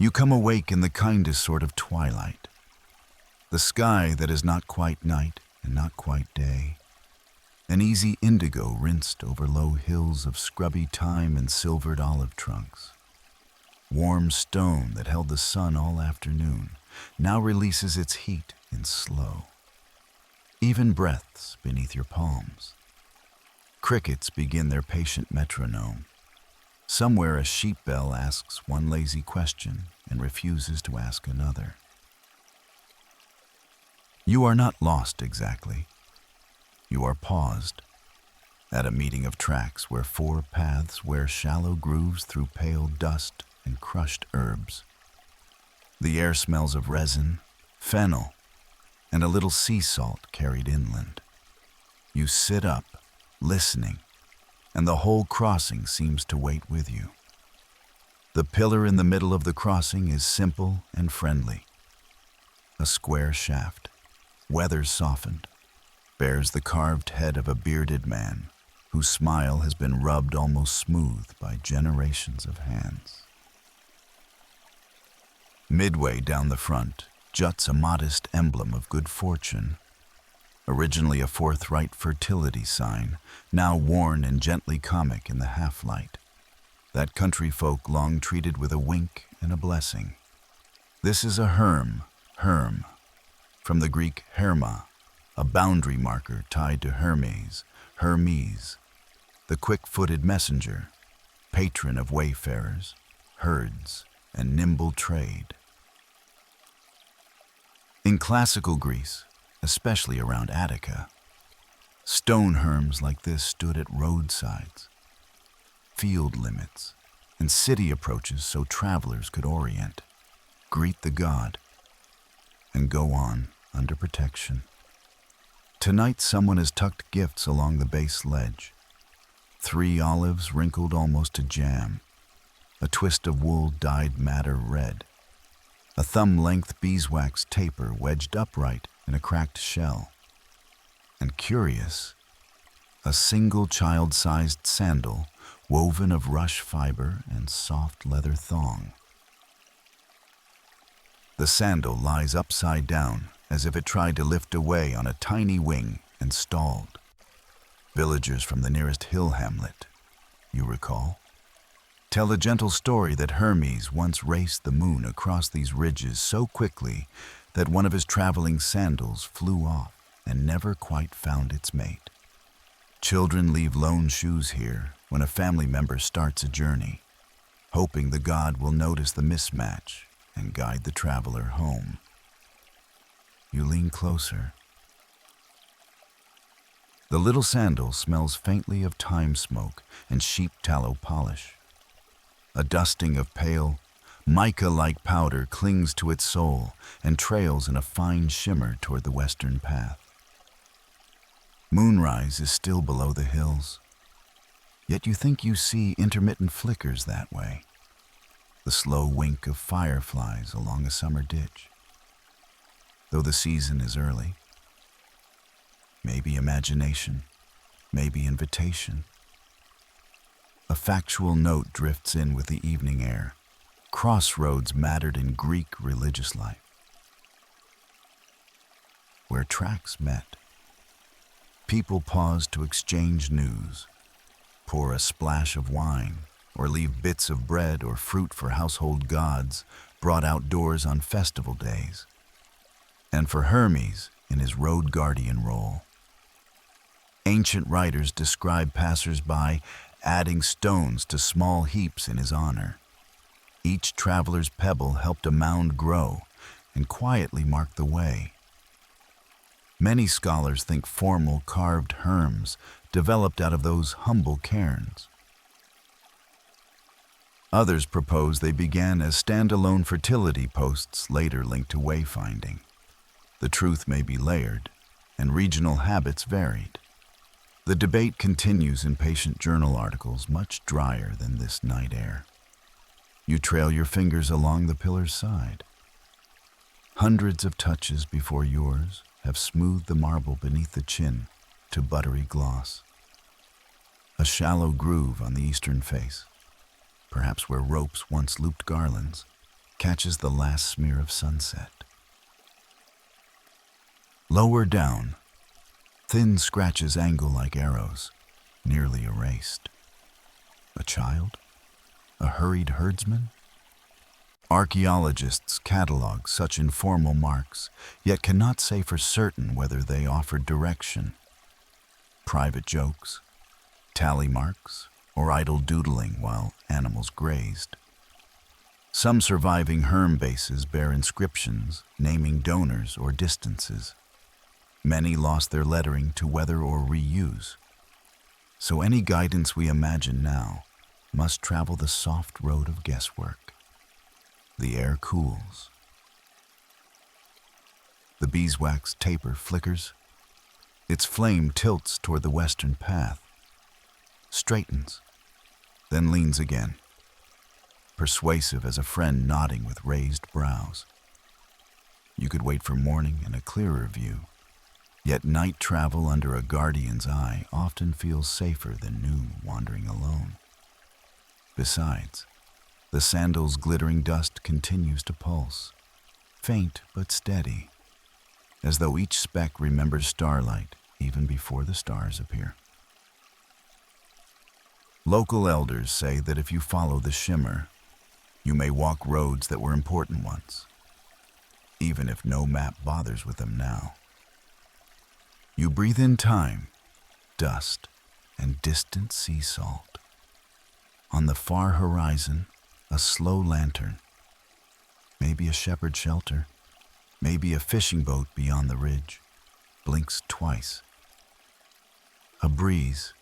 You come awake in the kindest sort of twilight, the sky that is not quite night and not quite day, an easy indigo rinsed over low hills of scrubby thyme and silvered olive trunks. Warm stone that held the sun all afternoon now releases its heat in slow, even breaths beneath your palms. Crickets begin their patient metronome. Somewhere a sheep bell asks one lazy question and refuses to ask another. You are not lost exactly. You are paused at a meeting of tracks where four paths wear shallow grooves through pale dust and crushed herbs. The air smells of resin, fennel, and a little sea salt carried inland. You sit up, listening, and the whole crossing seems to wait with you. The pillar in the middle of the crossing is simple and friendly. A square shaft, weather softened, bears the carved head of a bearded man whose smile has been rubbed almost smooth by generations of hands. Midway down the front juts a modest emblem of good fortune, originally a forthright fertility sign, now worn and gently comic in the half-light, that country folk long treated with a wink and a blessing. This is a herm, from the Greek herma, a boundary marker tied to Hermes, the quick-footed messenger, patron of wayfarers, herds, and nimble trade. In classical Greece, especially around Attica, stone herms like this stood at roadsides, field limits, and city approaches so travelers could orient, greet the god, and go on under protection. Tonight someone has tucked gifts along the base ledge. 3 olives wrinkled almost to jam, a twist of wool dyed madder red, a thumb-length beeswax taper wedged upright in a cracked shell, and curious, a single child-sized sandal woven of rush fiber and soft leather thong. The sandal lies upside down as if it tried to lift away on a tiny wing and stalled. Villagers from the nearest hill hamlet, you recall, tell a gentle story that Hermes once raced the moon across these ridges so quickly that one of his traveling sandals flew off and never quite found its mate. Children leave lone shoes here when a family member starts a journey, hoping the god will notice the mismatch and guide the traveler home. You lean closer. The little sandal smells faintly of thyme smoke and sheep tallow polish. A dusting of pale, mica-like powder clings to its sole and trails in a fine shimmer toward the western path. Moonrise is still below the hills, yet you think you see intermittent flickers that way, the slow wink of fireflies along a summer ditch. Though the season is early, maybe imagination, maybe invitation. A factual note drifts in with the evening air. Crossroads mattered in Greek religious life, where tracks met. People paused to exchange news, pour a splash of wine, or leave bits of bread or fruit for household gods brought outdoors on festival days, and for Hermes in his road guardian role. Ancient writers describe passers-by adding stones to small heaps in his honor. Each traveler's pebble helped a mound grow and quietly marked the way. Many scholars think formal carved herms developed out of those humble cairns. Others propose they began as standalone fertility posts later linked to wayfinding. The truth may be layered, and regional habits varied. The debate continues in patient journal articles much drier than this night air. You trail your fingers along the pillar's side. Hundreds of touches before yours have smoothed the marble beneath the chin to buttery gloss. A shallow groove on the eastern face, perhaps where ropes once looped garlands, catches the last smear of sunset. Lower down, thin scratches angle like arrows, nearly erased. A child? A hurried herdsman? Archaeologists catalog such informal marks, yet cannot say for certain whether they offered direction. Private jokes, tally marks, or idle doodling while animals grazed. Some surviving herm bases bear inscriptions naming donors or distances. Many lost their lettering to weather or reuse. So any guidance we imagine now must travel the soft road of guesswork. The air cools. The beeswax taper flickers. Its flame tilts toward the western path, straightens, then leans again, persuasive as a friend nodding with raised brows. You could wait for morning and a clearer view, yet night travel under a guardian's eye often feels safer than noon wandering alone. Besides, the sandal's glittering dust continues to pulse, faint but steady, as though each speck remembers starlight even before the stars appear. Local elders say that if you follow the shimmer, you may walk roads that were important once, even if no map bothers with them now. You breathe in time, dust, and distant sea salt. On the far horizon, a slow lantern, maybe a shepherd's shelter, maybe a fishing boat beyond the ridge, blinks twice. A breeze,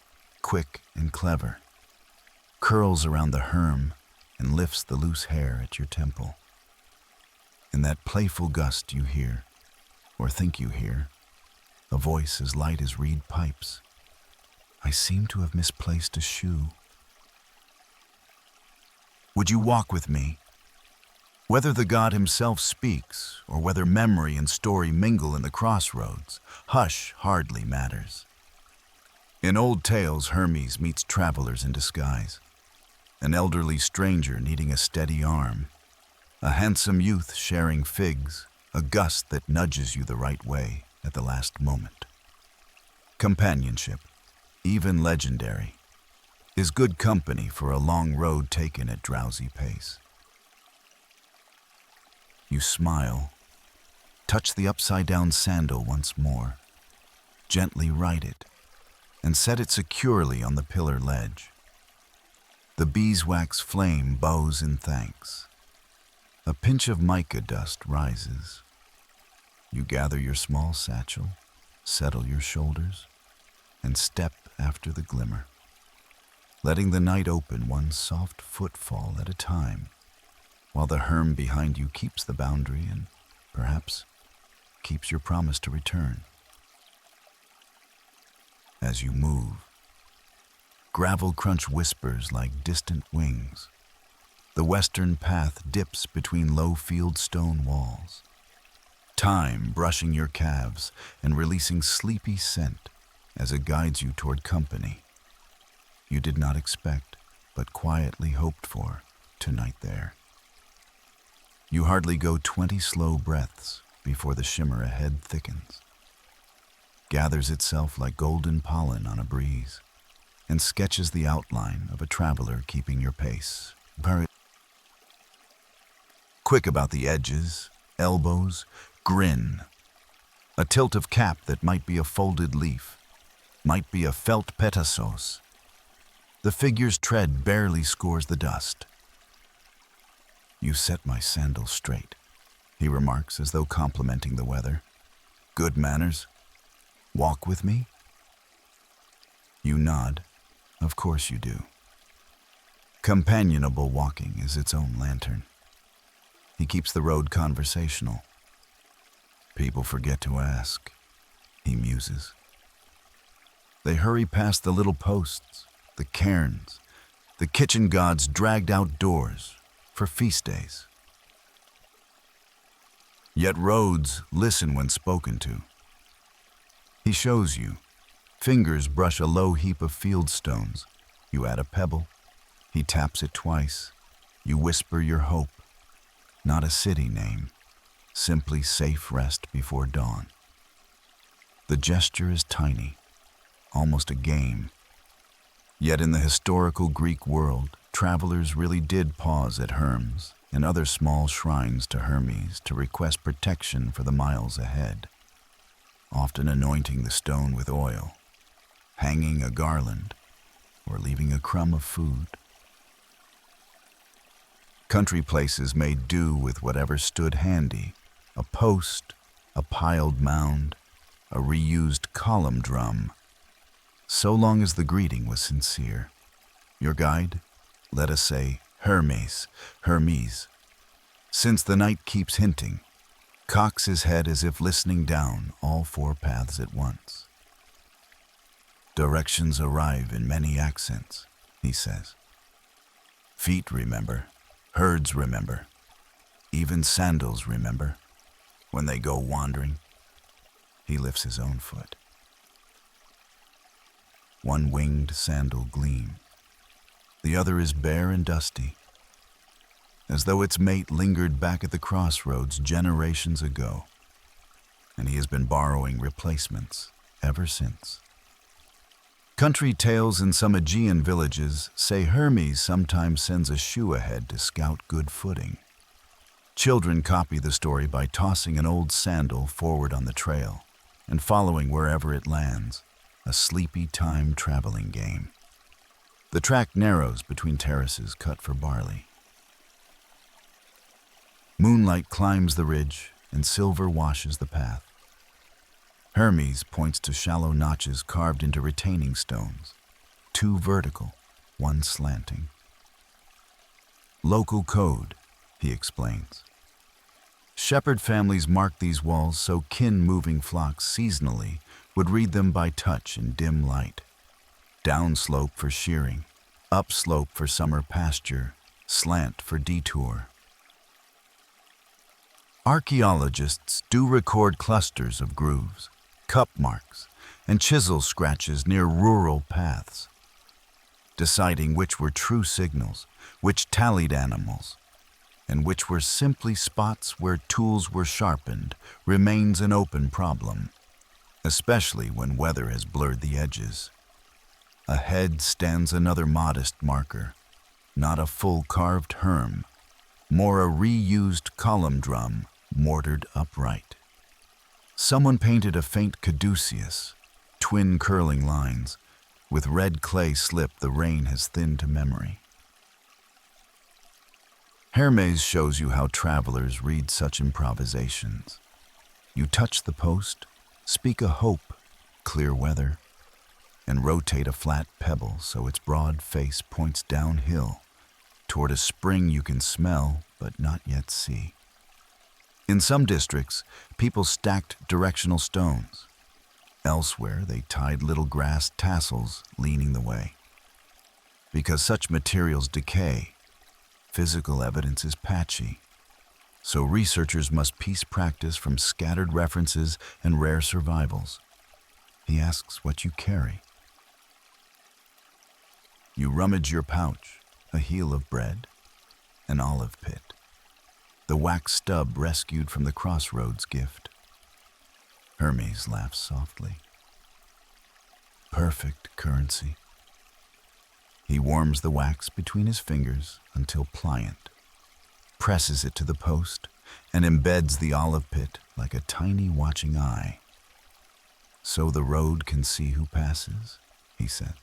quick and clever, curls around the herm and lifts the loose hair at your temple. In that playful gust you hear, or think you hear, a voice as light as reed pipes. I seem to have misplaced a shoe. Would you walk with me? Whether the god himself speaks, or whether memory and story mingle in the crossroads, hush hardly matters. In old tales, Hermes meets travelers in disguise. An elderly stranger needing a steady arm, a handsome youth sharing figs, a gust that nudges you the right way at the last moment. Companionship, even legendary, is good company for a long road taken at drowsy pace. You smile, touch the upside-down sandal once more, gently right it, and set it securely on the pillar ledge. The beeswax flame bows in thanks. A pinch of mica dust rises. You gather your small satchel, settle your shoulders, and step after the glimmer, letting the night open one soft footfall at a time, while the herm behind you keeps the boundary and, perhaps, keeps your promise to return. As you move, gravel crunch whispers like distant wings. The western path dips between low field stone walls. Time brushing your calves and releasing sleepy scent as it guides you toward company you did not expect but quietly hoped for tonight there. You hardly go 20 slow breaths before the shimmer ahead thickens, gathers itself like golden pollen on a breeze, and sketches the outline of a traveler keeping your pace. Very quick about the edges, elbows, grin. A tilt of cap that might be a folded leaf, might be a felt petassos. The figure's tread barely scores the dust. You set my sandal straight, he remarks as though complimenting the weather. Good manners. Walk with me? You nod. Of course you do. Companionable walking is its own lantern. He keeps the road conversational. People forget to ask, he muses. They hurry past the little posts, the cairns, the kitchen gods dragged outdoors for feast days. Yet roads listen when spoken to. He shows you. Fingers brush a low heap of field stones. You add a pebble. He taps it twice. You whisper your hope. not a city name, simply safe rest before dawn. The gesture is tiny, almost a game. Yet in the historical Greek world, travelers really did pause at Hermes and other small shrines to Hermes to request protection for the miles ahead, often anointing the stone with oil, hanging a garland, or leaving a crumb of food. Country places made do with whatever stood handy: a post, a piled mound, a reused column drum, so long as the greeting was sincere. Your guide, let us say Hermes, since the night keeps hinting, cocks his head as if listening down all four paths at once. Directions arrive in many accents, he says. Feet remember, herds remember, even sandals remember. When they go wandering, he lifts his own foot. One winged sandal gleam. The other is bare and dusty, as though its mate lingered back at the crossroads generations ago, and he has been borrowing replacements ever since. Country tales in some Aegean villages say Hermes sometimes sends a shoe ahead to scout good footing. Children copy the story by tossing an old sandal forward on the trail and following wherever it lands, a sleepy time traveling game. The track narrows between terraces cut for barley. Moonlight climbs the ridge and silver washes the path. Hermes points to shallow notches carved into retaining stones, two vertical, one slanting. Local code, he explains. Shepherd families marked these walls so kin-moving flocks seasonally would read them by touch in dim light. Downslope for shearing, upslope for summer pasture, slant for detour. Archaeologists do record clusters of grooves, cup marks, and chisel scratches near rural paths. Deciding which were true signals, which tallied animals, and which were simply spots where tools were sharpened remains an open problem, especially when weather has blurred the edges. Ahead stands another modest marker, not a full carved herm, more a reused column drum mortared upright. Someone painted a faint caduceus, twin curling lines, with red clay slip the rain has thinned to memory. Hermes shows you how travelers read such improvisations. You touch the post, speak a hope, clear weather, and rotate a flat pebble so its broad face points downhill toward a spring you can smell but not yet see. In some districts, people stacked directional stones. Elsewhere, they tied little grass tassels leaning the way. Because such materials decay, physical evidence is patchy, so researchers must piece practice from scattered references and rare survivals. He asks what you carry. You rummage your pouch, a heel of bread, an olive pit, the wax stub rescued from the Crossroads gift. Hermes laughs softly. Perfect currency. He warms the wax between his fingers until pliant, presses it to the post, and embeds the olive pit like a tiny watching eye. So the road can see who passes, he said.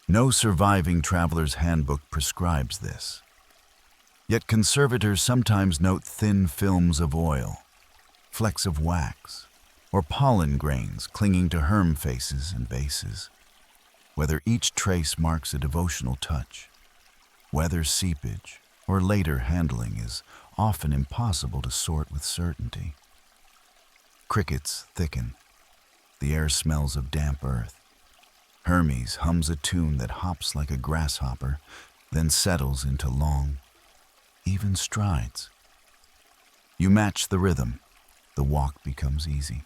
No surviving traveler's handbook prescribes this. Yet conservators sometimes note thin films of oil, flecks of wax, or pollen grains clinging to herm faces and bases. Whether each trace marks a devotional touch, whether seepage or later handling is often impossible to sort with certainty. Crickets thicken. The air smells of damp earth. Hermes hums a tune that hops like a grasshopper, then settles into long, even strides. You match the rhythm. The walk becomes easy.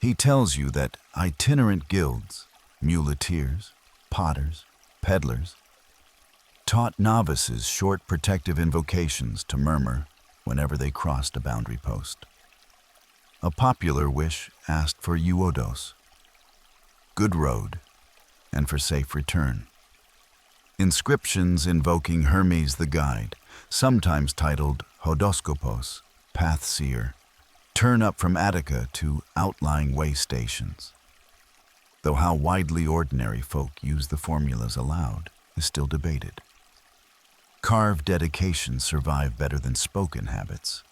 He tells you that itinerant guilds, muleteers, potters, peddlers, taught novices short protective invocations to murmur whenever they crossed a boundary post. A popular wish asked for euodos, good road, and for safe return. Inscriptions invoking Hermes the guide, sometimes titled hodoskopos, path seer, turn up from Attica to outlying way stations. Though how widely ordinary folk use the formulas aloud is still debated. Carved dedications survive better than spoken habits.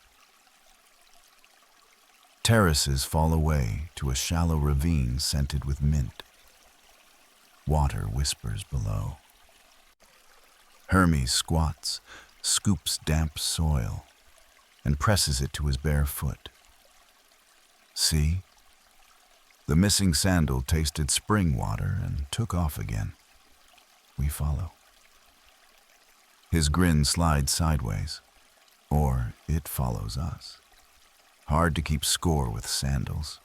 Terraces fall away to a shallow ravine scented with mint. Water whispers below. Hermes squats, scoops damp soil, and presses it to his bare foot. See? The missing sandal tasted spring water and took off again. We follow. His grin slides sideways, or it follows us. Hard to keep score with sandals.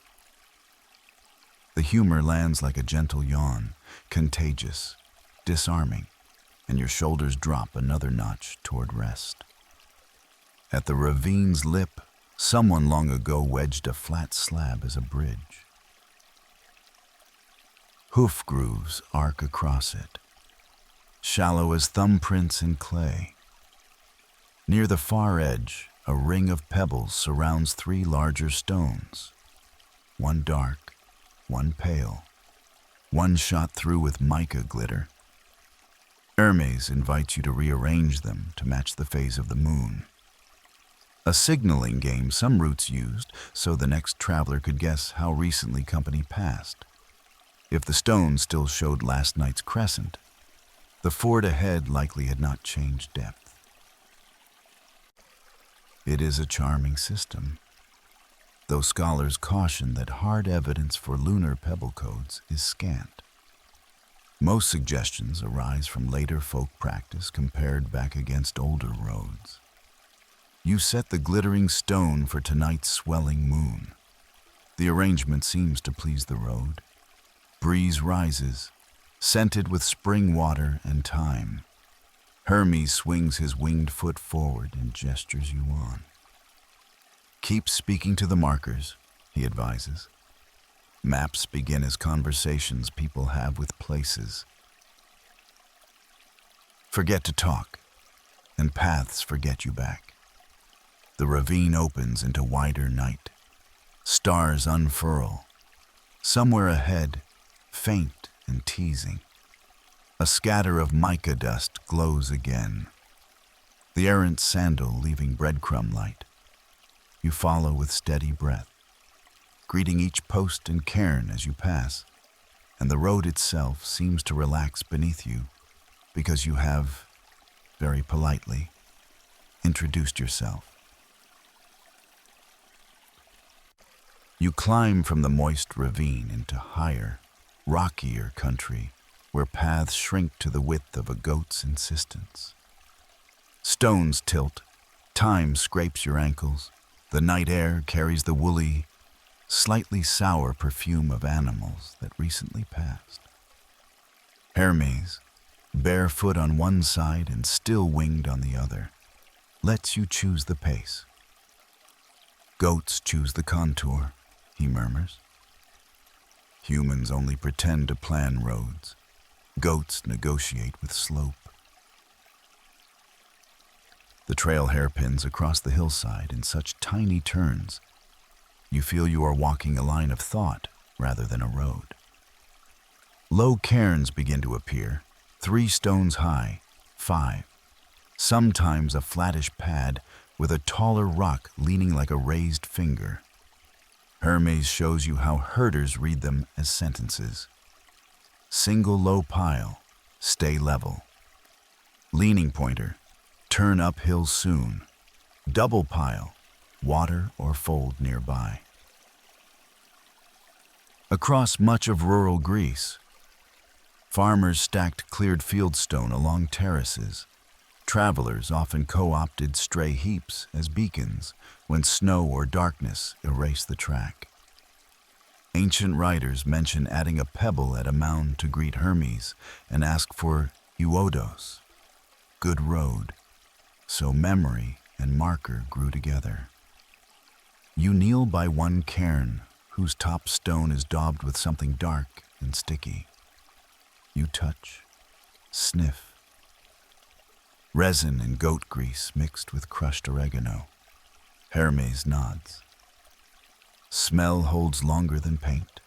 The humor lands like a gentle yawn, contagious, disarming, and your shoulders drop another notch toward rest. At the ravine's lip, someone long ago wedged a flat slab as a bridge. Hoof grooves arc across it, shallow as thumbprints in clay. Near the far edge, a ring of pebbles surrounds 3 larger stones, one dark, one pale, one shot through with mica glitter. Hermes invites you to rearrange them to match the phase of the moon. A signaling game some routes used so the next traveler could guess how recently company passed. If the stone still showed last night's crescent, the ford ahead likely had not changed depth. It is a charming system, though scholars caution that hard evidence for lunar pebble codes is scant. Most suggestions arise from later folk practice compared back against older roads. You set the glittering stone for tonight's swelling moon. The arrangement seems to please the road. Breeze rises, scented with spring water and thyme. Hermes swings his winged foot forward and gestures you on. Keep speaking to the markers, he advises. Maps begin as conversations people have with places. Forget to talk, and paths forget you back. The ravine opens into wider night. Stars unfurl. Somewhere ahead, faint and teasing, a scatter of mica dust glows again. The errant sandal leaving breadcrumb light. You follow with steady breath, greeting each post and cairn as you pass, and the road itself seems to relax beneath you because you have, very politely, introduced yourself. You climb from the moist ravine into higher, rockier country where paths shrink to the width of a goat's insistence. Stones tilt, time scrapes your ankles, the night air carries the woolly, slightly sour perfume of animals that recently passed. Hermes, barefoot on one side and still winged on the other, lets you choose the pace. Goats choose the contour, he murmurs. Humans only pretend to plan roads. Goats negotiate with slope. The trail hairpins across the hillside in such tiny turns, you feel you are walking a line of thought rather than a road. Low cairns begin to appear, 3 stones high, 5, sometimes a flattish pad with a taller rock leaning like a raised finger. Hermes shows you how herders read them as sentences. Single low pile, stay level. Leaning pointer, turn uphill soon. Double pile, water or fold nearby. Across much of rural Greece, farmers stacked cleared fieldstone along terraces. Travelers often co-opted stray heaps as beacons when snow or darkness erase the track. Ancient writers mention adding a pebble at a mound to greet Hermes and ask for euodos, good road, so memory and marker grew together. You kneel by one cairn, whose top stone is daubed with something dark and sticky. You touch, sniff. Resin and goat grease mixed with crushed oregano. Hermes nods. Smell holds longer than paint.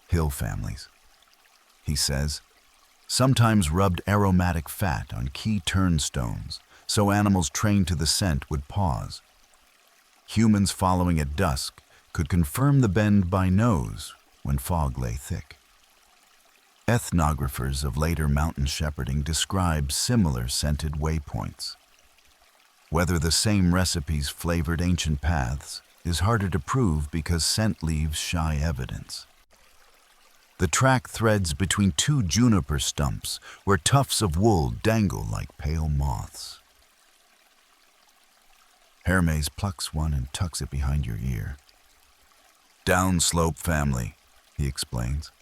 Hill families, he says, sometimes rubbed aromatic fat on key turnstones so animals trained to the scent would pause. Humans following at dusk could confirm the bend by nose when fog lay thick. Ethnographers of later mountain shepherding describe similar scented waypoints. Whether the same recipes flavored ancient paths is harder to prove because scent leaves shy evidence. The track threads between two juniper stumps where tufts of wool dangle like pale moths. Hermes plucks one and tucks it behind your ear. Downslope family, he explains.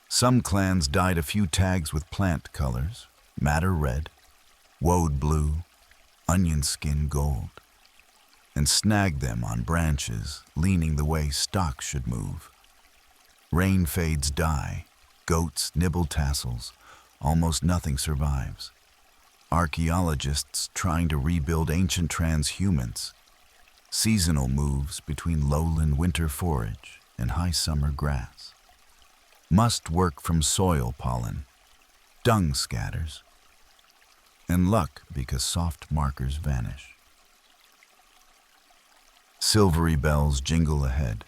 Some clans dyed a few tags with plant colors, madder red, woad blue, onion skin gold, and snagged them on branches, leaning the way stock should move. Rain fades die, goats nibble tassels, almost nothing survives. Archaeologists trying to rebuild ancient transhumans, seasonal moves between lowland winter forage and high summer grass. Must work from soil pollen, dung scatters, and luck because soft markers vanish. Silvery bells jingle ahead.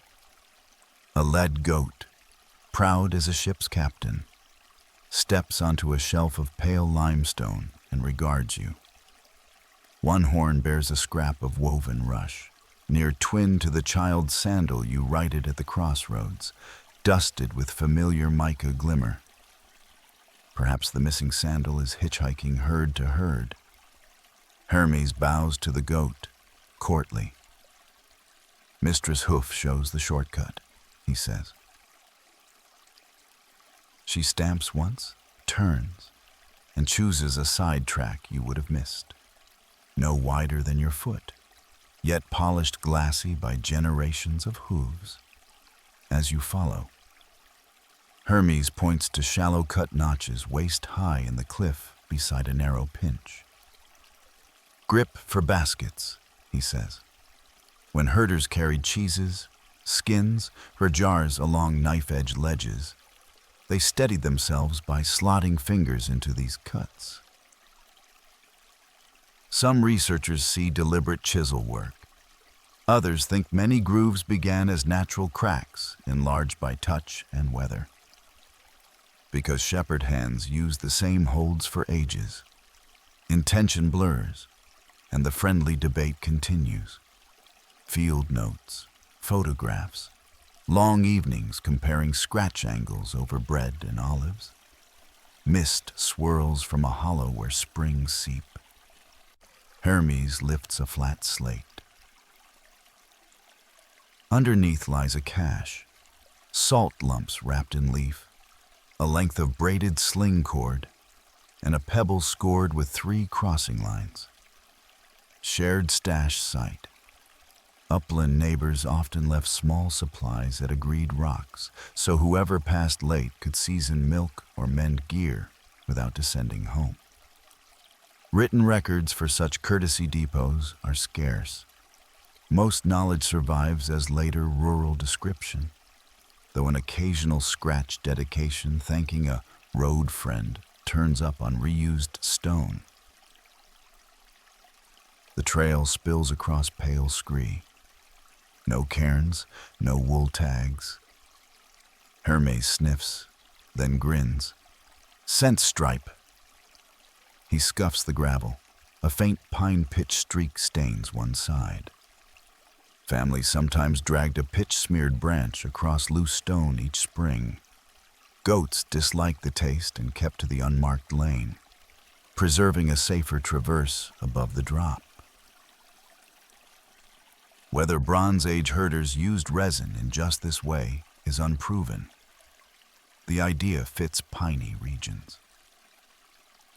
A lead goat, proud as a ship's captain, steps onto a shelf of pale limestone and regards you. One horn bears a scrap of woven rush, near twin to the child's sandal you righted at the crossroads, dusted with familiar mica glimmer. Perhaps the missing sandal is hitchhiking herd to herd. Hermes bows to the goat, courtly. Mistress Hoof shows the shortcut, he says. She stamps once, turns, and chooses a side track you would have missed. No wider than your foot, yet polished glassy by generations of hooves. As you follow, Hermes points to shallow-cut notches waist-high in the cliff beside a narrow pinch. Grip for baskets, he says. When herders carried cheeses, skins, or jars along knife-edge ledges, they steadied themselves by slotting fingers into these cuts. Some researchers see deliberate chisel work. Others think many grooves began as natural cracks, enlarged by touch and weather. Because shepherd hands use the same holds for ages, intention blurs, and the friendly debate continues. Field notes, photographs, long evenings comparing scratch angles over bread and olives. Mist swirls from a hollow where springs seep. Hermes lifts a flat slate. Underneath lies a cache, salt lumps wrapped in leaf, a length of braided sling cord, and a pebble scored with 3 crossing lines. Shared stash site. Upland neighbors often left small supplies at agreed rocks, so whoever passed late could season milk or mend gear without descending home. Written records for such courtesy depots are scarce. Most knowledge survives as later rural description, though an occasional scratch dedication thanking a road friend turns up on reused stone. The trail spills across pale scree. No cairns, no wool tags. Hermes sniffs, then grins. Scent stripe. He scuffs the gravel. A faint pine pitch streak stains one side. Families sometimes dragged a pitch-smeared branch across loose stone each spring. Goats disliked the taste and kept to the unmarked lane, preserving a safer traverse above the drop. Whether Bronze Age herders used resin in just this way is unproven. The idea fits piney regions.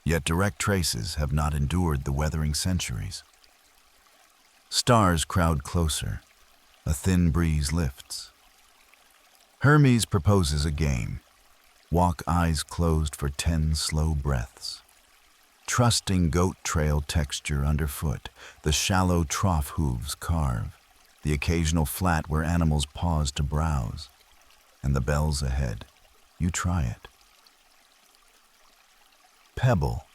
Yet direct traces have not endured the weathering centuries. Stars crowd closer. A thin breeze lifts. Hermes proposes a game. Walk eyes closed for 10 slow breaths. Trusting goat trail texture underfoot, the shallow trough hooves carve, the occasional flat where animals pause to browse, and the bells ahead. You try it. Pebble,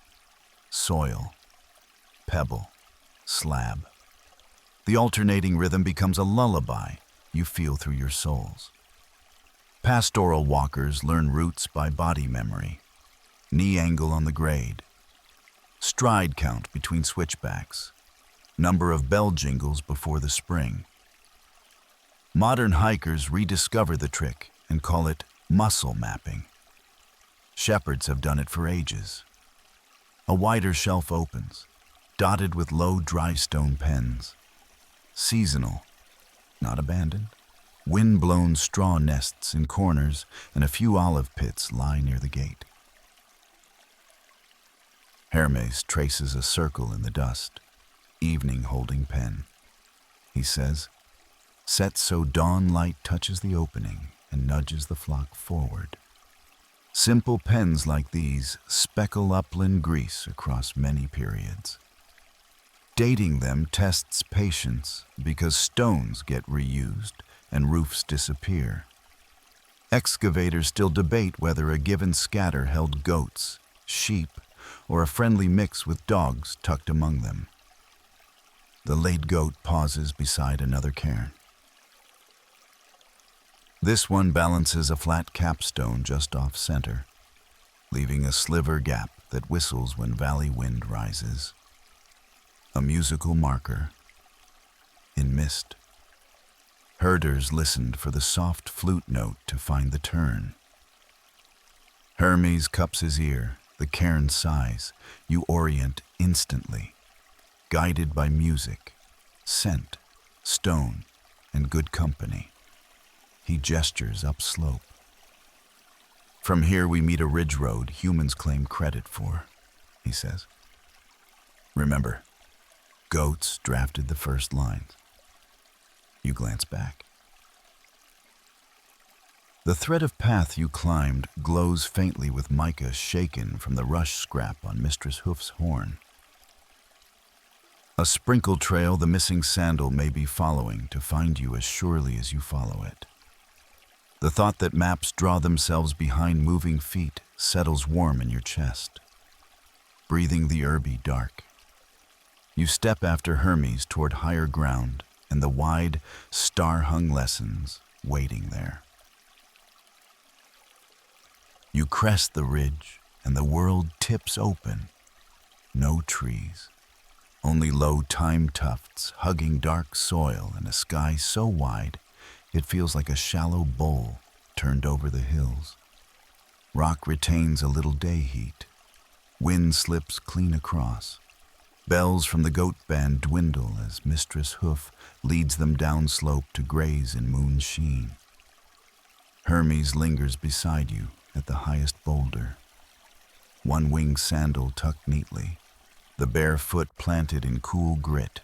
soil, pebble, slab. The alternating rhythm becomes a lullaby you feel through your soles. Pastoral walkers learn roots by body memory. Knee angle on the grade. Stride count between switchbacks. Number of bell jingles before the spring. Modern hikers rediscover the trick and call it muscle mapping. Shepherds have done it for ages. A wider shelf opens, dotted with low dry stone pens. Seasonal, not abandoned. Wind-blown straw nests in corners and a few olive pits lie near the gate. Hermes traces a circle in the dust, evening holding pen. He says, set so dawn light touches the opening and nudges the flock forward. Simple pens like these speckle upland Greece across many periods. Dating them tests patience because stones get reused and roofs disappear. Excavators still debate whether a given scatter held goats, sheep, or a friendly mix with dogs tucked among them. The laid goat pauses beside another cairn. This one balances a flat capstone just off center, leaving a sliver gap that whistles when valley wind rises. A musical marker in mist. Herders listened for the soft flute note to find the turn. Hermes cups his ear, the cairn sighs. You orient instantly, guided by music, scent, stone, and good company. He gestures upslope. From here we meet a ridge road humans claim credit for, he says. Remember, goats drafted the first lines. You glance back. The thread of path you climbed glows faintly with mica shaken from the rush scrap on Mistress Hoof's horn. A sprinkle trail the missing sandal may be following to find you as surely as you follow it. The thought that maps draw themselves behind moving feet settles warm in your chest. Breathing the herby dark. You step after Hermes toward higher ground and the wide, star-hung lessons waiting there. You crest the ridge and the world tips open. No trees, only low thyme tufts hugging dark soil and a sky so wide it feels like a shallow bowl turned over the hills. Rock retains a little day heat. Wind slips clean across. Bells from the goat band dwindle as Mistress Hoof leads them downslope to graze in moon sheen. Hermes lingers beside you at the highest boulder. One-winged sandal tucked neatly, the bare foot planted in cool grit.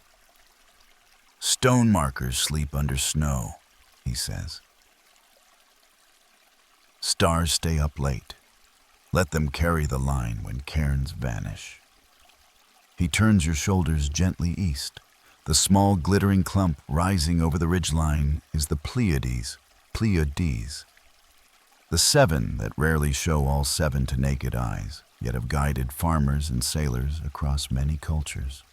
Stone markers sleep under snow, he says. Stars stay up late. Let them carry the line when cairns vanish. He turns your shoulders gently east. The small glittering clump rising over the ridgeline is the Pleiades, the seven that rarely show all seven to naked eyes, yet have guided farmers and sailors across many cultures.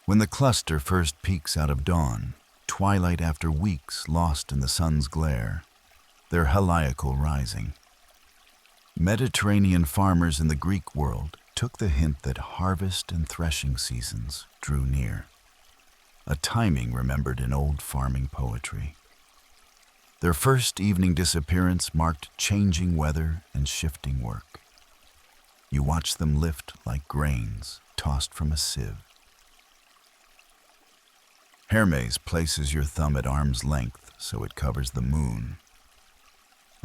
When the cluster first peeks out of dawn, twilight after weeks lost in the sun's glare, their heliacal rising. Mediterranean farmers in the Greek world took the hint that harvest and threshing seasons drew near, a timing remembered in old farming poetry. Their first evening disappearance marked changing weather and shifting work. You watch them lift like grains tossed from a sieve. Hermes places your thumb at arm's length so it covers the moon.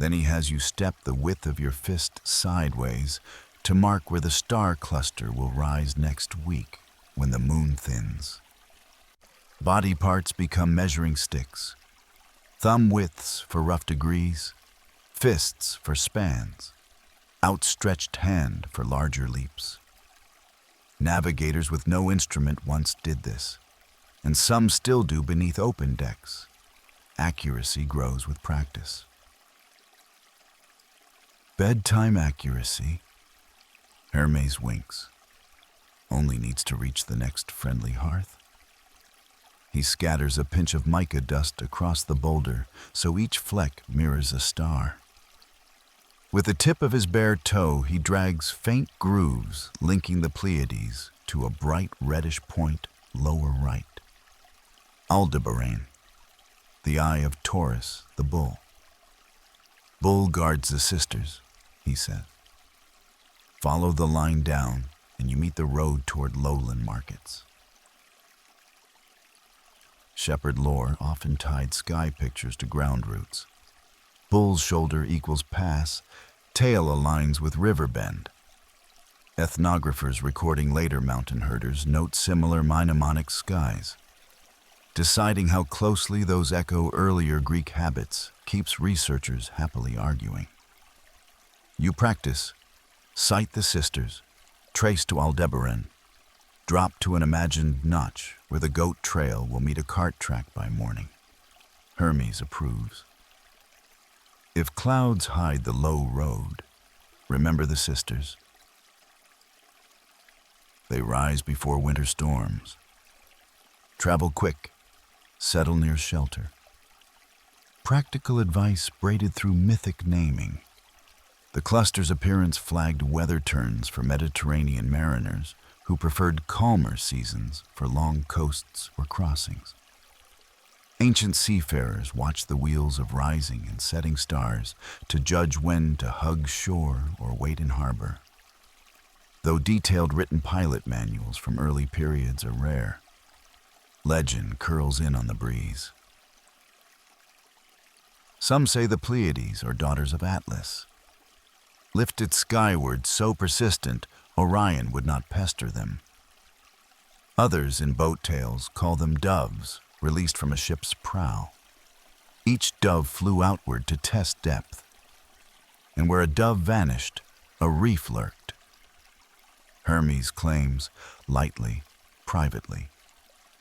Then he has you step the width of your fist sideways to mark where the star cluster will rise next week when the moon thins. Body parts become measuring sticks. Thumb widths for rough degrees, fists for spans, outstretched hand for larger leaps. Navigators with no instrument once did this, and some still do beneath open decks. Accuracy grows with practice. Bedtime accuracy. Hermes winks. Only needs to reach the next friendly hearth. He scatters a pinch of mica dust across the boulder so each fleck mirrors a star. With the tip of his bare toe, he drags faint grooves linking the Pleiades to a bright reddish point lower right. Aldebaran, the eye of Taurus, the bull. Bull guards the sisters, he said. Follow the line down and you meet the road toward lowland markets. Shepherd lore often tied sky pictures to ground routes. Bull's shoulder equals pass, tail aligns with river bend. Ethnographers recording later mountain herders note similar mnemonic skies. Deciding how closely those echo earlier Greek habits keeps researchers happily arguing. You practice, sight the sisters, trace to Aldebaran, drop to an imagined notch where the goat trail will meet a cart track by morning. Hermes approves. If clouds hide the low road, remember the sisters. They rise before winter storms. Travel quick, settle near shelter. Practical advice braided through mythic naming. The cluster's appearance flagged weather turns for Mediterranean mariners who preferred calmer seasons for long coasts or crossings. Ancient seafarers watched the wheels of rising and setting stars to judge when to hug shore or wait in harbor. Though detailed written pilot manuals from early periods are rare, legend curls in on the breeze. Some say the Pleiades are daughters of Atlas. Lifted skyward so persistent, Orion would not pester them. Others in boat tales call them doves released from a ship's prow. Each dove flew outward to test depth, and where a dove vanished, a reef lurked. Hermes claims, lightly, privately,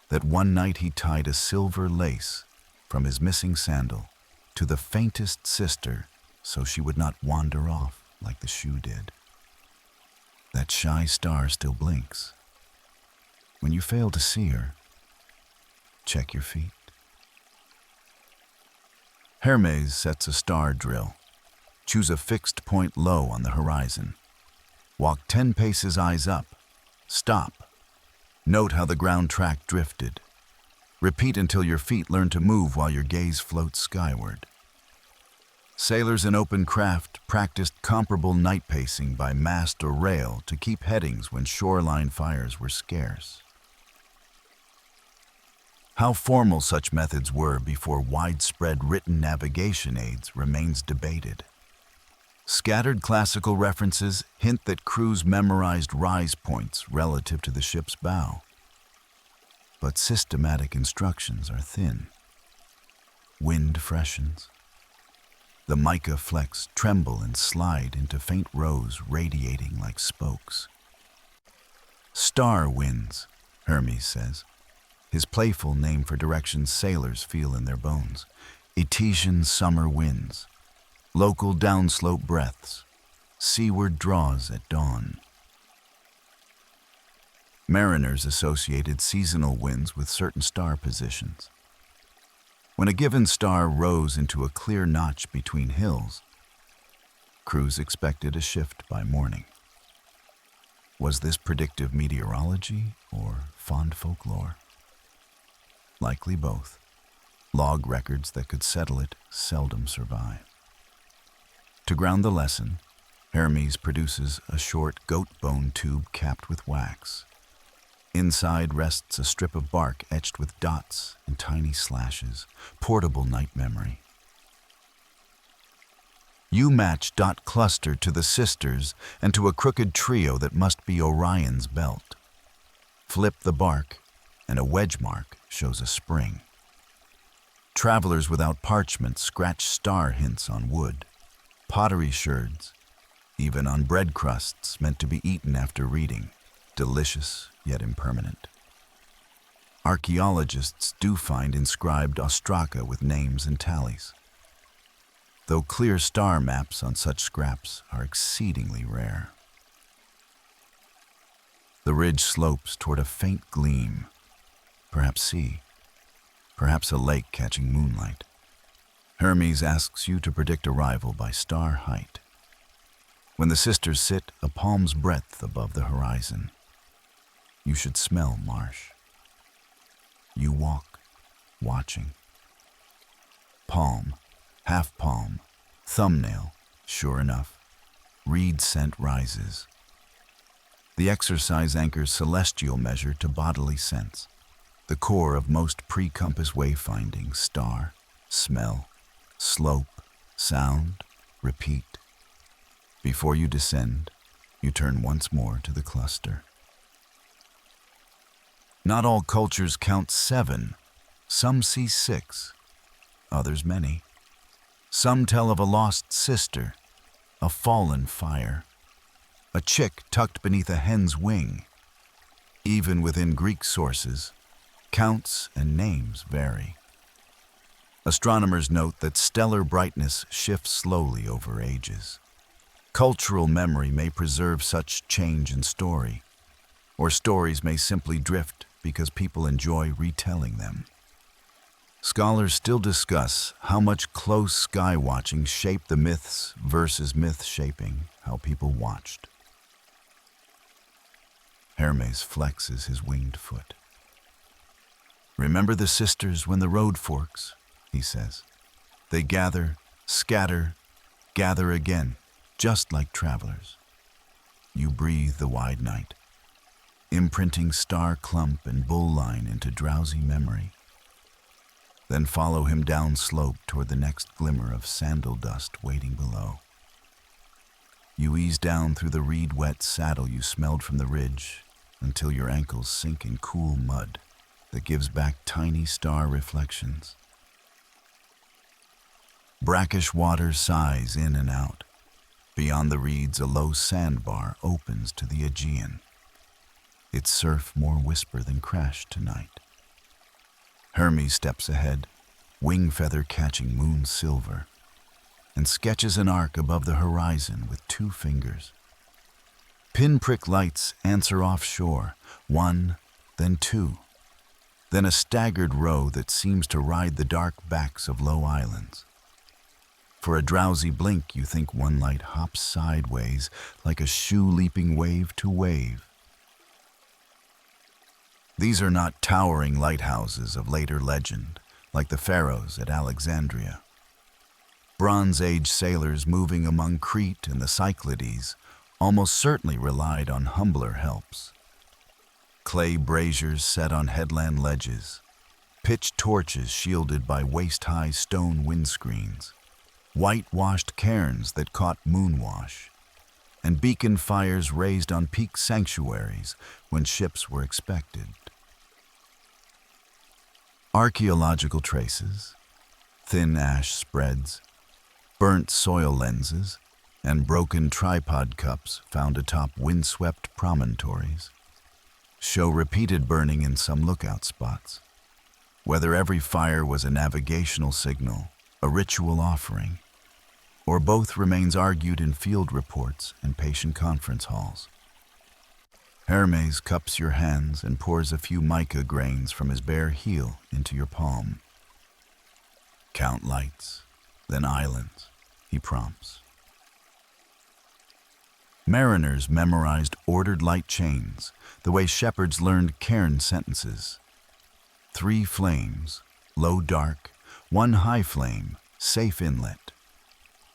that one night he tied a silver lace from his missing sandal to the faintest sister so she would not wander off like the shoe did. That shy star still blinks. When you fail to see her, check your feet. Hermes sets a star drill. Choose a fixed point low on the horizon. Walk 10 paces eyes up. Stop. Note how the ground track drifted. Repeat until your feet learn to move while your gaze floats skyward. Sailors in open craft practiced comparable night pacing by mast or rail to keep headings when shoreline fires were scarce. How formal such methods were before widespread written navigation aids remains debated. Scattered classical references hint that crews memorized rise points relative to the ship's bow. But systematic instructions are thin. Wind freshens. The mica flecks tremble and slide into faint rows radiating like spokes. Star winds, Hermes says, his playful name for directions sailors feel in their bones. Aegean summer winds, local downslope breaths, seaward draws at dawn. Mariners associated seasonal winds with certain star positions. When a given star rose into a clear notch between hills, crews expected a shift by morning. Was this predictive meteorology or fond folklore? Likely both. Log records that could settle it seldom survive. To ground the lesson, Hermes produces a short goat bone tube capped with wax. Inside rests a strip of bark etched with dots and tiny slashes, portable night memory. You match dot cluster to the sisters and to a crooked trio that must be Orion's belt. Flip the bark, and a wedge mark shows a spring. Travelers without parchment scratch star hints on wood, pottery sherds, even on bread crusts meant to be eaten after reading, delicious yet impermanent. Archaeologists do find inscribed ostraca with names and tallies, though clear star maps on such scraps are exceedingly rare. The ridge slopes toward a faint gleam, perhaps sea, perhaps a lake catching moonlight. Hermes asks you to predict arrival by star height. When the sisters sit a palm's breadth above the horizon, you should smell marsh. You walk, watching. Palm, half palm, thumbnail, sure enough. Reed scent rises. The exercise anchors celestial measure to bodily sense, the core of most pre-compass wayfinding: star, smell, slope, sound, repeat. Before you descend, you turn once more to the cluster. Not all cultures count 7. Some see 6, others many. Some tell of a lost sister, a fallen fire, a chick tucked beneath a hen's wing. Even within Greek sources, counts and names vary. Astronomers note that stellar brightness shifts slowly over ages. Cultural memory may preserve such change in story, or stories may simply drift because people enjoy retelling them. Scholars still discuss how much close sky watching shaped the myths versus myth shaping how people watched. Hermes flexes his winged foot. Remember the sisters when the road forks, he says. They gather, scatter, gather again, just like travelers. You breathe the wide night, imprinting star clump and bull line into drowsy memory. Then follow him down slope toward the next glimmer of sandal dust waiting below. You ease down through the reed-wet saddle you smelled from the ridge until your ankles sink in cool mud that gives back tiny star reflections. Brackish water sighs in and out. Beyond the reeds, a low sandbar opens to the Aegean, its surf more whisper than crash tonight. Hermes steps ahead, wing feather catching moon silver, and sketches an arc above the horizon with 2 fingers. Pinprick lights answer offshore, 1, then 2, then a staggered row that seems to ride the dark backs of low islands. For a drowsy blink, you think one light hops sideways like a shoe-leaping wave to wave. These are not towering lighthouses of later legend, like the pharaohs at Alexandria. Bronze Age sailors moving among Crete and the Cyclades almost certainly relied on humbler helps. Clay braziers set on headland ledges, pitch torches shielded by waist-high stone windscreens, whitewashed cairns that caught moonwash, and beacon fires raised on peak sanctuaries when ships were expected. Archaeological traces, thin ash spreads, burnt soil lenses, and broken tripod cups found atop windswept promontories show repeated burning in some lookout spots. Whether every fire was a navigational signal, a ritual offering, or both remains argued in field reports and patient conference halls. Hermes cups your hands and pours a few mica grains from his bare heel into your palm. Count lights, then islands, he prompts. Mariners memorized ordered light chains, the way shepherds learned cairn sentences. 3 flames, low dark, 1 high flame, safe inlet.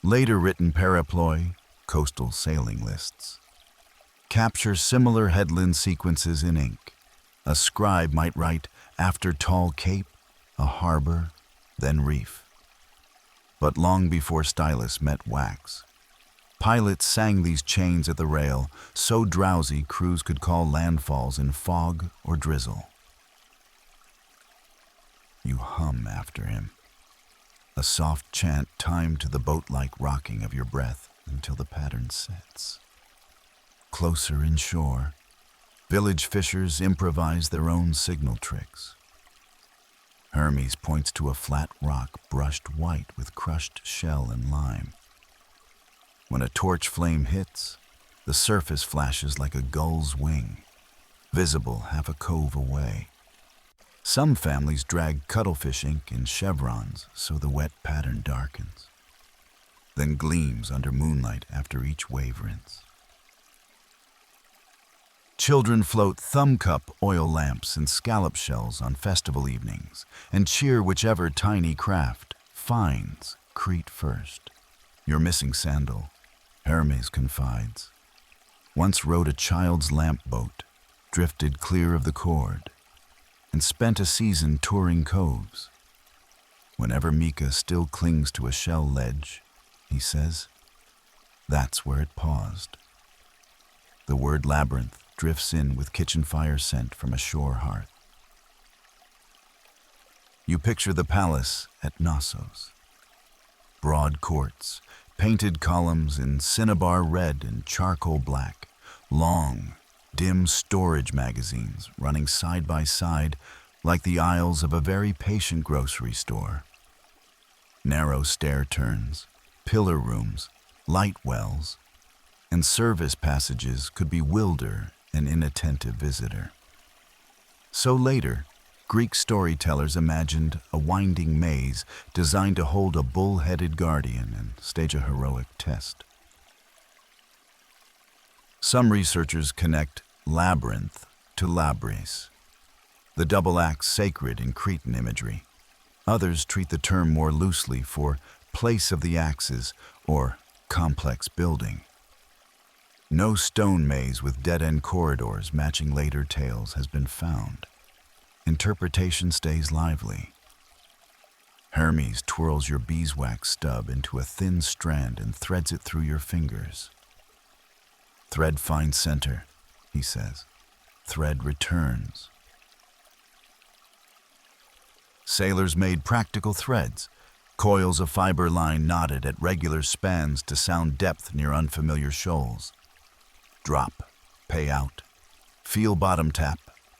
Later written Periploi, coastal sailing lists, capture similar headland sequences in ink. A scribe might write, after tall cape, a harbor, then reef. but long before stylus met wax. Pilots sang these chains at the rail, so drowsy crews could call landfalls in fog or drizzle. You hum after him, a soft chant timed to the boat-like rocking of your breath until the pattern sets. Closer inshore, village fishers improvise their own signal tricks. Hermes points to a flat rock brushed white with crushed shell and lime. When a torch flame hits, the surface flashes like a gull's wing, visible half a cove away. Some families drag cuttlefish ink in chevrons so the wet pattern darkens, then gleams under moonlight after each wave rinse. Children float thumb cup oil lamps and scallop shells on festival evenings and cheer whichever tiny craft finds Crete first. Your missing sandal, Hermes confides, once rode a child's lamp boat, drifted clear of the cord, and spent a season touring coves. Whenever Mika still clings to a shell ledge, he says, that's where it paused. The word labyrinth drifts in with kitchen fire scent from a shore hearth. You picture the palace at Knossos. Broad courts, painted columns in cinnabar red and charcoal black, long, dim storage magazines running side by side like the aisles of a very patient grocery store. Narrow stair turns, pillar rooms, light wells, and service passages could bewilder an inattentive visitor. So later, Greek storytellers imagined a winding maze designed to hold a bull-headed guardian and stage a heroic test. Some researchers connect labyrinth to labris, the double axe sacred in Cretan imagery. Others treat the term more loosely for place of the axes or complex building. No stone maze with dead-end corridors matching later tales has been found. Interpretation stays lively. Hermes twirls your beeswax stub into a thin strand and threads it through your fingers. Thread finds center, he says. Thread returns. Sailors made practical threads, coils of fiber line knotted at regular spans to sound depth near unfamiliar shoals. Drop, pay out, feel bottom tap,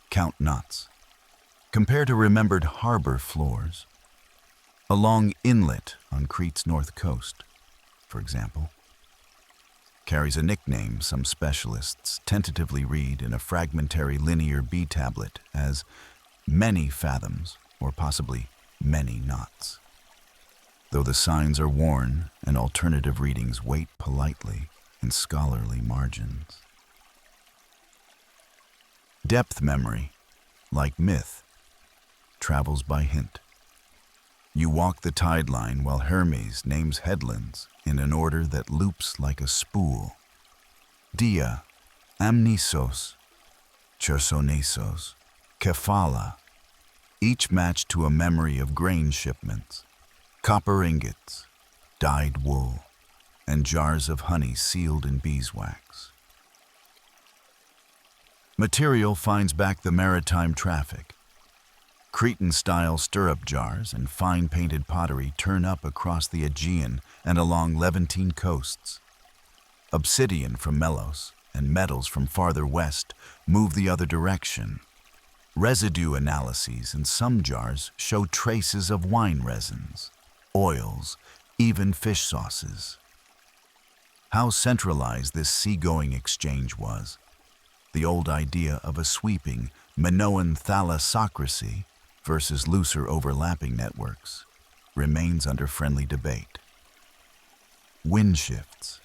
count knots. Compare to remembered harbor floors. A long inlet on Crete's north coast, for example, carries a nickname some specialists tentatively read in a fragmentary linear B tablet as many fathoms or possibly many knots. Though the signs are worn and alternative readings wait politely in scholarly margins. Depth memory, like myth, travels by hint. You walk the tide line while Hermes names headlands in an order that loops like a spool. Dia, Amnisos, Chersonesos, Kephala, each matched to a memory of grain shipments, copper ingots, dyed wool, and jars of honey sealed in beeswax. Material finds back the maritime traffic. Cretan-style stirrup jars and fine-painted pottery turn up across the Aegean and along Levantine coasts. Obsidian from Melos and metals from farther west move the other direction. Residue analyses in some jars show traces of wine resins, oils, even fish sauces. How centralized this seagoing exchange was. The old idea of a sweeping Minoan thalassocracy versus looser overlapping networks remains under friendly debate. Wind shifts.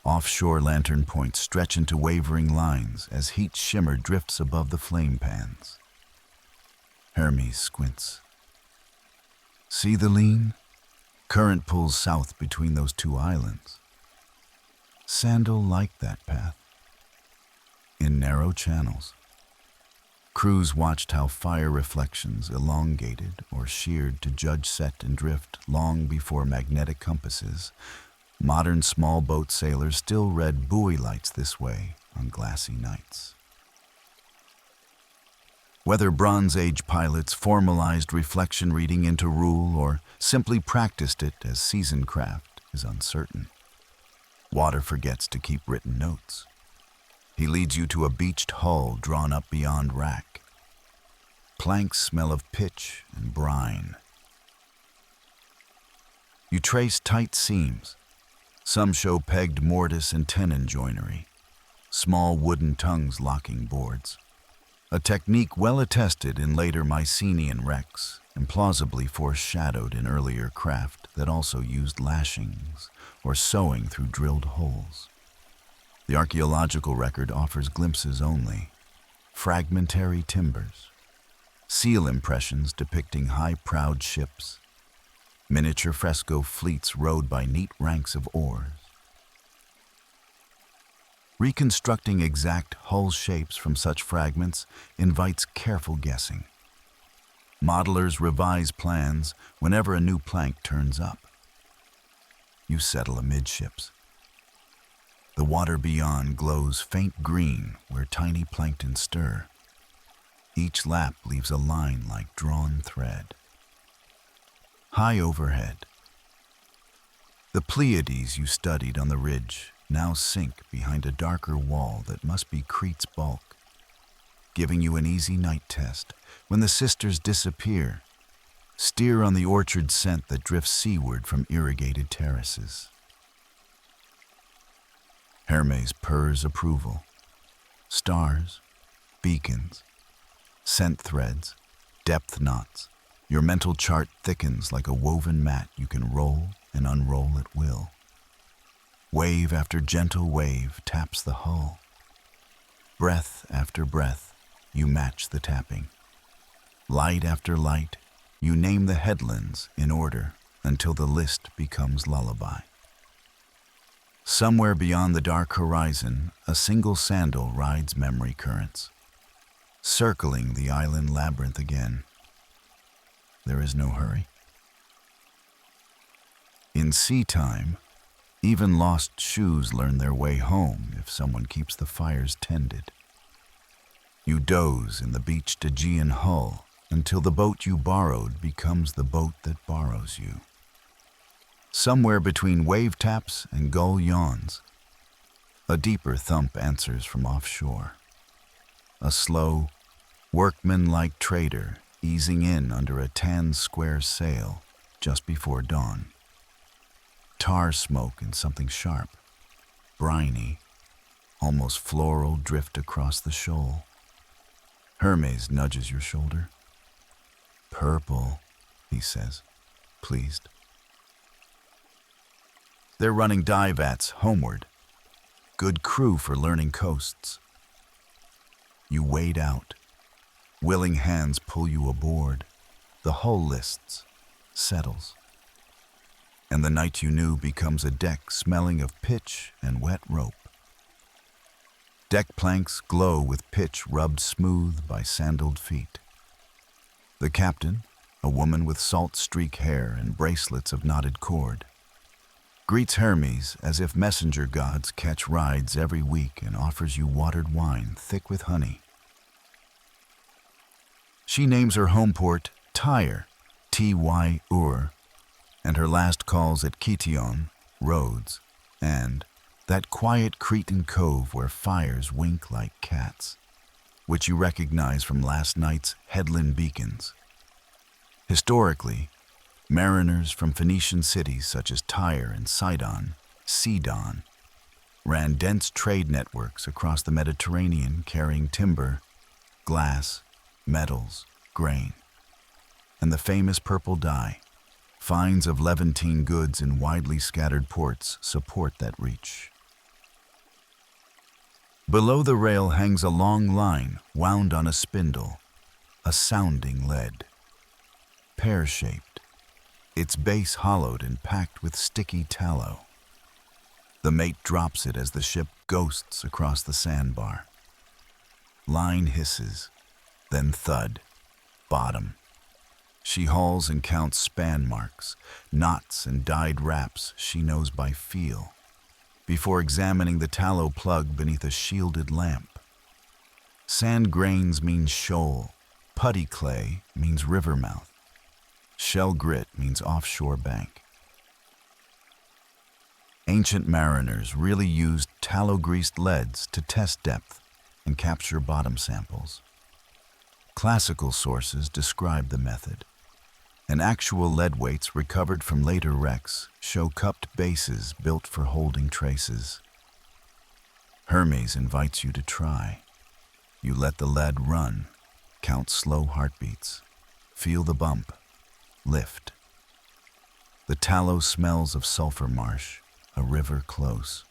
Offshore lantern points stretch into wavering lines as heat shimmer drifts above the flame pans. Hermes squints. See the lean? Current pulls south between those two islands. Sandal liked that path. In narrow channels. Crews watched how fire reflections elongated or sheared to judge set and drift long before magnetic compasses. Modern small boat sailors still read buoy lights this way on glassy nights. Whether Bronze Age pilots formalized reflection reading into rule or simply practiced it as seasoned craft is uncertain. Water forgets to keep written notes. He leads you to a beached hull drawn up beyond rack. Planks smell of pitch and brine. You trace tight seams. Some show pegged mortise and tenon joinery, small wooden tongues locking boards. A technique well attested in later Mycenaean wrecks and plausibly foreshadowed in earlier craft that also used lashings or sewing through drilled holes. The archaeological record offers glimpses only. Fragmentary timbers, seal impressions depicting high-prowed ships, miniature fresco fleets rowed by neat ranks of oars. Reconstructing exact hull shapes from such fragments invites careful guessing. Modelers revise plans whenever a new plank turns up. You settle amidships. The water beyond glows faint green where tiny plankton stir. Each lap leaves a line like drawn thread. High overhead, the Pleiades you studied on the ridge now sink behind a darker wall that must be Crete's bulk, giving you an easy night test. When the sisters disappear, steer on the orchard scent that drifts seaward from irrigated terraces. Hermes purrs approval. Stars, beacons, scent threads, depth knots. Your mental chart thickens like a woven mat you can roll and unroll at will. Wave after gentle wave taps the hull. Breath after breath, you match the tapping. Light after light, you name the headlands in order until the list becomes lullaby. Somewhere beyond the dark horizon, a single sandal rides memory currents, circling the island labyrinth again. There is no hurry. In sea time, even lost shoes learn their way home if someone keeps the fires tended. You doze in the beached Aegean hull until the boat you borrowed becomes the boat that borrows you. Somewhere between wave taps and gull yawns, a deeper thump answers from offshore. A slow, workman-like trader easing in under a tan square sail just before dawn. Tar smoke and something sharp, briny, almost floral drift across the shoal. Hermes nudges your shoulder. Purple, he says, pleased. They're running divats homeward. Good crew for learning coasts. You wade out. Willing hands pull you aboard. The hull lists, settles. And the night you knew becomes a deck smelling of pitch and wet rope. Deck planks glow with pitch rubbed smooth by sandaled feet. The captain, a woman with salt streak hair and bracelets of knotted cord, greets Hermes as if messenger gods catch rides every week and offers you watered wine thick with honey. She names her home port Tyre, Ty-Ur, and her last calls at Kition, Rhodes, and that quiet Cretan cove where fires wink like cats, which you recognize from last night's headland beacons. Historically, mariners from Phoenician cities such as Tyre and Sidon, ran dense trade networks across the Mediterranean carrying timber, glass, metals, grain, and the famous purple dye. Finds of Levantine goods in widely scattered ports support that reach. Below the rail hangs a long line wound on a spindle, a sounding lead. Pear-shaped, its base hollowed and packed with sticky tallow. The mate drops it as the ship ghosts across the sandbar. Line hisses, Then thud, bottom. She hauls and counts span marks, knots and dyed wraps she knows by feel, before examining the tallow plug beneath a shielded lamp. Sand grains means shoal, putty clay means river mouth, shell grit means offshore bank. Ancient mariners really used tallow-greased leads to test depth and capture bottom samples. Classical sources describe the method, and actual lead weights recovered from later wrecks show cupped bases built for holding traces. Hermes invites you to try. You let the lead run, count slow heartbeats, feel the bump, lift. The tallow smells of sulfur marsh, a river close.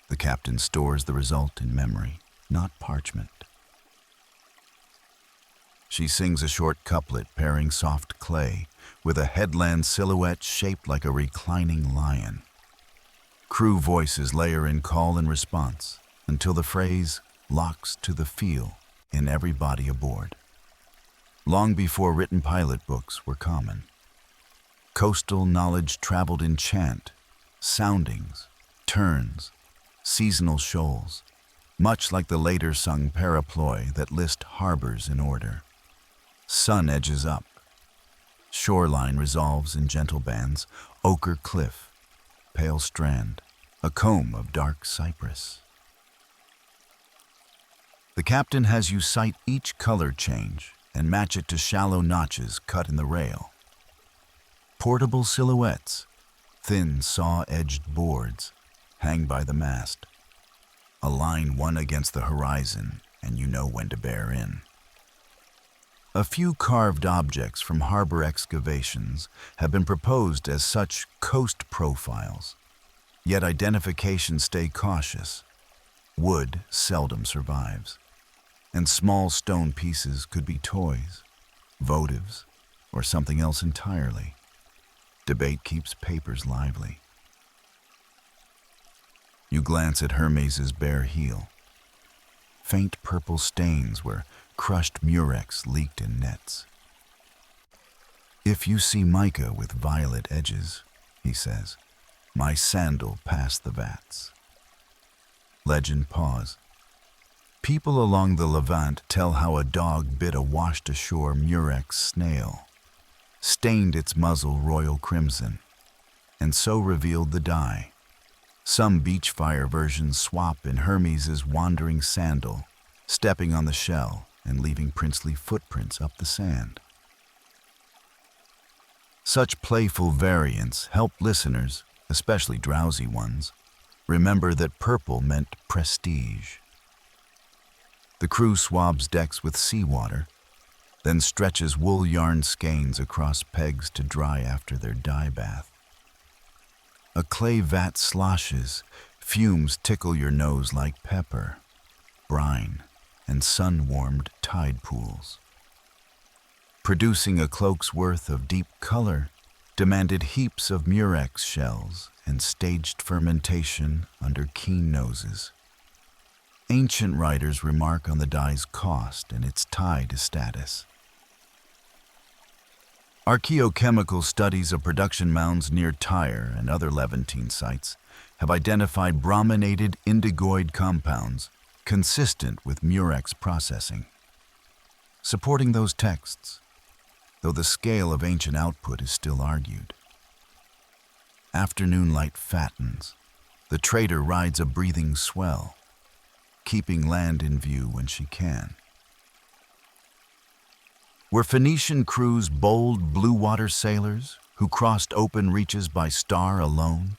The captain stores the result in memory, not parchment. She sings a short couplet pairing soft clay with a headland silhouette shaped like a reclining lion. Crew voices layer in call and response until the phrase locks to the feel in every body aboard. Long before written pilot books were common, coastal knowledge traveled in chant, soundings, turns, seasonal shoals, much like the later sung Periploi that list harbors in order. Sun edges up. Shoreline resolves in gentle bands, ochre cliff, pale strand, a comb of dark cypress. The captain has you sight each color change and match it to shallow notches cut in the rail. Portable silhouettes, thin saw-edged boards, hang by the mast. Align one against the horizon and you know when to bear in. A few carved objects from harbor excavations have been proposed as such coast profiles, yet identifications stay cautious. Wood seldom survives, and small stone pieces could be toys, votives, or something else entirely. Debate keeps papers lively. You glance at Hermes's bare heel. Faint purple stains where crushed murex leaked in nets. If you see mica with violet edges, he says, my sandal passed the vats. Legend pause. People along the Levant tell how a dog bit a washed-ashore murex snail, stained its muzzle royal crimson, and so revealed the dye. Some beach fire versions swap in Hermes's wandering sandal, stepping on the shell and leaving princely footprints up the sand. Such playful variants help listeners, especially drowsy ones, remember that purple meant prestige. The crew swabs decks with seawater, then stretches wool yarn skeins across pegs to dry after their dye bath. A clay vat sloshes, fumes tickle your nose like pepper, brine, and sun-warmed tide pools. Producing a cloak's worth of deep color demanded heaps of murex shells and staged fermentation under keen noses. Ancient writers remark on the dye's cost and its tie to status. Archaeochemical studies of production mounds near Tyre and other Levantine sites have identified brominated indigoid compounds consistent with murex processing. Supporting those texts, though the scale of ancient output is still argued. Afternoon light fattens. The trader rides a breathing swell, keeping land in view when she can. Were Phoenician crews bold blue-water sailors who crossed open reaches by star alone?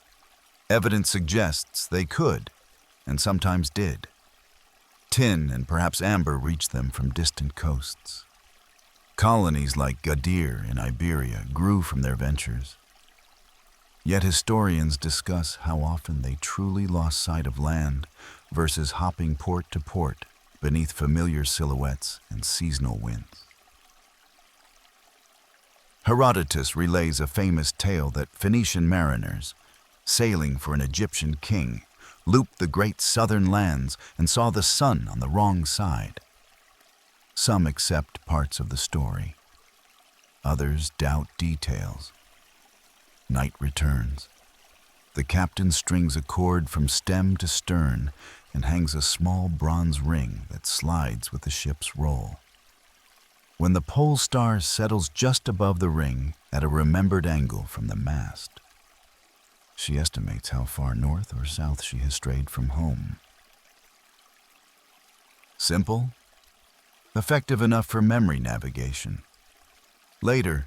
Evidence suggests they could, and sometimes did. Tin and perhaps amber reached them from distant coasts. Colonies like Gadir in Iberia grew from their ventures. Yet historians discuss how often they truly lost sight of land versus hopping port to port beneath familiar silhouettes and seasonal winds. Herodotus relays a famous tale that Phoenician mariners, sailing for an Egyptian king, looped the great southern lands and saw the sun on the wrong side. Some accept parts of the story. Others doubt details. Night returns. The captain strings a cord from stem to stern and hangs a small bronze ring that slides with the ship's roll. When the pole star settles just above the ring at a remembered angle from the mast, she estimates how far north or south she has strayed from home. Simple, effective enough for memory navigation. Later,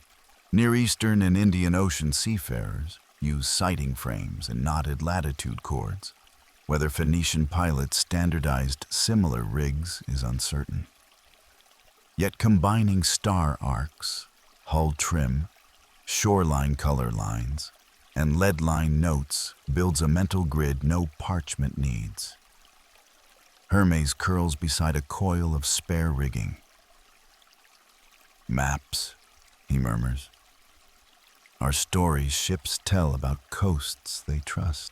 Near Eastern and Indian Ocean seafarers use sighting frames and knotted latitude cords. Whether Phoenician pilots standardized similar rigs is uncertain. Yet combining star arcs, hull trim, shoreline color lines, and lead line notes builds a mental grid no parchment needs. Hermes curls beside a coil of spare rigging. Maps, he murmurs, are stories ships tell about coasts they trust.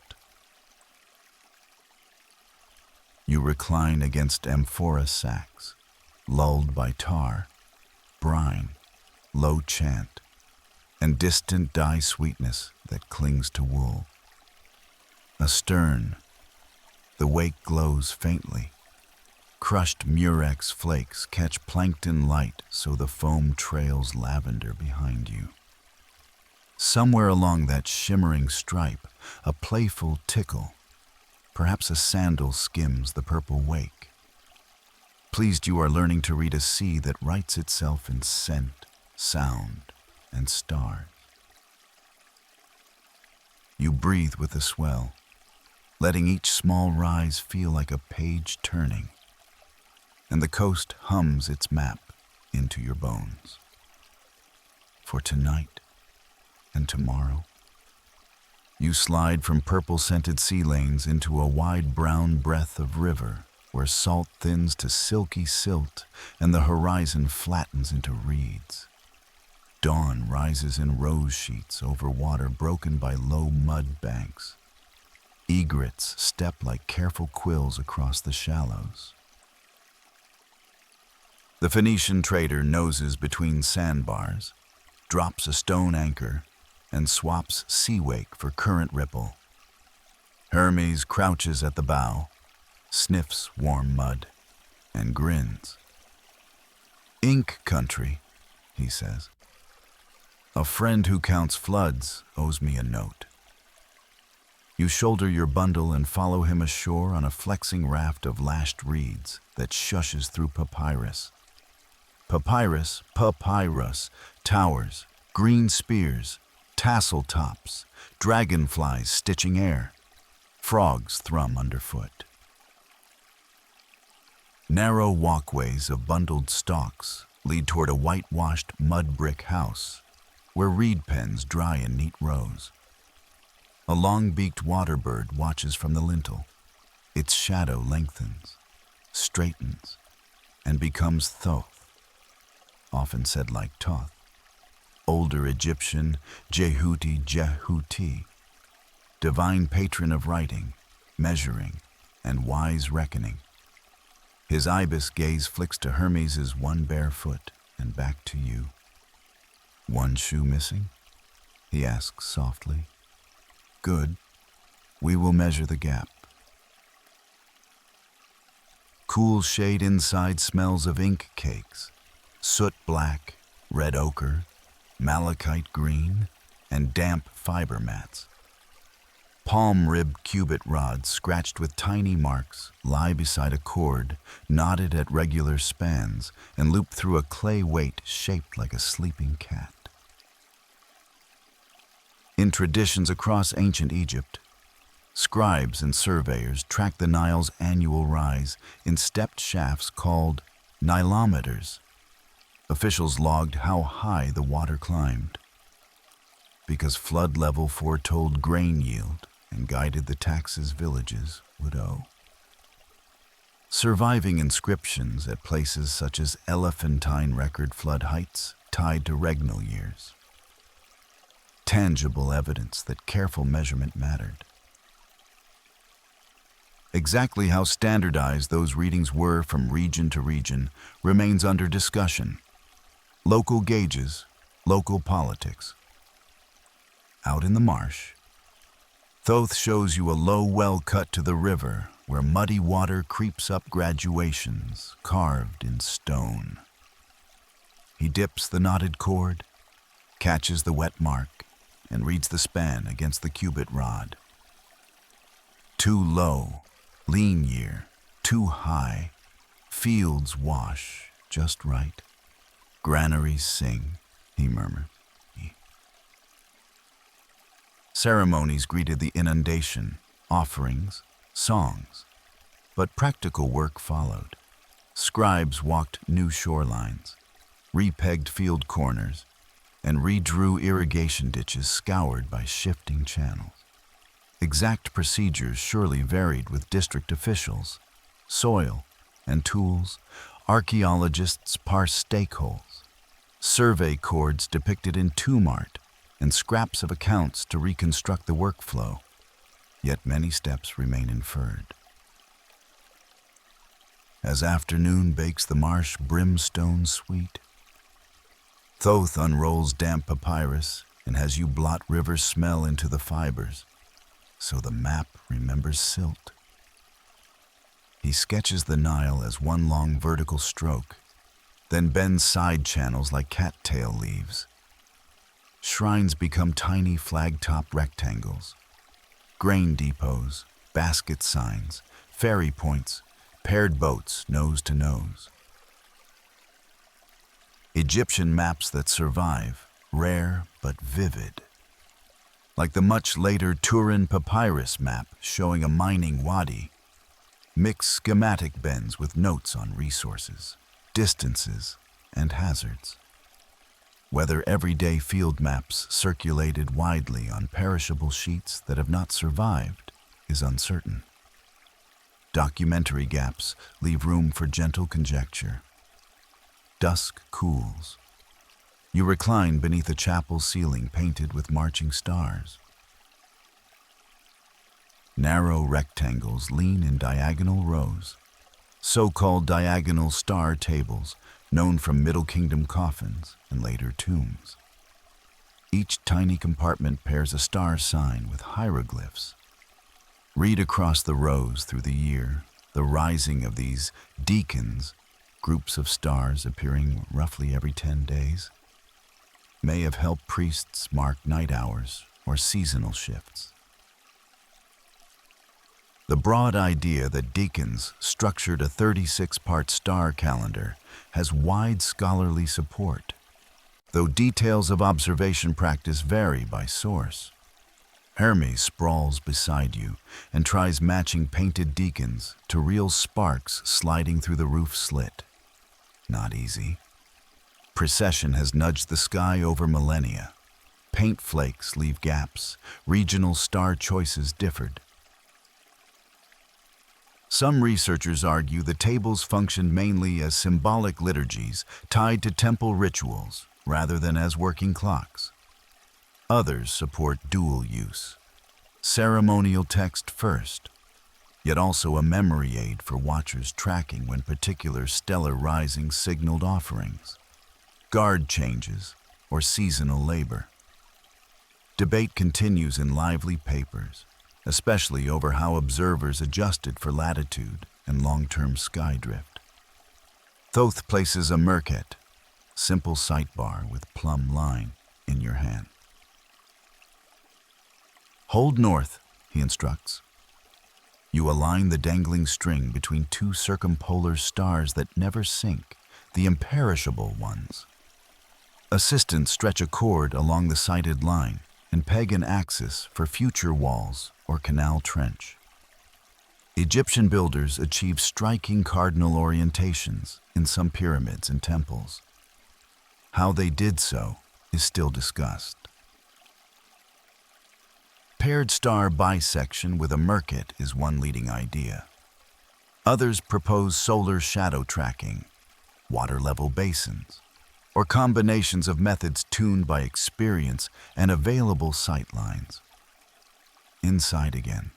You recline against amphora sacks, lulled by tar, brine, low chant, and distant dye sweetness that clings to wool. Astern, the wake glows faintly. Crushed murex flakes catch plankton light so the foam trails lavender behind you. Somewhere along that shimmering stripe, a playful tickle, perhaps a sandal skims the purple wake. Pleased you are learning to read a sea that writes itself in scent, sound, and stars. You breathe with the swell, letting each small rise feel like a page turning, and the coast hums its map into your bones. For tonight and tomorrow, you slide from purple-scented sea lanes into a wide brown breadth of river where salt thins to silky silt and the horizon flattens into reeds. Dawn rises in rose sheets over water broken by low mud banks. Egrets step like careful quills across the shallows. The Phoenician trader noses between sandbars, drops a stone anchor, and swaps sea wake for current ripple. Hermes crouches at the bow, sniffs warm mud, and grins. Inca country, he says. A friend who counts floods owes me a note. You shoulder your bundle and follow him ashore on a flexing raft of lashed reeds that shushes through papyrus. Papyrus, towers, green spears, tassel tops, dragonflies stitching air, frogs thrum underfoot. Narrow walkways of bundled stalks lead toward a whitewashed mud brick house where reed pens dry in neat rows. A long-beaked waterbird watches from the lintel. Its shadow lengthens, straightens, and becomes Thoth, often said like Thoth, older Egyptian Jehuti, divine patron of writing, measuring, and wise reckoning. His ibis gaze flicks to Hermes' one bare foot and back to you. One shoe missing? He asks softly. Good. We will measure the gap. Cool shade inside smells of ink cakes, soot black, red ochre, malachite green, and damp fiber mats. Palm-ribbed cubit rods scratched with tiny marks lie beside a cord knotted at regular spans and loop through a clay weight shaped like a sleeping cat. In traditions across ancient Egypt, scribes and surveyors track the Nile's annual rise in stepped shafts called nilometers. Officials logged how high the water climbed, because flood level foretold grain yield and guided the taxes villages would owe. Surviving inscriptions at places such as Elephantine record flood heights tied to regnal years. Tangible evidence that careful measurement mattered. Exactly how standardized those readings were from region to region remains under discussion. Local gauges, local politics. Out in the marsh, Thoth shows you a low well cut to the river where muddy water creeps up graduations carved in stone. He dips the knotted cord, catches the wet mark, and reads the span against the cubit rod. Too low, lean year, too high, fields wash just right. Granaries sing, he murmured. Ceremonies greeted the inundation, offerings, songs. But practical work followed. Scribes walked new shorelines, repegged field corners, and redrew irrigation ditches scoured by shifting channels. Exact procedures surely varied with district officials. Soil and tools, archaeologists parsed stakeholes. Survey cords depicted in tomb art, and scraps of accounts to reconstruct the workflow. Yet many steps remain inferred. As afternoon bakes the marsh brimstone sweet, Thoth unrolls damp papyrus and has you blot river smell into the fibers, so the map remembers silt. He sketches the Nile as one long vertical stroke, then bends side channels like cattail leaves. Shrines become tiny flag-top rectangles. Grain depots, basket signs, ferry points, paired boats nose to nose. Egyptian maps that survive, rare but vivid. Like the much later Turin papyrus map showing a mining wadi, mix schematic bends with notes on resources, distances, and hazards. Whether everyday field maps circulated widely on perishable sheets that have not survived is uncertain. Documentary gaps leave room for gentle conjecture. Dusk cools. You recline beneath a chapel ceiling painted with marching stars. Narrow rectangles lean in diagonal rows, so-called diagonal star tables, known from Middle Kingdom coffins and later tombs. Each tiny compartment pairs a star sign with hieroglyphs. Read across the rows through the year the rising of these deacons, groups of stars appearing roughly every 10 days, may have helped priests mark night hours or seasonal shifts. The broad idea that deacons structured a 36-part star calendar has wide scholarly support, though details of observation practice vary by source. Hermes sprawls beside you and tries matching painted deacons to real sparks sliding through the roof slit. Not easy. Precession has nudged the sky over millennia. Paint flakes leave gaps. Regional star choices differed. Some researchers argue the tables functioned mainly as symbolic liturgies tied to temple rituals rather than as working clocks. Others support dual use. Ceremonial text first, yet also a memory aid for watchers tracking when particular stellar risings signaled offerings, guard changes, or seasonal labor. Debate continues in lively papers, especially over how observers adjusted for latitude and long-term sky drift. Thoth places a merket, simple sightbar with plumb line, in your hand. Hold north, he instructs. You align the dangling string between two circumpolar stars that never sink, the imperishable ones. Assistants stretch a cord along the sighted line and peg an axis for future walls or canal trench. Egyptian builders achieved striking cardinal orientations in some pyramids and temples. How they did so is still discussed. Paired star bisection with a merket is one leading idea. Others propose solar shadow tracking, water level basins, or combinations of methods tuned by experience and available sight lines. Inside again.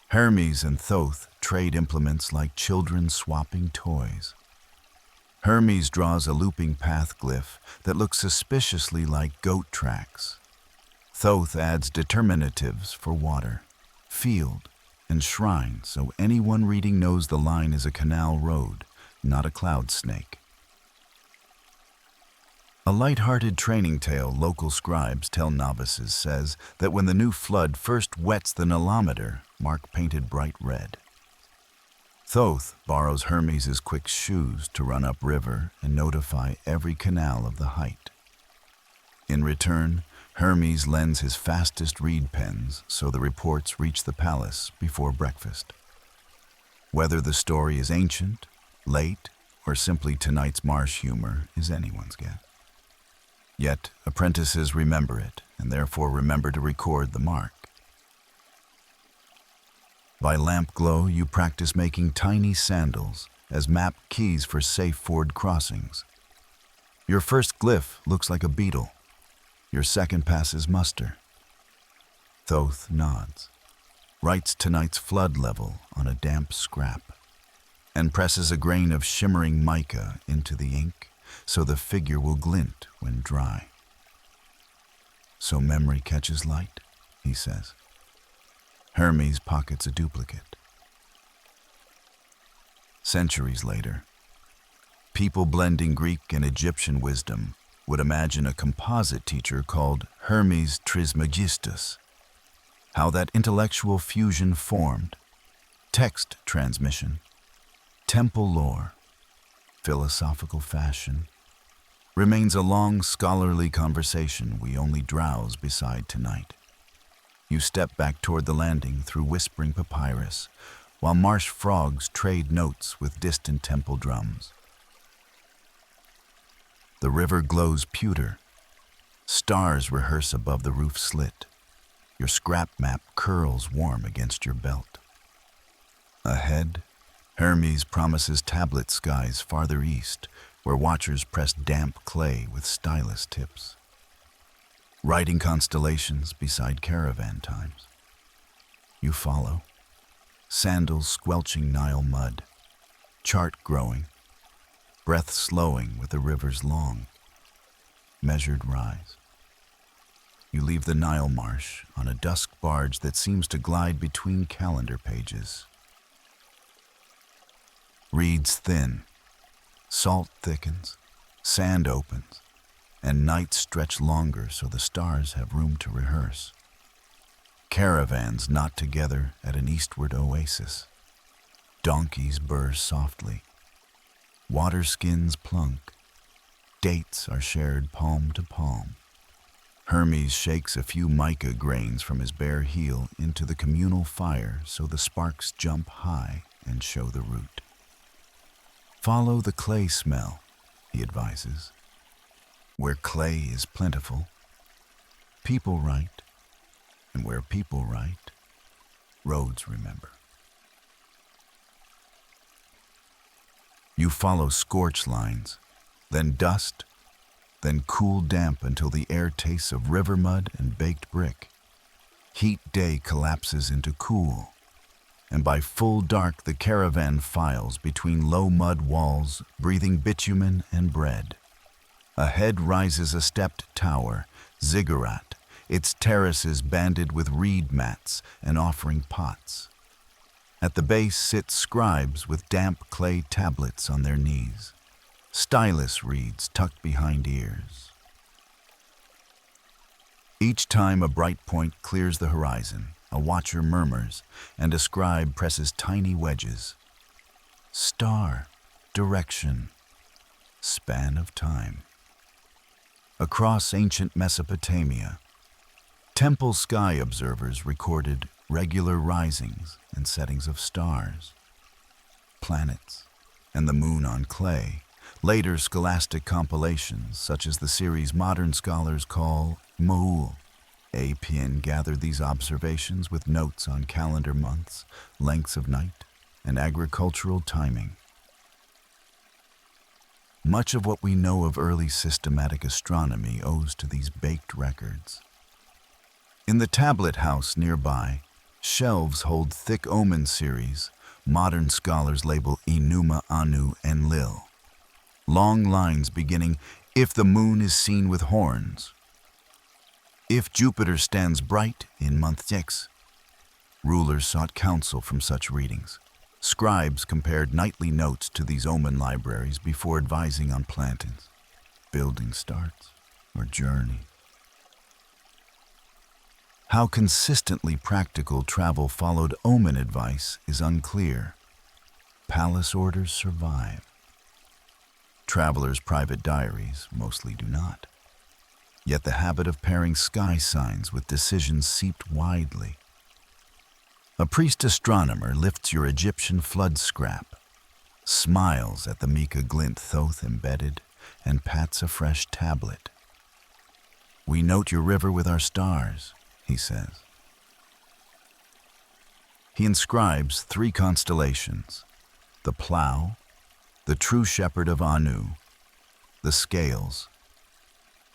Hermes and Thoth trade implements like children swapping toys. Hermes draws a looping path glyph that looks suspiciously like goat tracks. Thoth adds determinatives for water, field, and shrine, so anyone reading knows the line is a canal road, not a cloud snake. A light-hearted training tale local scribes tell novices says that when the new flood first wets the Nilometer, Mark painted bright red. Thoth borrows Hermes' quick shoes to run upriver and notify every canal of the height. In return, Hermes lends his fastest reed pens so the reports reach the palace before breakfast. Whether the story is ancient, late, or simply tonight's marsh humor is anyone's guess. Yet, apprentices remember it, and therefore remember to record the mark. By lamp glow, you practice making tiny sandals as map keys for safe ford crossings. Your first glyph looks like a beetle. Your second passes muster. Thoth nods, writes tonight's flood level on a damp scrap, and presses a grain of shimmering mica into the ink so the figure will glint when dry. So memory catches light, he says. Hermes pockets a duplicate. Centuries later, people blending Greek and Egyptian wisdom would imagine a composite teacher called Hermes Trismegistus. How that intellectual fusion formed: text transmission, temple lore, philosophical fashion, remains a long scholarly conversation we only drowse beside tonight. You step back toward the landing through whispering papyrus, while marsh frogs trade notes with distant temple drums. The river glows pewter. Stars rehearse above the roof slit. Your scrap map curls warm against your belt. Ahead, Hermes promises tablet skies farther east, where watchers press damp clay with stylus tips. Writing constellations beside caravan times. You follow, sandals squelching Nile mud, chart growing, breath slowing with the river's long, measured rise. You leave the Nile marsh on a dusk barge that seems to glide between calendar pages. Reeds thin, salt thickens, sand opens, and nights stretch longer so the stars have room to rehearse. Caravans knot together at an eastward oasis. Donkeys burr softly. Water skins plunk. Dates are shared palm to palm. Hermes shakes a few mica grains from his bare heel into the communal fire so the sparks jump high and show the root. Follow the clay smell, he advises. Where clay is plentiful, people write, and where people write, roads remember. You follow scorch lines, then dust, then cool damp until the air tastes of river mud and baked brick. Heat day collapses into cool, and by full dark the caravan files between low mud walls, breathing bitumen and bread. Ahead rises a stepped tower, ziggurat, its terraces banded with reed mats and offering pots. At the base sit scribes with damp clay tablets on their knees, stylus reeds tucked behind ears. Each time a bright point clears the horizon, a watcher murmurs, and a scribe presses tiny wedges. Star, direction, span of time. Across ancient Mesopotamia, temple sky observers recorded regular risings and settings of stars, planets, and the moon on clay. Later scholastic compilations, such as the series modern scholars call Mo'ul. Aegean gathered these observations with notes on calendar months, lengths of night, and agricultural timing. Much of what we know of early systematic astronomy owes to these baked records. In the tablet house nearby, Shelves hold thick omen series modern scholars label Enuma, Anu, and Lil. Long lines beginning, if the moon is seen with horns. If Jupiter stands bright in month X. Rulers sought counsel from such readings. Scribes compared nightly notes to these omen libraries before advising on plantings, building starts, or journey. How consistently practical travel followed omen advice is unclear. Palace orders survive. Travelers' private diaries mostly do not. Yet the habit of pairing sky signs with decisions seeped widely. A priest astronomer lifts your Egyptian flood scrap, smiles at the mica glint Thoth embedded, and pats a fresh tablet. We note your river with our stars, he says. He inscribes 3 constellations, the plough, the true shepherd of Anu, the scales,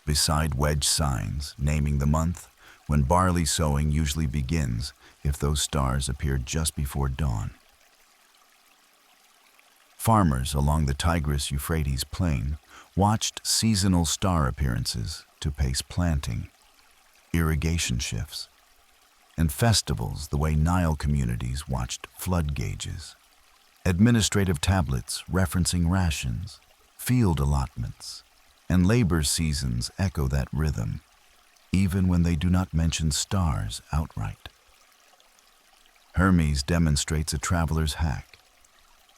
beside wedge signs naming the month when barley sowing usually begins if those stars appeared just before dawn. Farmers along the Tigris-Euphrates plain watched seasonal star appearances to pace planting, irrigation shifts, and festivals the way Nile communities watched flood gauges. Administrative tablets referencing rations, field allotments, and labor seasons echo that rhythm, even when they do not mention stars outright. Hermes demonstrates a traveler's hack.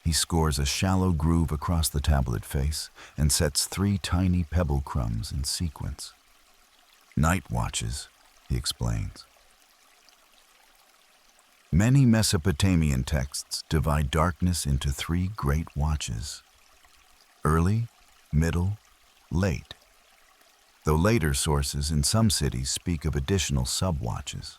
He scores a shallow groove across the tablet face and sets 3 tiny pebble crumbs in sequence. Night watches, he explains. Many Mesopotamian texts divide darkness into 3 great watches: early, middle, late, though later sources in some cities speak of additional sub-watches.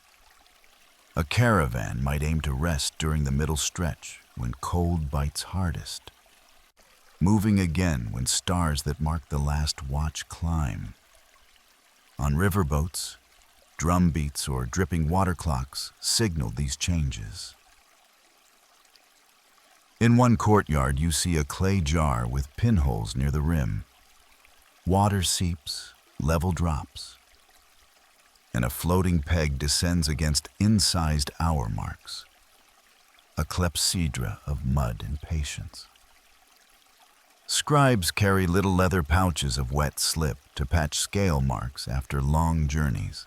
A caravan might aim to rest during the middle stretch when cold bites hardest, moving again when stars that mark the last watch climb. On riverboats, drum beats or dripping water clocks signaled these changes. In one courtyard, you see a clay jar with pinholes near the rim. Water seeps, level drops, and a floating peg descends against incised hour marks, a clepsydra of mud and patience. Scribes carry little leather pouches of wet slip to patch scale marks after long journeys,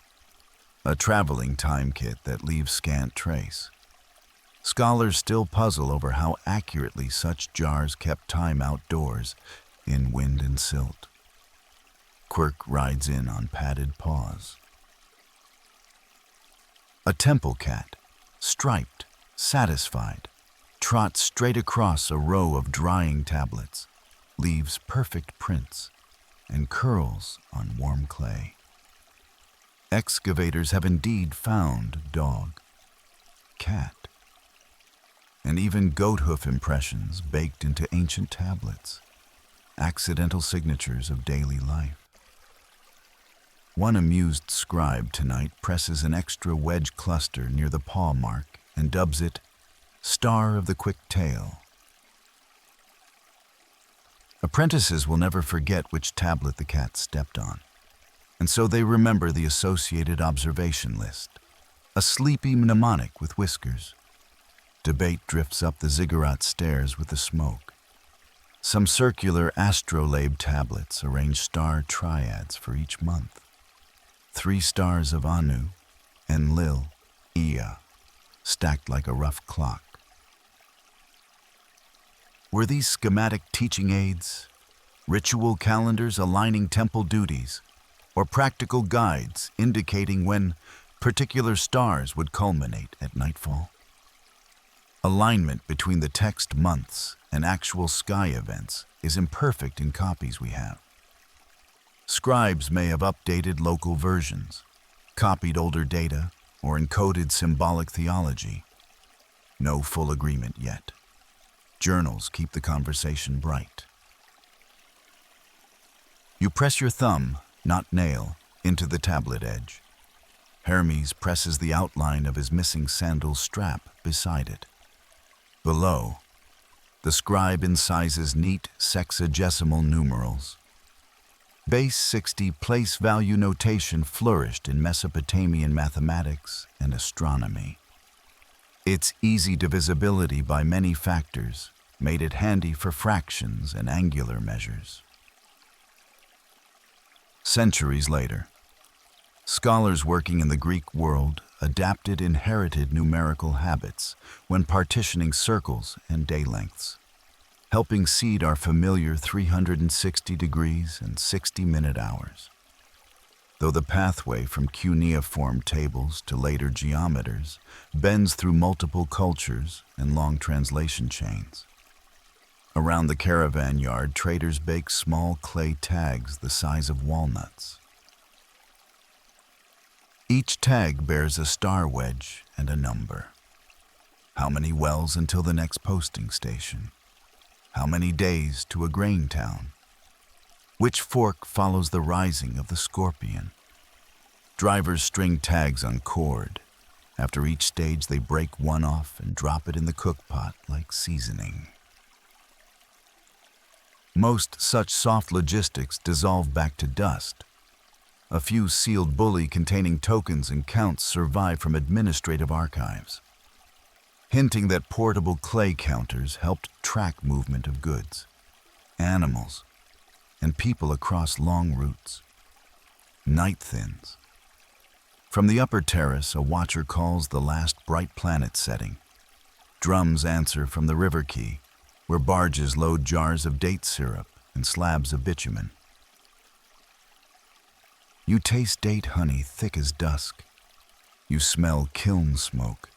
a traveling time kit that leaves scant trace. Scholars still puzzle over how accurately such jars kept time outdoors in wind and silt. Quirk rides in on padded paws. A temple cat, striped, satisfied, trots straight across a row of drying tablets, leaves perfect prints, and curls on warm clay. Excavators have indeed found dog, cat, and even goat hoof impressions baked into ancient tablets, accidental signatures of daily life. One amused scribe tonight presses an extra wedge cluster near the paw mark and dubs it Star of the Quick Tail. Apprentices will never forget which tablet the cat stepped on, and so they remember the associated observation list. A sleepy mnemonic with whiskers. Debate drifts up the ziggurat stairs with the smoke. Some circular astrolabe tablets arrange star triads for each month. 3 stars of Anu and Lil, Ea, stacked like a rough clock. Were these schematic teaching aids, ritual calendars aligning temple duties, or practical guides indicating when particular stars would culminate at nightfall? Alignment between the text months and actual sky events is imperfect in copies we have. Scribes may have updated local versions, copied older data, or encoded symbolic theology. No full agreement yet. Journals keep the conversation bright. You press your thumb, not nail, into the tablet edge. Hermes presses the outline of his missing sandal's strap beside it. Below, the scribe incisors neat sexagesimal numerals. Base 60 place value notation flourished in Mesopotamian mathematics and astronomy. Its easy divisibility by many factors made it handy for fractions and angular measures. Centuries later, scholars working in the Greek world adapted inherited numerical habits when partitioning circles and day lengths, helping seed our familiar 360 degrees and 60-minute hours. Though the pathway from cuneiform tables to later geometers bends through multiple cultures and long translation chains. Around the caravan yard, traders bake small clay tags the size of walnuts. Each tag bears a star wedge and a number. How many wells until the next posting station? How many days to a grain town? Which fork follows the rising of the scorpion? Drivers string tags on cord. After each stage, they break one off and drop it in the cookpot like seasoning. Most such soft logistics dissolve back to dust. A few sealed bully containing tokens and counts survive from administrative archives, hinting that portable clay counters helped track movement of goods, animals, and people across long routes. Night thins. From the upper terrace, a watcher calls the last bright planet setting. Drums answer from the river quay, where barges load jars of date syrup and slabs of bitumen. You taste date honey thick as dusk. You smell kiln smoke.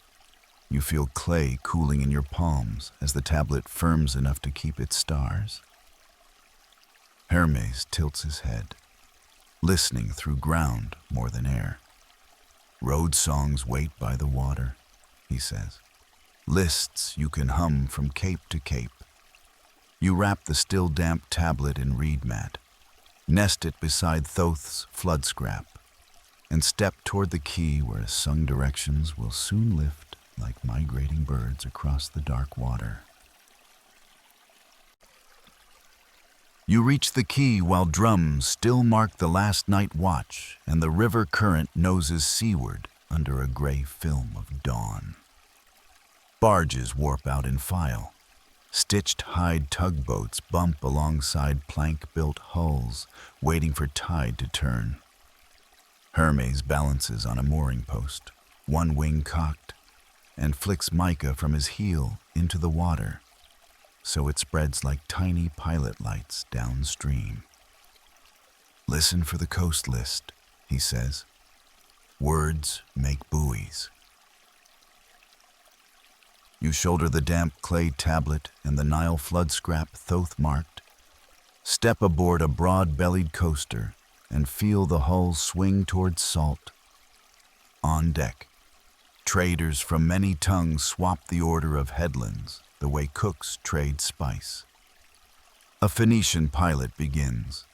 You feel clay cooling in your palms as the tablet firms enough to keep its stars. Hermes tilts his head, listening through ground more than air. Road songs wait by the water, he says. Lists you can hum from cape to cape. You wrap the still damp tablet in reed mat, nest it beside Thoth's flood scrap, and step toward the quay where sung directions will soon lift like migrating birds across the dark water. You reach the quay while drums still mark the last night watch and the river current noses seaward under a gray film of dawn. Barges warp out in file. Stitched hide tugboats bump alongside plank-built hulls, waiting for tide to turn. Hermes balances on a mooring post, one wing cocked, and flicks mica from his heel into the water, so it spreads like tiny pilot lights downstream. Listen for the coast list, he says. Words make buoys. You shoulder the damp clay tablet and the Nile flood scrap Thoth marked, step aboard a broad-bellied coaster, and feel the hull swing towards salt. On deck, traders from many tongues swap the order of headlands, the way cooks trade spice. A Phoenician pilot begins.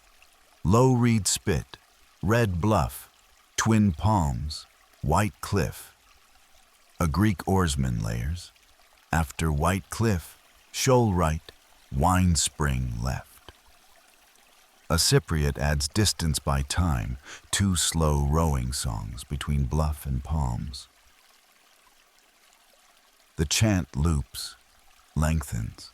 Low reed spit, red bluff, twin palms, white cliff. A Greek oarsman layers. After white cliff, shoal right, wine spring left. A Cypriot adds distance by time, two slow rowing songs between bluff and palms. The chant loops, lengthens,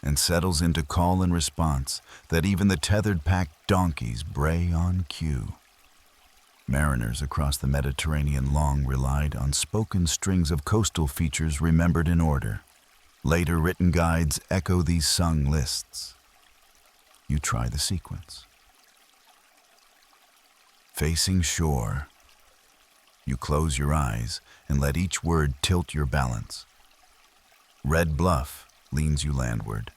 and settles into call and response that even the tethered packed donkeys bray on cue. Mariners across the Mediterranean long relied on spoken strings of coastal features remembered in order. Later written guides echo these sung lists. You try the sequence. Facing shore, you close your eyes and let each word tilt your balance. Red bluff leans you landward.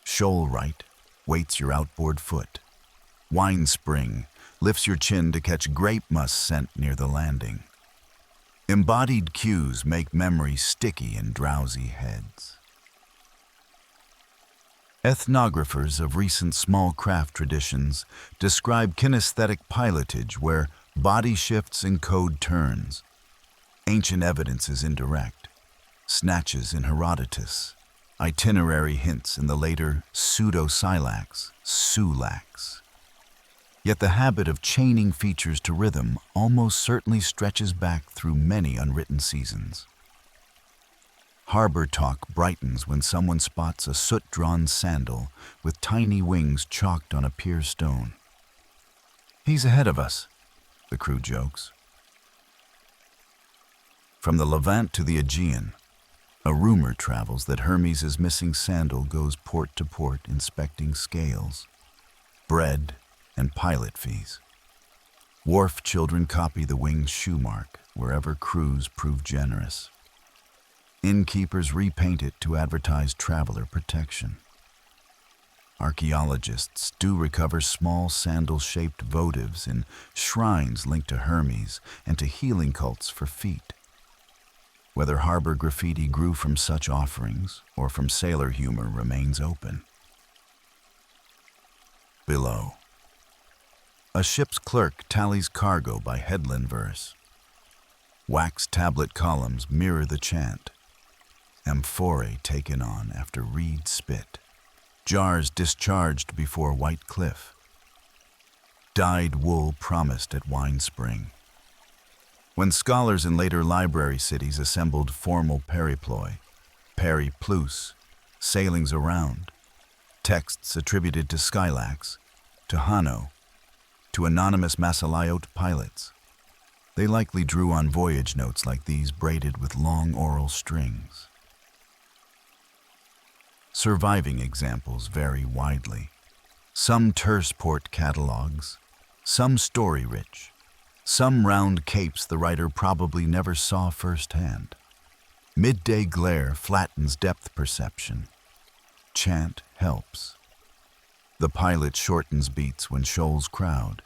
Shoal right waits your outboard foot. Wine spring lifts your chin to catch grape must scent near the landing. Embodied cues make memory sticky in drowsy heads. Ethnographers of recent small craft traditions describe kinesthetic pilotage where Body shifts encode turns. Ancient evidence is indirect. Snatches in Herodotus. Itinerary hints in the later pseudo-silax, sulax. Yet the habit of chaining features to rhythm almost certainly stretches back through many unwritten seasons. Harbor talk brightens when someone spots a soot-drawn sandal with tiny wings chalked on a pier stone. "He's ahead of us," the crew jokes. From the Levant to the Aegean, a rumor travels that Hermes' missing sandal goes port to port inspecting scales, bread, and pilot fees. Wharf children copy the wing's shoe mark wherever crews prove generous. Innkeepers repaint it to advertise traveler protection. Archaeologists do recover small sandal-shaped votives in shrines linked to Hermes and to healing cults for feet. Whether harbor graffiti grew from such offerings or from sailor humor remains open. Below, a ship's clerk tallies cargo by headland verse. Wax tablet columns mirror the chant. Amphorae taken on after reed spit. Jars discharged before White Cliff. Dyed wool promised at Wine Spring. When scholars in later library cities assembled formal periploi, periplus, sailings around, texts attributed to Skylax, to Hanno, to anonymous Massaiote pilots, they likely drew on voyage notes like these braided with long oral strings. Surviving examples vary widely. Some terse port catalogs, some story-rich, some round capes the writer probably never saw firsthand. Midday glare flattens depth perception. Chant helps. The pilot shortens beats when shoals crowd,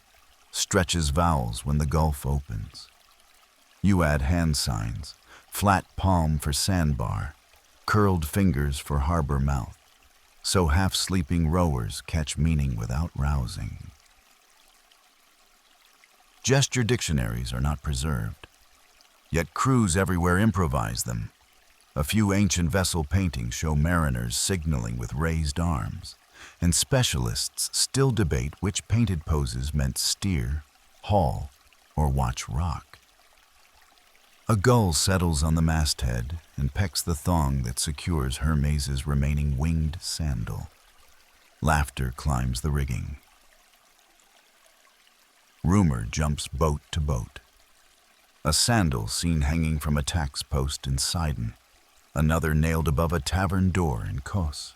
stretches vowels when the gulf opens. You add hand signs, flat palm for sandbar, curled fingers for harbor mouth, so half-sleeping rowers catch meaning without rousing. Gesture dictionaries are not preserved, yet crews everywhere improvise them. A few ancient vessel paintings show mariners signaling with raised arms, and specialists still debate which painted poses meant steer, haul, or watch rock. A gull settles on the masthead and pecks the thong that secures Hermes' remaining winged sandal. Laughter climbs the rigging. Rumor jumps boat to boat. A sandal seen hanging from a tax post in Sidon, another nailed above a tavern door in Kos.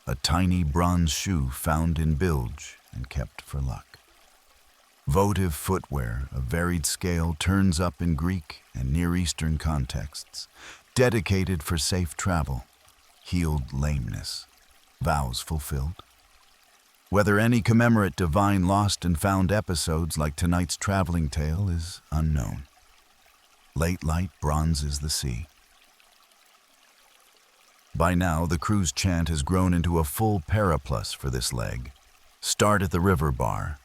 A tiny bronze shoe found in bilge and kept for luck. Votive footwear of varied scale turns up in Greek and Near Eastern contexts, dedicated for safe travel, healed lameness, vows fulfilled. Whether any commemorate divine lost and found episodes like tonight's traveling tale is unknown. Late light bronzes the sea. By now, the crew's chant has grown into a full periplus for this leg. Start at the river bar,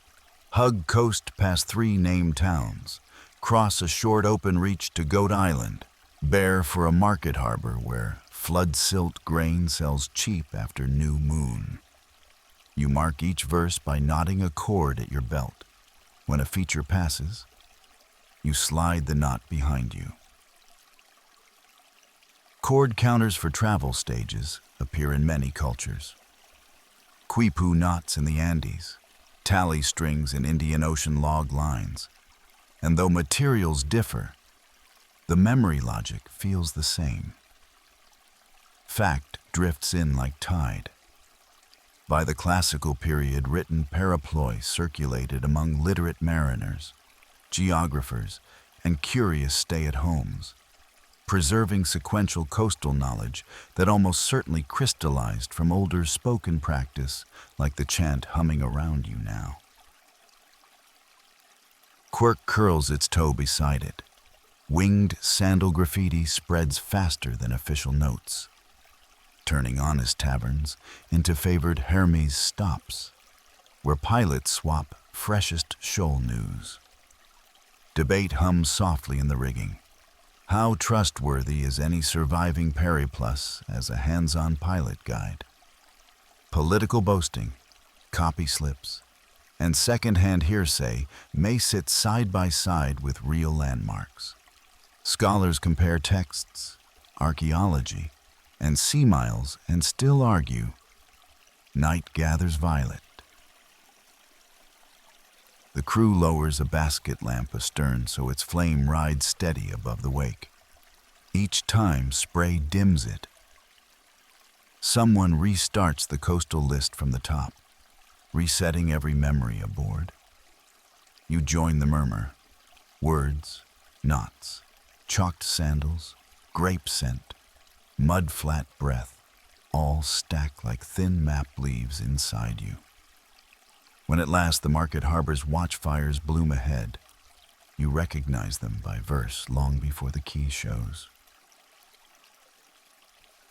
hug coast past 3 named towns, cross a short open reach to Goat Island, bear for a market harbor where flood silt grain sells cheap after new moon. You mark each verse by knotting a cord at your belt. When a feature passes, you slide the knot behind you. Cord counters for travel stages appear in many cultures. Quipu knots in the Andes, tally strings in Indian Ocean log lines. And though materials differ, the memory logic feels the same. Fact drifts in like tide. By the classical period, written Periploi circulated among literate mariners, geographers, and curious stay-at-homes, preserving sequential coastal knowledge that almost certainly crystallized from older spoken practice like the chant humming around you now. Quirk curls its toe beside it. Winged sandal graffiti spreads faster than official notes, turning honest taverns into favored Hermes stops, where pilots swap freshest shoal news. Debate hums softly in the rigging. How trustworthy is any surviving Periplus as a hands-on pilot guide? Political boasting, copy slips, and second-hand hearsay may sit side by side with real landmarks. Scholars compare texts, archaeology, and sea miles and still argue. Night gathers violet. The crew lowers a basket lamp astern so its flame rides steady above the wake. Each time spray dims it. Someone restarts the coastal list from the top, resetting every memory aboard. You join the murmur. Words, knots, chalked sandals, grape scent, mud-flat breath, all stack like thin map leaves inside you. When at last the market harbor's watchfires bloom ahead, you recognize them by verse long before the key shows.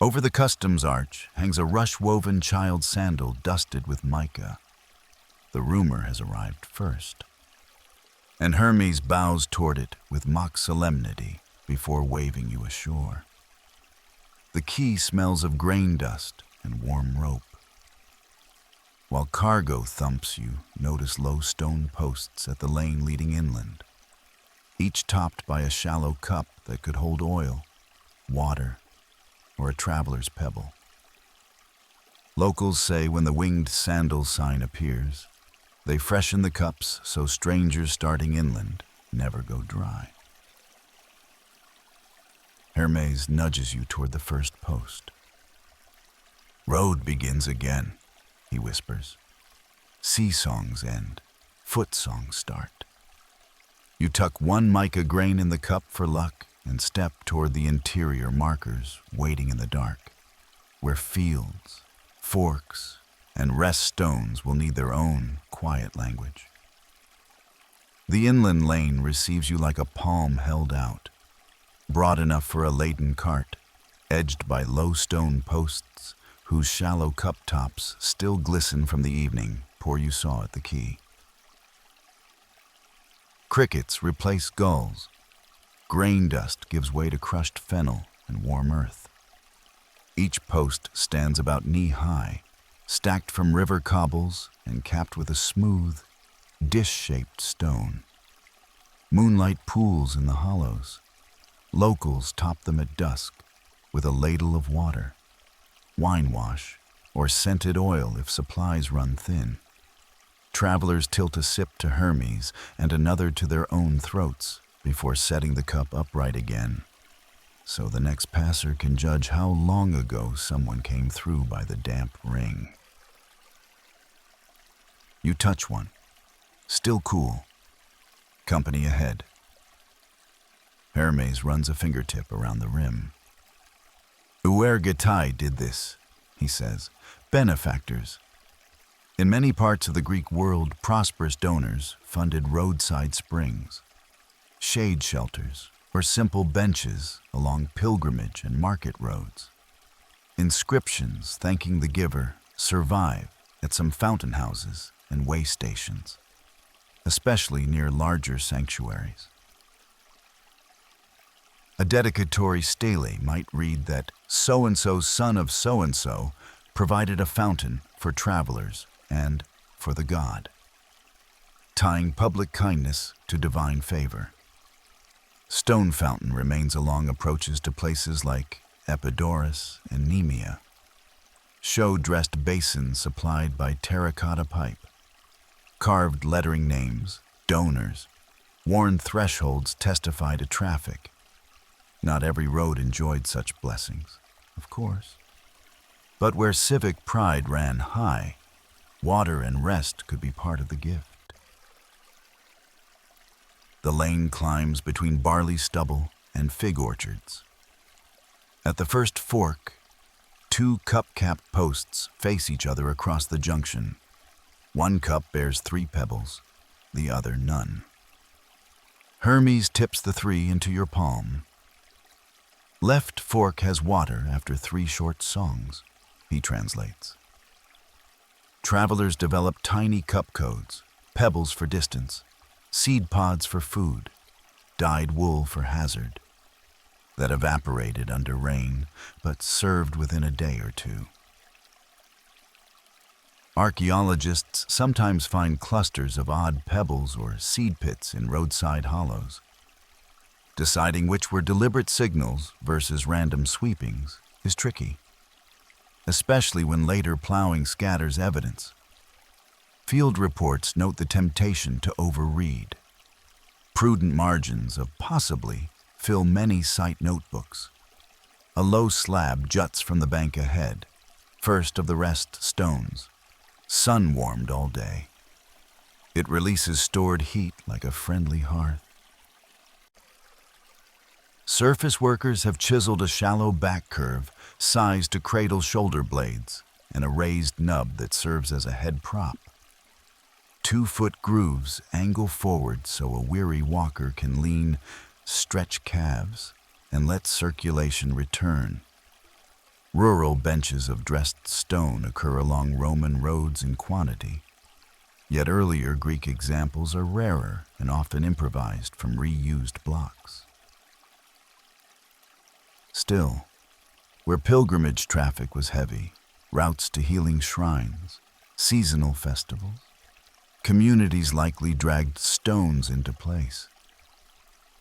Over the customs arch hangs a rush-woven child sandal dusted with mica. The rumor has arrived first. And Hermes bows toward it with mock solemnity before waving you ashore. The quay smells of grain dust and warm rope. While cargo thumps you, notice low stone posts at the lane leading inland, each topped by a shallow cup that could hold oil, water, or a traveler's pebble. Locals say when the winged sandal sign appears, they freshen the cups so strangers starting inland never go dry. Hermes nudges you toward the first post. Road begins again, he whispers. Sea songs end, foot songs start. You tuck one mica grain in the cup for luck and step toward the interior markers waiting in the dark, where fields, forks, and rest stones will need their own quiet language. The inland lane receives you like a palm held out, broad enough for a laden cart, edged by low stone posts whose shallow cup tops still glisten from the evening pour you saw at the quay. Crickets replace gulls. Grain dust gives way to crushed fennel and warm earth. Each post stands about knee-high, stacked from river cobbles and capped with a smooth, dish-shaped stone. Moonlight pools in the hollows. Locals top them at dusk with a ladle of water, wine wash, or scented oil if supplies run thin. Travelers tilt a sip to Hermes and another to their own throats before setting the cup upright again, so the next passer can judge how long ago someone came through by the damp ring. You touch one, still cool. Company ahead. Hermes runs a fingertip around the rim. Uergetai did this, he says. Benefactors. In many parts of the Greek world, prosperous donors funded roadside springs, shade shelters, or simple benches along pilgrimage and market roads. Inscriptions thanking the giver survive at some fountain houses and way stations, especially near larger sanctuaries. A dedicatory stele might read that so-and-so's son of so-and-so provided a fountain for travelers and for the god, tying public kindness to divine favor. Stone fountain remains along approaches to places like Epidaurus and Nemea. Show-dressed basins supplied by terracotta pipe. Carved lettering names, donors, worn thresholds testify to traffic. Not every road enjoyed such blessings, of course. But where civic pride ran high, water and rest could be part of the gift. The lane climbs between barley stubble and fig orchards. At the first fork, two cup-capped posts face each other across the junction. One cup bears 3 pebbles, the other none. Hermes tips the 3 into your palm. Left fork has water after 3 short songs, he translates. Travelers develop tiny cup codes, pebbles for distance, seed pods for food, dyed wool for hazard, that evaporated under rain but served within a day or two. Archaeologists sometimes find clusters of odd pebbles or seed pits in roadside hollows. Deciding which were deliberate signals versus random sweepings is tricky, especially when later plowing scatters evidence. Field reports note the temptation to overread. Prudent margins of possibly fill many site notebooks. A low slab juts from the bank ahead, first of the rest stones, sun-warmed all day. It releases stored heat like a friendly hearth. Surface workers have chiseled a shallow back curve sized to cradle shoulder blades and a raised nub that serves as a head prop. 2-foot grooves angle forward so a weary walker can lean, stretch calves, and let circulation return. Rural benches of dressed stone occur along Roman roads in quantity, yet earlier Greek examples are rarer and often improvised from reused blocks. Still, where pilgrimage traffic was heavy, routes to healing shrines, seasonal festivals, communities likely dragged stones into place.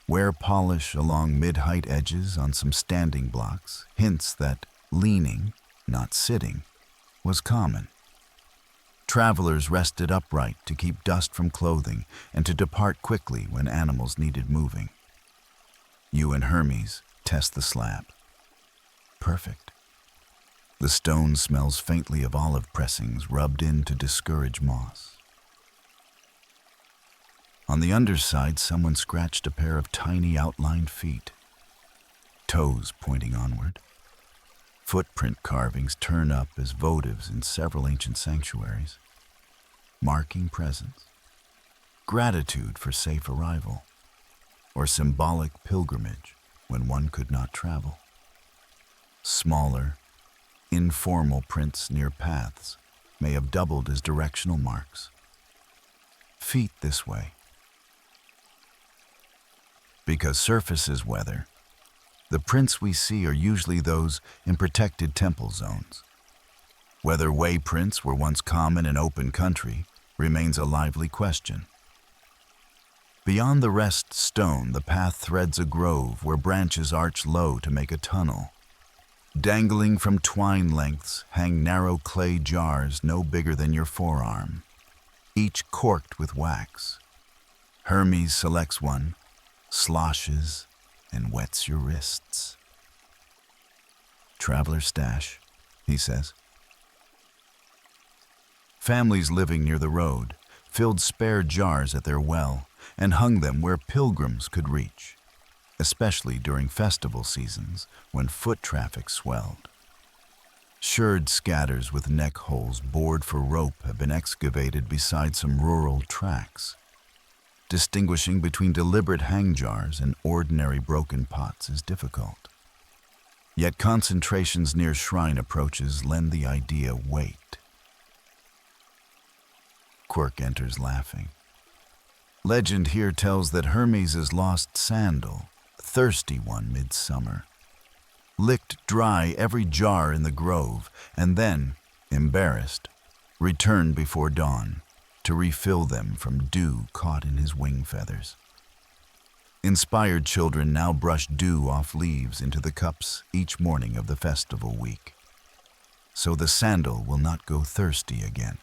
Wear polish along mid-height edges on some standing blocks hints that leaning, not sitting, was common. Travelers rested upright to keep dust from clothing and to depart quickly when animals needed moving. You and Hermes test the slab. Perfect. The stone smells faintly of olive pressings rubbed in to discourage moss. On the underside, someone scratched a pair of tiny outlined feet, toes pointing onward. Footprint carvings turn up as votives in several ancient sanctuaries, marking presence, gratitude for safe arrival, or symbolic pilgrimage when one could not travel. Smaller, informal prints near paths may have doubled as directional marks. Feet this way. Because surfaces weather, the prints we see are usually those in protected temple zones. Whether way prints were once common in open country remains a lively question. Beyond the rest stone, the path threads a grove where branches arch low to make a tunnel. Dangling from twine lengths hang narrow clay jars no bigger than your forearm, each corked with wax. Hermes selects one, sloshes, and wets your wrists. Traveler stash, he says. Families living near the road filled spare jars at their well and hung them where pilgrims could reach, especially during festival seasons when foot traffic swelled. Shirred scatters with neck holes bored for rope have been excavated beside some rural tracks. Distinguishing between deliberate hang jars and ordinary broken pots is difficult. Yet concentrations near shrine approaches lend the idea weight. Quirk enters laughing. Legend here tells that Hermes' lost Sandal, thirsty one midsummer, licked dry every jar in the grove and then, embarrassed, returned before dawn to refill them from dew caught in his wing feathers. Inspired children now brush dew off leaves into the cups each morning of the festival week, so the sandal will not go thirsty again.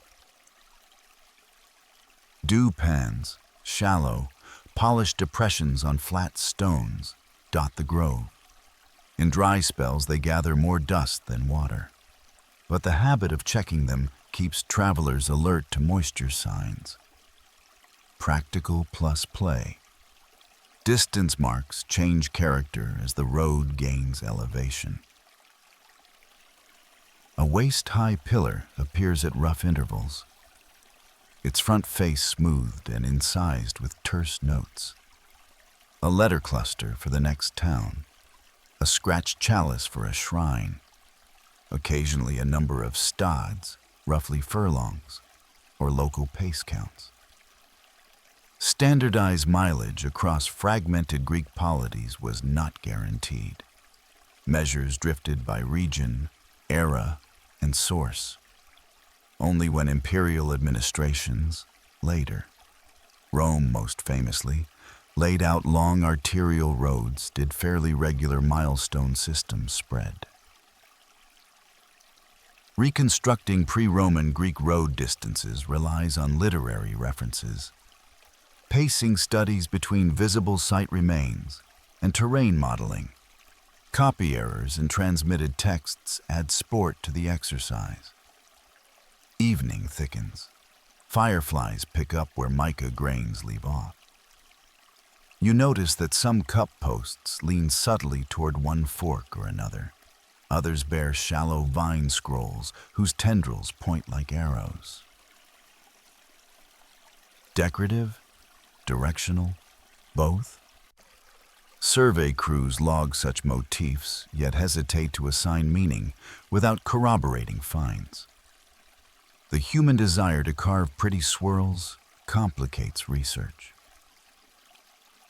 Dew pans, shallow, polished depressions on flat stones, dot the grove. In dry spells, they gather more dust than water, but the habit of checking them keeps travelers alert to moisture signs. Practical plus play. Distance marks change character as the road gains elevation. A waist-high pillar appears at rough intervals, its front face smoothed and incised with terse notes. A letter cluster for the next town, a scratched chalice for a shrine, occasionally a number of stads, roughly furlongs, or local pace counts. Standardized mileage across fragmented Greek polities was not guaranteed. Measures drifted by region, era, and source. Only when imperial administrations, later, Rome most famously, laid out long arterial roads did fairly regular milestone systems spread. Reconstructing pre-Roman Greek road distances relies on literary references, pacing studies between visible site remains, and terrain modeling. Copy errors in transmitted texts add sport to the exercise. Evening thickens. Fireflies pick up where mica grains leave off. You notice that some cup posts lean subtly toward one fork or another. Others bear shallow vine scrolls whose tendrils point like arrows. Decorative? Directional? Both? Survey crews log such motifs, yet hesitate to assign meaning without corroborating finds. The human desire to carve pretty swirls complicates research.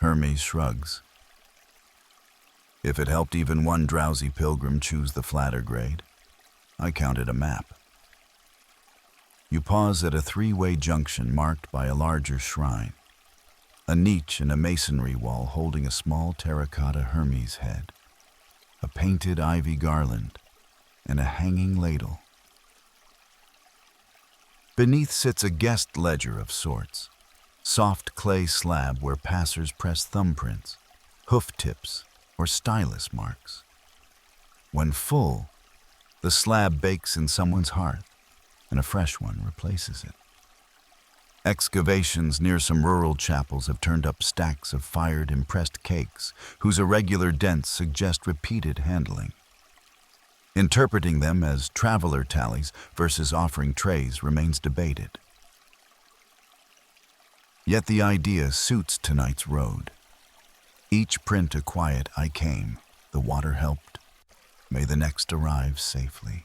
Hermes shrugs. If it helped even one drowsy pilgrim choose the flatter grade, I counted a map. You pause at a three-way junction marked by a larger shrine, a niche in a masonry wall holding a small terracotta Hermes head, a painted ivy garland, and a hanging ladle. Beneath sits a guest ledger of sorts, soft clay slab where passers press thumbprints, hoof tips, or stylus marks. When full, the slab bakes in someone's hearth, and a fresh one replaces it. Excavations near some rural chapels have turned up stacks of fired impressed cakes whose irregular dents suggest repeated handling. Interpreting them as traveler tallies versus offering trays remains debated. Yet the idea suits tonight's road. Each print a quiet "I came, the water helped, may the next arrive safely."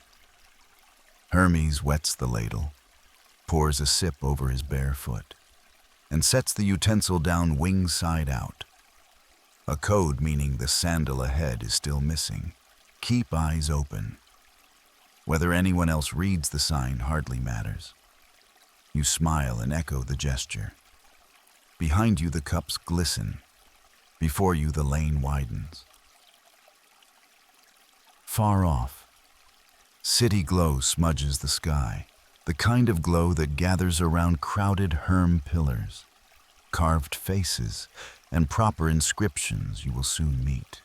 Hermes wets the ladle, pours a sip over his bare foot, and sets the utensil down wing side out. A code meaning the sandal ahead is still missing. Keep eyes open. Whether anyone else reads the sign hardly matters. You smile and echo the gesture. Behind you the cups glisten. Before you the lane widens. Far off, city glow smudges the sky, the kind of glow that gathers around crowded herm pillars, carved faces, and proper inscriptions you will soon meet.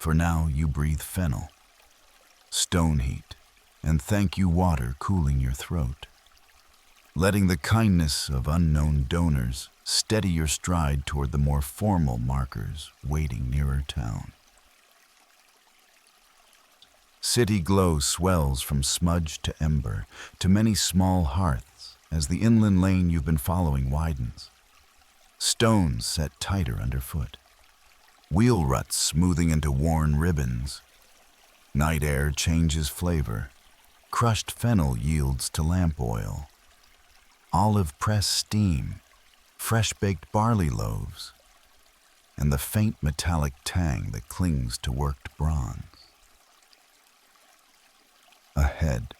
For now you breathe fennel, stone heat, and thank you water cooling your throat. Letting the kindness of unknown donors steady your stride toward the more formal markers waiting nearer town. City glow swells from smudge to ember to many small hearths as the inland lane you've been following widens. Stones set tighter underfoot. Wheel ruts smoothing into worn ribbons. Night air changes flavor. Crushed fennel yields to lamp oil. Olive press steam. Fresh-baked barley loaves. And the faint metallic tang that clings to worked bronze. Ahead,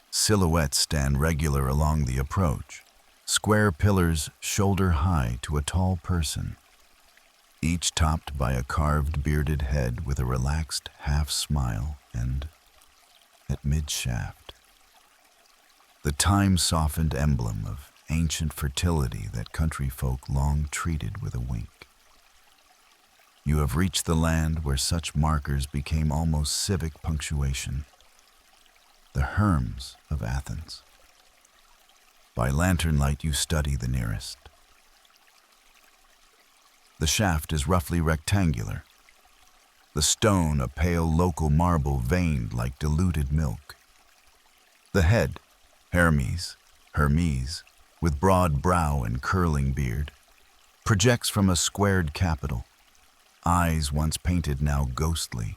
silhouettes stand regular along the approach. Square pillars shoulder high to a tall person, each topped by a carved bearded head with a relaxed half smile and, at mid-shaft, the time-softened emblem of ancient fertility that country folk long treated with a wink. You have reached the land where such markers became almost civic punctuation, the herms of Athens. By lantern light you study the nearest. The shaft is roughly rectangular, the stone a pale local marble veined like diluted milk. The head, Hermes, with broad brow and curling beard, projects from a squared capital, eyes once painted now ghostly,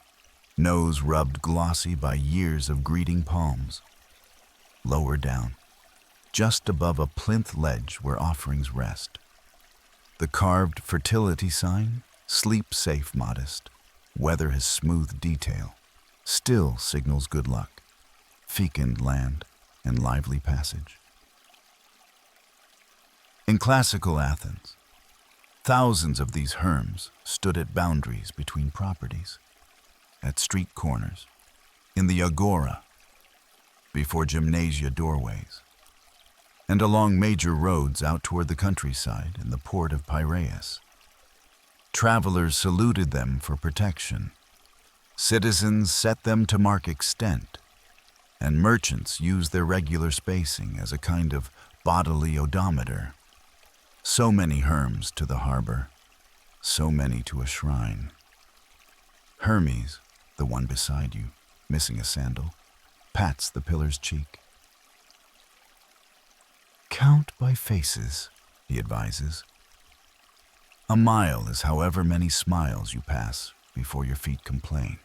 nose rubbed glossy by years of greeting palms. Lower down, just above a plinth ledge where offerings rest, The carved fertility sign, sleep safe modest, weather his smooth detail, still signals good luck, fecund land, and lively passage. In classical Athens, thousands of these herms stood at boundaries between properties, at street corners, in the agora, before gymnasia doorways, and along major roads out toward the countryside in the port of Piraeus. Travelers saluted them for protection. Citizens set them to mark extent, and merchants used their regular spacing as a kind of bodily odometer. So many herms to the harbor, so many to a shrine. Hermes, the one beside you, missing a sandal, pats the pillar's cheek. Count by faces, he advises. A mile is however many smiles you pass before your feet complain.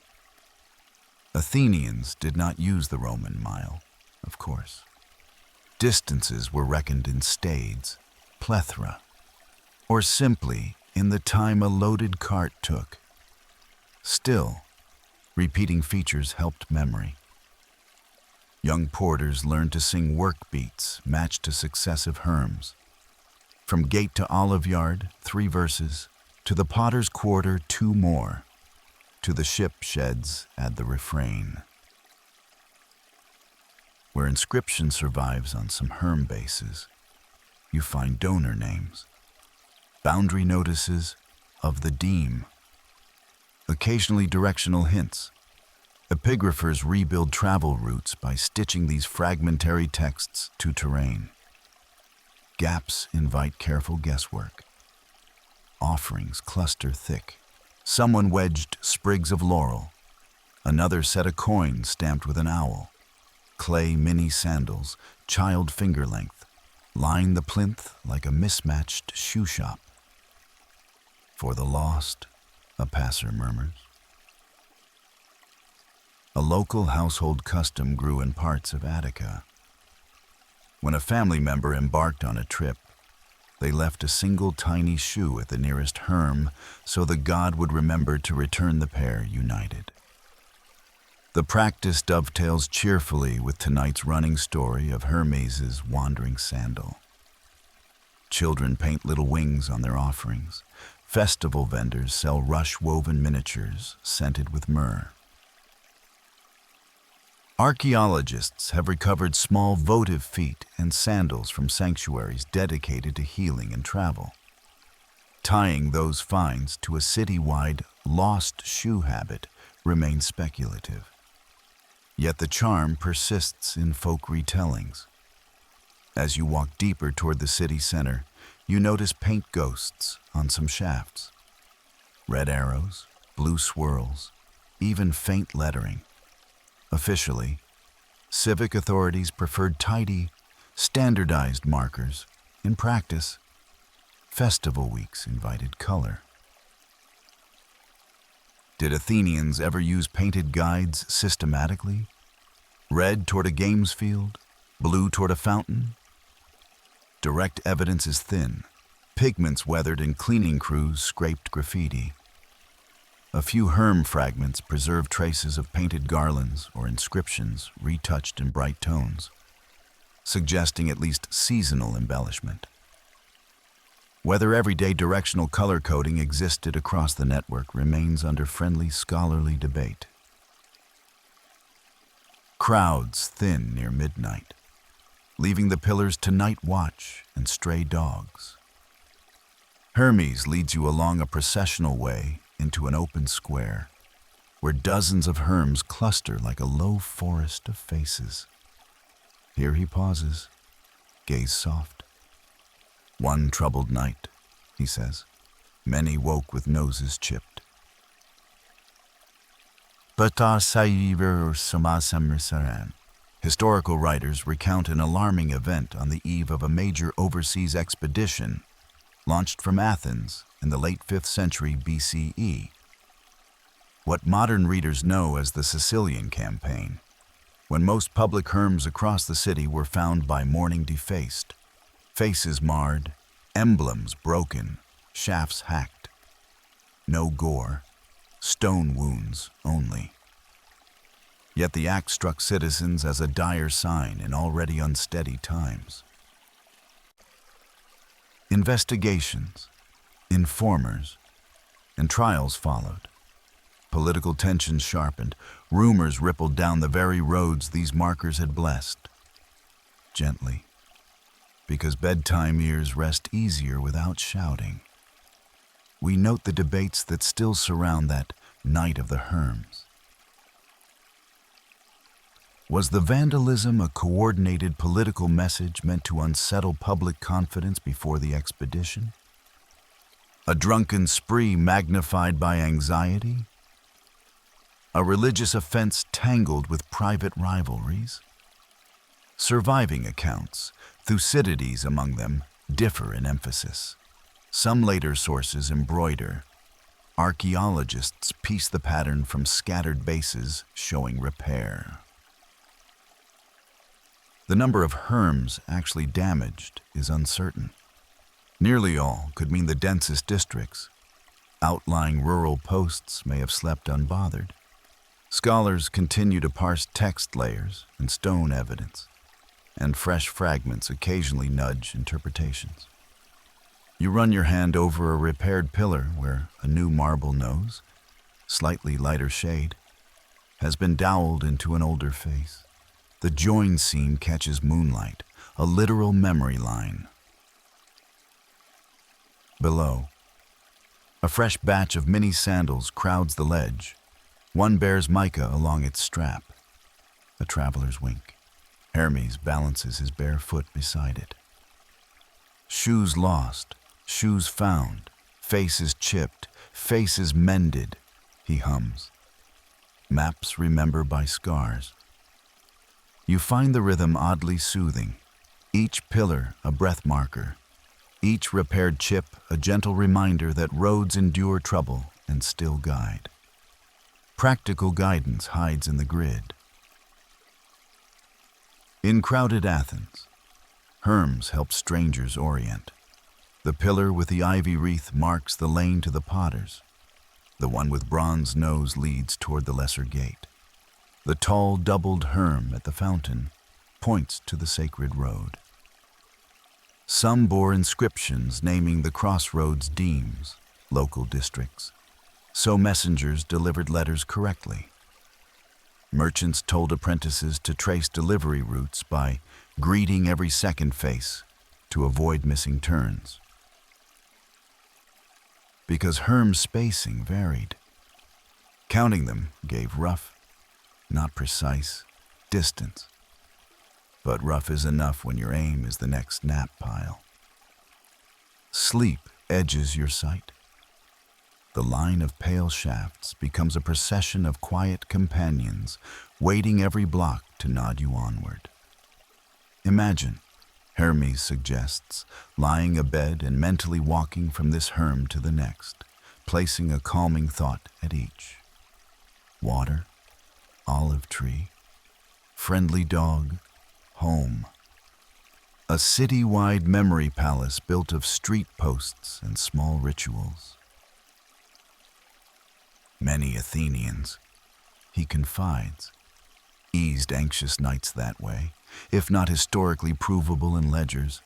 Athenians did not use the Roman mile, of course. Distances were reckoned in stades, plethora, or simply in the time a loaded cart took. Still, repeating features helped memory. Young porters learned to sing work beats matched to successive herms. From gate to olive yard, 3 verses, to the potter's quarter, 2 more. To the ship sheds, add the refrain. Where inscription survives on some herm bases, you find donor names, boundary notices of the deme, occasionally directional hints. Epigraphers rebuild travel routes by stitching these fragmentary texts to terrain. Gaps invite careful guesswork. Offerings cluster thick. Someone wedged sprigs of laurel. Another set a coin stamped with an owl. Clay mini sandals, child finger length, line the plinth like a mismatched shoe shop. For the lost, a passer murmurs. A local household custom grew in parts of Attica. When a family member embarked on a trip, they left a single tiny shoe at the nearest herm so the god would remember to return the pair united. The practice dovetails cheerfully with tonight's running story of Hermes' wandering sandal. Children paint little wings on their offerings. Festival vendors sell rush-woven miniatures scented with myrrh. Archaeologists have recovered small votive feet and sandals from sanctuaries dedicated to healing and travel. Tying those finds to a city-wide lost shoe habit remains speculative. Yet the charm persists in folk retellings. As you walk deeper toward the city center, you notice paint ghosts on some shafts. Red arrows, blue swirls, even faint lettering. Officially, civic authorities preferred tidy, standardized markers. In practice, festival weeks invited color. Did Athenians ever use painted guides systematically? Red toward a games field, blue toward a fountain? Direct evidence is thin. Pigments weathered and cleaning crews scraped graffiti. A few herm fragments preserve traces of painted garlands or inscriptions retouched in bright tones, suggesting at least seasonal embellishment. Whether everyday directional color coding existed across the network remains under friendly scholarly debate. Crowds thin near midnight, leaving the pillars to night watch and stray dogs. Hermes leads you along a processional way into an open square, where dozens of herms cluster like a low forest of faces. Here he pauses, gaze soft. One troubled night, he says. Many woke with noses chipped. Historical writers recount an alarming event on the eve of a major overseas expedition launched from Athens in the late 5th century BCE. What modern readers know as the Sicilian Campaign, when most public herms across the city were found by morning defaced, faces marred, emblems broken, shafts hacked. No gore, stone wounds only. Yet the act struck citizens as a dire sign in already unsteady times. Investigations, informers, and trials followed. Political tensions sharpened, rumors rippled down the very roads these markers had blessed. Gently, because bedtime ears rest easier without shouting. We note the debates that still surround that night of the Herms. Was the vandalism a coordinated political message meant to unsettle public confidence before the expedition? A drunken spree magnified by anxiety? A religious offense tangled with private rivalries? Surviving accounts, Thucydides among them, differ in emphasis. Some later sources embroider. Archaeologists piece the pattern from scattered bases showing repair. The number of herms actually damaged is uncertain. Nearly all could mean the densest districts. Outlying rural posts may have slept unbothered. Scholars continue to parse text layers and stone evidence, and fresh fragments occasionally nudge interpretations. You run your hand over a repaired pillar where a new marble nose, slightly lighter shade, has been doweled into an older face. The join seam catches moonlight, a literal memory line. Below, a fresh batch of mini sandals crowds the ledge. One bears mica along its strap. A traveler's wink. Hermes balances his bare foot beside it. Shoes lost, shoes found, faces chipped, faces mended, he hums. Maps remember by scars. You find the rhythm oddly soothing, each pillar a breath marker, each repaired chip a gentle reminder that roads endure trouble and still guide. Practical guidance hides in the grid. In crowded Athens, herms help strangers orient. The pillar with the ivy wreath marks the lane to the potters. The one with bronze nose leads toward the lesser gate. The tall doubled herm at the fountain points to the sacred road. Some bore inscriptions naming the Crossroads demes, local districts, so messengers delivered letters correctly. Merchants told apprentices to trace delivery routes by greeting every second face to avoid missing turns. Because herm spacing varied. Counting them gave rough, not precise, distance. But rough is enough when your aim is the next nap pile. Sleep edges your sight. The line of pale shafts becomes a procession of quiet companions, waiting every block to nod you onward. Imagine, Hermes suggests, lying abed and mentally walking from this herm to the next, placing a calming thought at each. Water, olive tree, friendly dog, home. A city-wide memory palace built of street posts and small rituals. Many Athenians, he confides, eased anxious nights that way, if not historically provable in ledgers,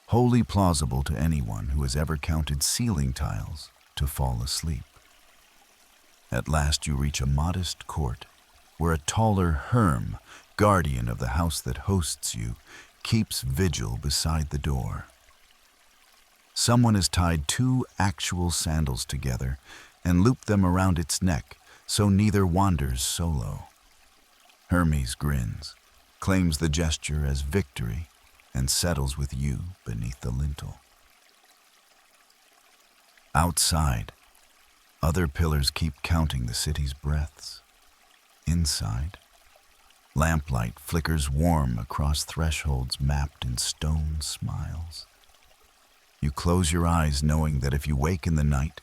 wholly plausible to anyone who has ever counted ceiling tiles to fall asleep. At last you reach a modest court where a taller herm, guardian of the house that hosts you, keeps vigil beside the door. Someone has tied two actual sandals together and looped them around its neck so neither wanders solo. Hermes grins, claims the gesture as victory, and settles with you beneath the lintel. Outside, other pillars keep counting the city's breaths. Inside, lamplight flickers warm across thresholds mapped in stone smiles. You close your eyes knowing that if you wake in the night,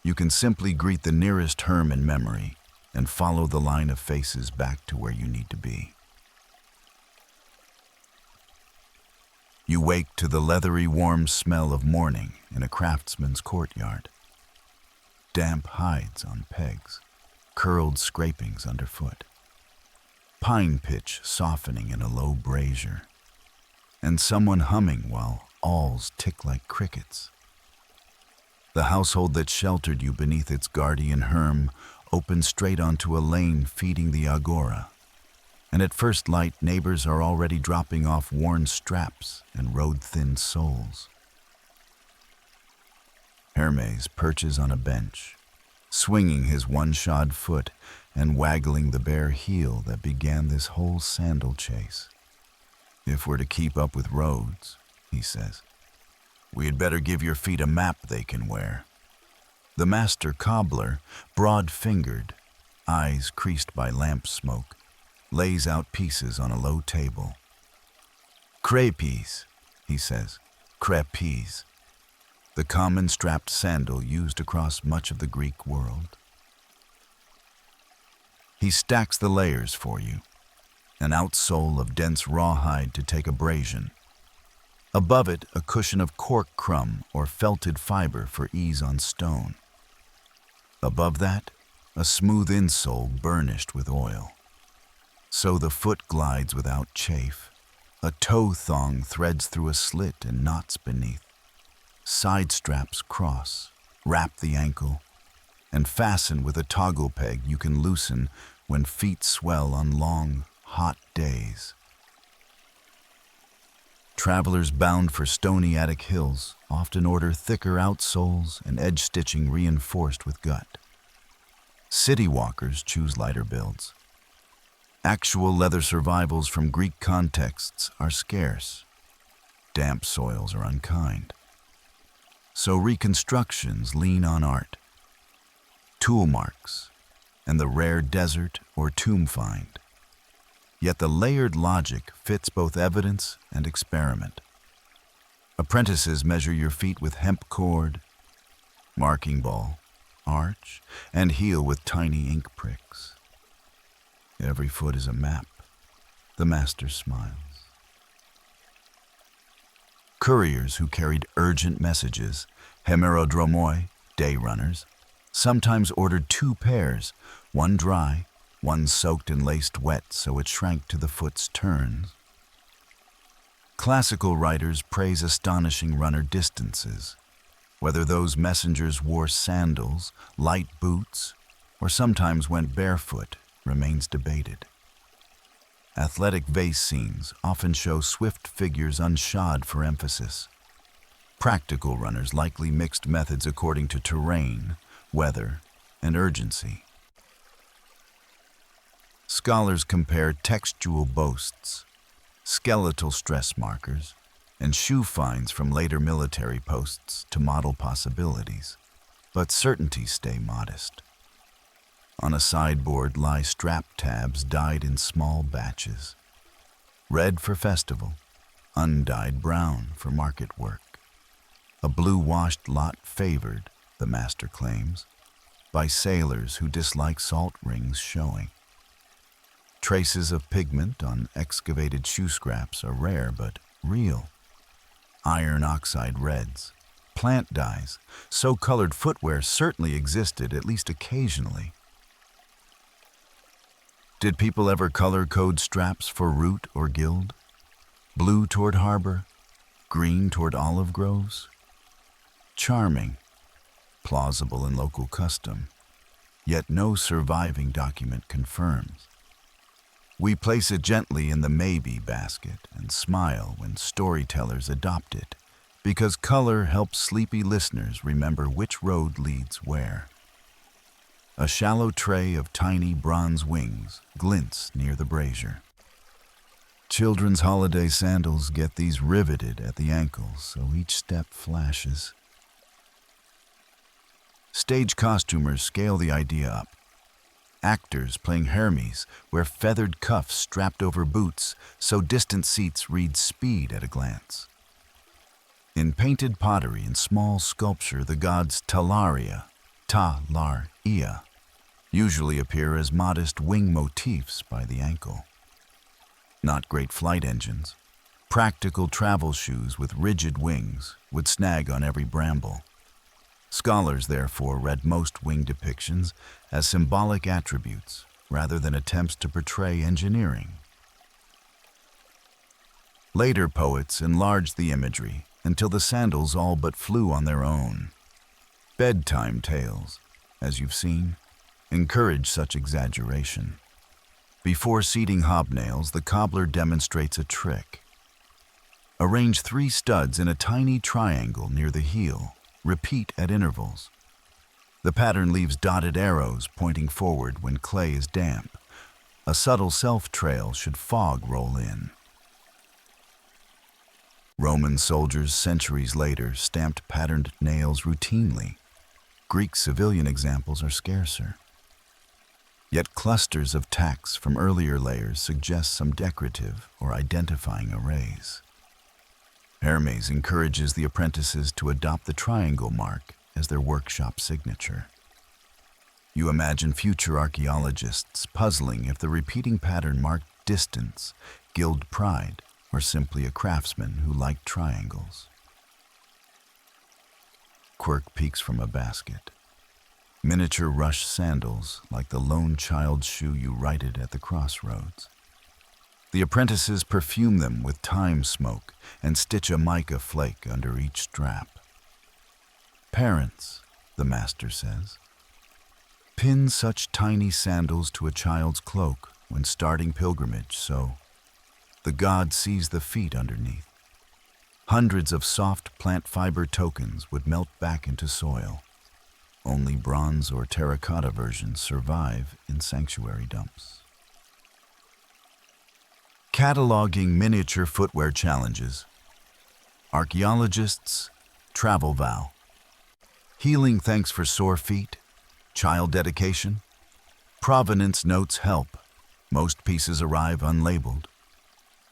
you can simply greet the nearest herm in memory and follow the line of faces back to where you need to be. You wake to the leathery, warm smell of morning in a craftsman's courtyard. Damp hides on pegs, curled scrapings underfoot, pine pitch softening in a low brazier, and someone humming while awls tick like crickets. The household that sheltered you beneath its guardian herm opens straight onto a lane feeding the agora, and at first light neighbors are already dropping off worn straps and road-thinned soles. Hermes perches on a bench, swinging his one-shod foot and waggling the bare heel that began this whole sandal chase. "If we're to keep up with Rhodes," he says, "we had better give your feet a map they can wear." The master cobbler, broad-fingered, eyes creased by lamp smoke, lays out pieces on a low table. "Crepes," he says, "crepes," the common strapped sandal used across much of the Greek world. He stacks the layers for you, an outsole of dense rawhide to take abrasion. Above it, a cushion of cork crumb or felted fiber for ease on stone. Above that, a smooth insole burnished with oil. So the foot glides without chafe. A toe thong threads through a slit and knots beneath. Side straps cross, wrap the ankle, and fasten with a toggle peg you can loosen when feet swell on long, hot days. Travelers bound for stony Attic hills often order thicker outsoles and edge stitching reinforced with gut. City walkers choose lighter builds. Actual leather survivals from Greek contexts are scarce. Damp soils are unkind. So reconstructions lean on art, tool marks, and the rare desert or tomb find. Yet the layered logic fits both evidence and experiment. Apprentices measure your feet with hemp cord, marking ball, arch, and heel with tiny ink pricks. Every foot is a map. The master smiles. Couriers who carried urgent messages, hemerodromoi, day runners, sometimes ordered 2 pairs, one dry, one soaked and laced wet so it shrank to the foot's turns. Classical writers praise astonishing runner distances, whether those messengers wore sandals, light boots, or sometimes went barefoot remains debated. Athletic vase scenes often show swift figures unshod for emphasis. Practical runners likely mixed methods according to terrain, weather, and urgency. Scholars compare textual boasts, skeletal stress markers, and shoe finds from later military posts to model possibilities, but certainties stay modest. On a sideboard lie strap tabs dyed in small batches. Red for festival, undyed brown for market work. A blue-washed lot favored, the master claims, by sailors who dislike salt rings showing. Traces of pigment on excavated shoe scraps are rare but real. Iron oxide reds, plant dyes, so colored footwear certainly existed at least occasionally. Did people ever color code straps for root or guild? Blue toward harbor, green toward olive groves? Charming, plausible in local custom, yet no surviving document confirms. We place it gently in the maybe basket and smile when storytellers adopt it, because color helps sleepy listeners remember which road leads where. A shallow tray of tiny bronze wings glints near the brazier. Children's holiday sandals get these riveted at the ankles so each step flashes. Stage costumers scale the idea up. Actors playing Hermes wear feathered cuffs strapped over boots so distant seats read speed at a glance. In painted pottery and small sculpture, the gods Talaria, Ta-lar-ia, usually appear as modest wing motifs by the ankle. Not great flight engines, Practical travel shoes with rigid wings would snag on every bramble. Scholars, therefore, read most wing depictions as symbolic attributes rather than attempts to portray engineering. Later poets enlarged the imagery until the sandals all but flew on their own. Bedtime tales, as you've seen, encourage such exaggeration. Before seating hobnails, the cobbler demonstrates a trick. Arrange 3 studs in a tiny triangle near the heel. Repeat at intervals. The pattern leaves dotted arrows pointing forward when clay is damp. A subtle self-trail should fog roll in. Roman soldiers centuries later stamped patterned nails routinely. Greek civilian examples are scarcer. Yet clusters of tacks from earlier layers suggest some decorative or identifying arrays. Hermes encourages the apprentices to adopt the triangle mark as their workshop signature. You imagine future archaeologists puzzling if the repeating pattern marked distance, guild pride, or simply a craftsman who liked triangles. Quirk peeks from a basket. Miniature rush sandals like the lone child's shoe you righted at the Crossroads. The apprentices perfume them with thyme smoke and stitch a mica flake under each strap. Parents, the master says, pin such tiny sandals to a child's cloak when starting pilgrimage so the god sees the feet underneath. Hundreds of soft plant fiber tokens would melt back into soil. Only bronze or terracotta versions survive in sanctuary dumps. Cataloging miniature footwear challenges. Archaeologists, travel vow. Healing thanks for sore feet, child dedication. Provenance notes help. Most pieces arrive unlabeled.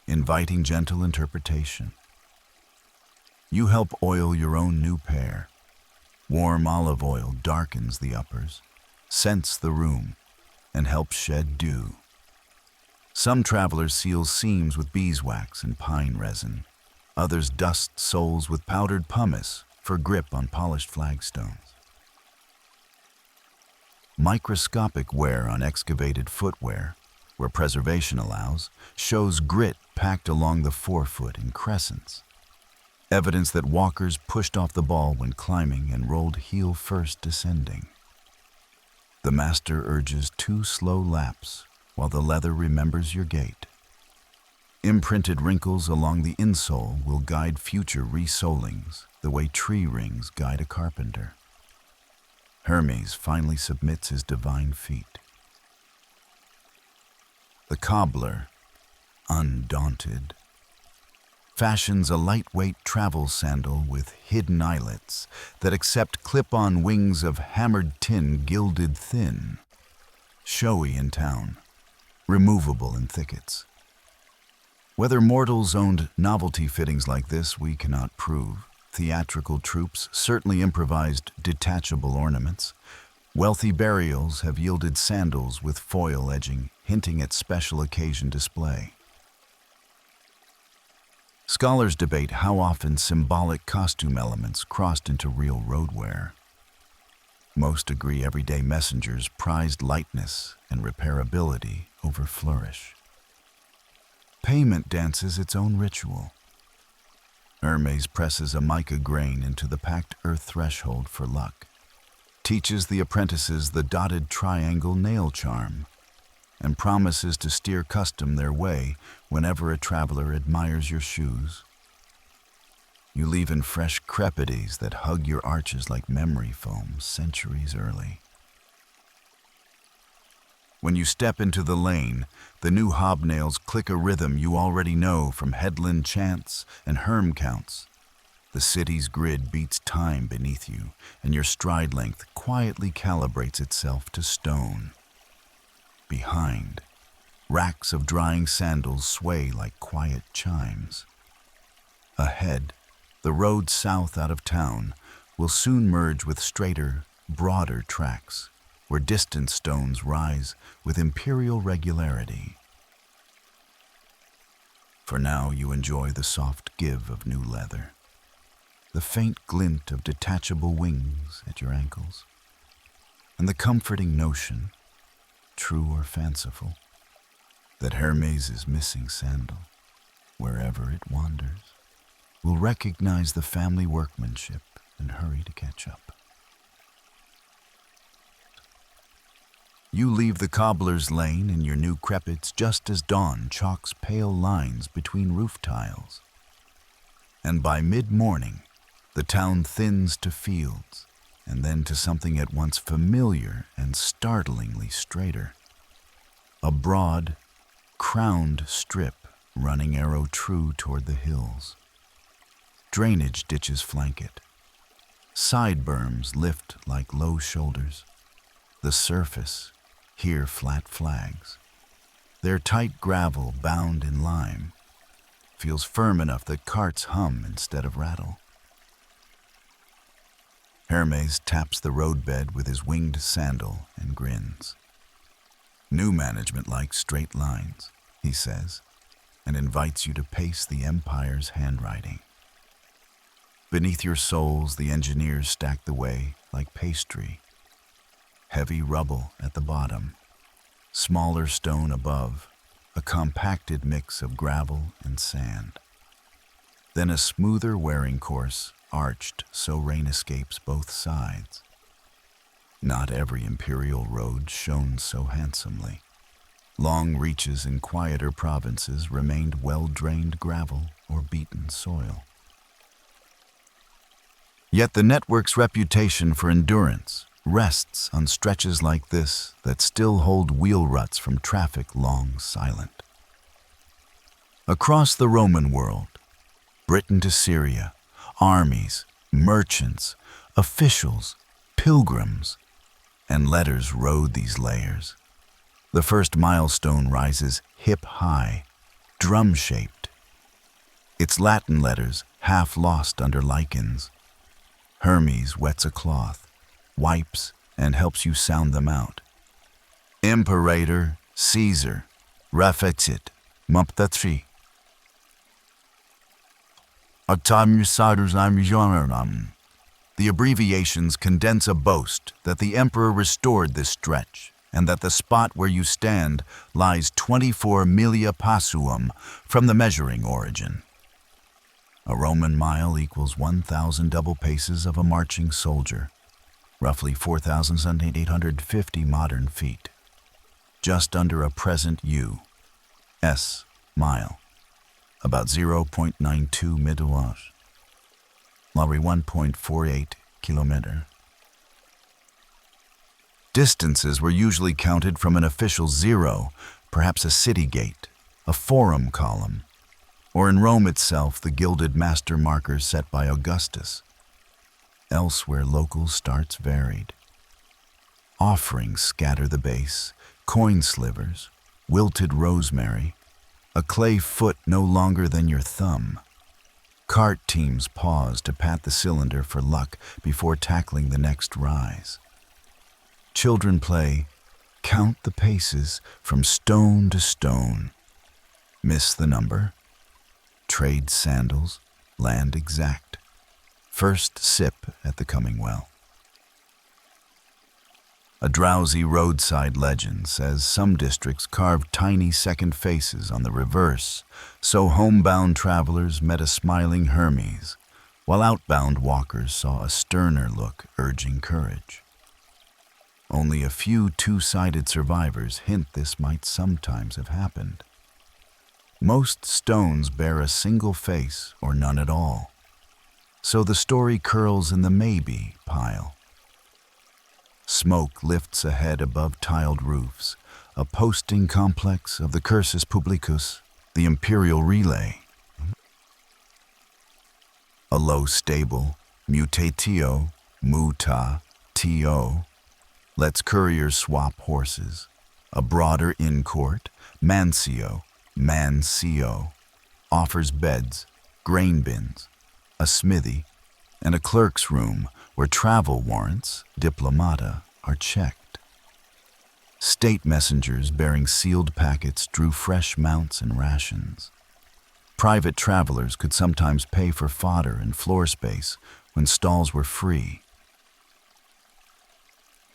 Inviting gentle interpretation. You help oil your own new pair. Warm olive oil darkens the uppers, scents the room, and helps shed dew. Some travelers seal seams with beeswax and pine resin. Others dust soles with powdered pumice for grip on polished flagstones. Microscopic wear on excavated footwear, where preservation allows, shows grit packed along the forefoot in crescents. Evidence that walkers pushed off the ball when climbing and rolled heel first descending. The master urges 2 slow laps while the leather remembers your gait. Imprinted wrinkles along the insole will guide future resolings the way tree rings guide a carpenter. Hermes finally submits his divine feet. The cobbler, undaunted, fashions a lightweight travel sandal with hidden eyelets that accept clip-on wings of hammered tin gilded thin. Showy in town, removable in thickets. Whether mortals owned novelty fittings like this, we cannot prove. Theatrical troupes certainly improvised detachable ornaments. Wealthy burials have yielded sandals with foil edging, hinting at special occasion display. Scholars debate how often symbolic costume elements crossed into real road wear. Most agree everyday messengers prized lightness and repairability over flourish. Payment dances its own ritual. Hermes presses a mica grain into the packed earth threshold for luck, teaches the apprentices the dotted triangle nail charm, and promises to steer custom their way whenever a traveler admires your shoes. You leave in fresh crepides that hug your arches like memory foam centuries early. When you step into the lane, the new hobnails click a rhythm you already know from headland chants and herm counts. The city's grid beats time beneath you, and your stride length quietly calibrates itself to stone. Behind, racks of drying sandals sway like quiet chimes. Ahead, the road south out of town will soon merge with straighter, broader tracks, where distant stones rise with imperial regularity. For now you enjoy the soft give of new leather, the faint glint of detachable wings at your ankles, and the comforting notion, true or fanciful, that Hermes' missing sandal, wherever it wanders, will recognize the family workmanship and hurry to catch up. You leave the cobbler's lane in your new crepits just as dawn chalks pale lines between roof tiles. And by mid-morning, the town thins to fields, and then to something at once familiar and startlingly straighter. A broad, crowned strip running arrow true toward the hills. Drainage ditches flank it. Side berms lift like low shoulders. The surface, here flat flags. Their tight gravel bound in lime feels firm enough that carts hum instead of rattle. Hermes taps the roadbed with his winged sandal and grins. New management likes straight lines, he says, and invites you to pace the empire's handwriting. Beneath your soles, the engineers stack the way like pastry. Heavy rubble at the bottom, smaller stone above, a compacted mix of gravel and sand. Then a smoother wearing course, arched so rain escapes both sides. Not every imperial road shone so handsomely. Long reaches in quieter provinces remained well-drained gravel or beaten soil. Yet the network's reputation for endurance rests on stretches like this that still hold wheel ruts from traffic long silent. Across the Roman world, Britain to Syria, armies, merchants, officials, pilgrims, and letters rode these layers. The first milestone rises hip-high, drum-shaped. Its Latin letters half lost under lichens. Hermes wets a cloth, wipes, and helps you sound them out. Imperator, Caesar, Refexit, Mumptatri. The abbreviations condense a boast that the emperor restored this stretch, and that the spot where you stand lies 24 milia passuum from the measuring origin. A Roman mile equals 1,000 double paces of a marching soldier, roughly 4,850 modern feet, just under a present U.S. mile, about 0.92 midwatts, Lowry 1.48 kilometer. Distances were usually counted from an official zero, perhaps a city gate, a forum column, or in Rome itself the gilded master markers set by Augustus. Elsewhere local starts varied. Offerings scatter the base, coin slivers, wilted rosemary, a clay foot no longer than your thumb. Cart teams pause to pat the cylinder for luck before tackling the next rise. Children play, count the paces from stone to stone. Miss the number? Trade sandals, land exact. First sip at the coming well. A drowsy roadside legend says some districts carved tiny second faces on the reverse, so homebound travelers met a smiling Hermes, while outbound walkers saw a sterner look urging courage. Only a few two-sided survivors hint this might sometimes have happened. Most stones bear a single face or none at all, so the story curls in the maybe pile. Smoke lifts ahead above tiled roofs, a posting complex of the cursus publicus, the imperial relay. A low stable, mutatio, muta-tio, lets couriers swap horses. A broader inn court, mansio, offers beds, grain bins, a smithy, and a clerk's room where travel warrants, diplomata, are checked. State messengers bearing sealed packets drew fresh mounts and rations. Private travelers could sometimes pay for fodder and floor space when stalls were free.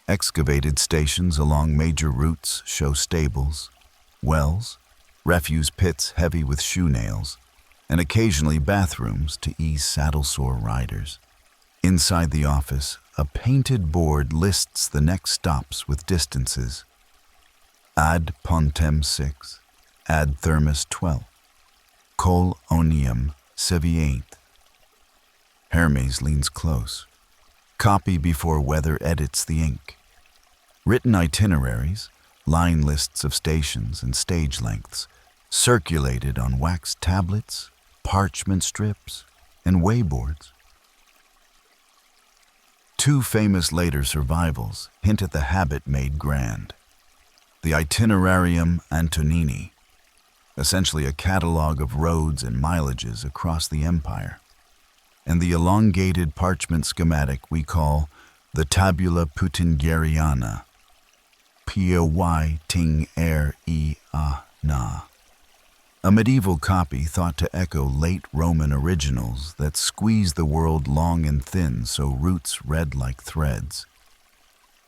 Excavated stations along major routes show stables, wells, refuse pits heavy with shoe nails, and occasionally bathrooms to ease saddle-sore riders. Inside the office, a painted board lists the next stops with distances. Ad Pontem 6, Ad Thermus 12, Col Onium Sevient. Hermes leans close. Copy before weather edits the ink. Written itineraries, line lists of stations and stage lengths, circulated on wax tablets, parchment strips, and wayboards. Two famous later survivals hint at the habit made grand. The Itinerarium Antonini, essentially a catalog of roads and mileages across the empire, and the elongated parchment schematic we call the Tabula Peutingeriana, P-O-Y-Ting-Er-E-A-Na. A medieval copy thought to echo late Roman originals that squeeze the world long and thin so roots read like threads.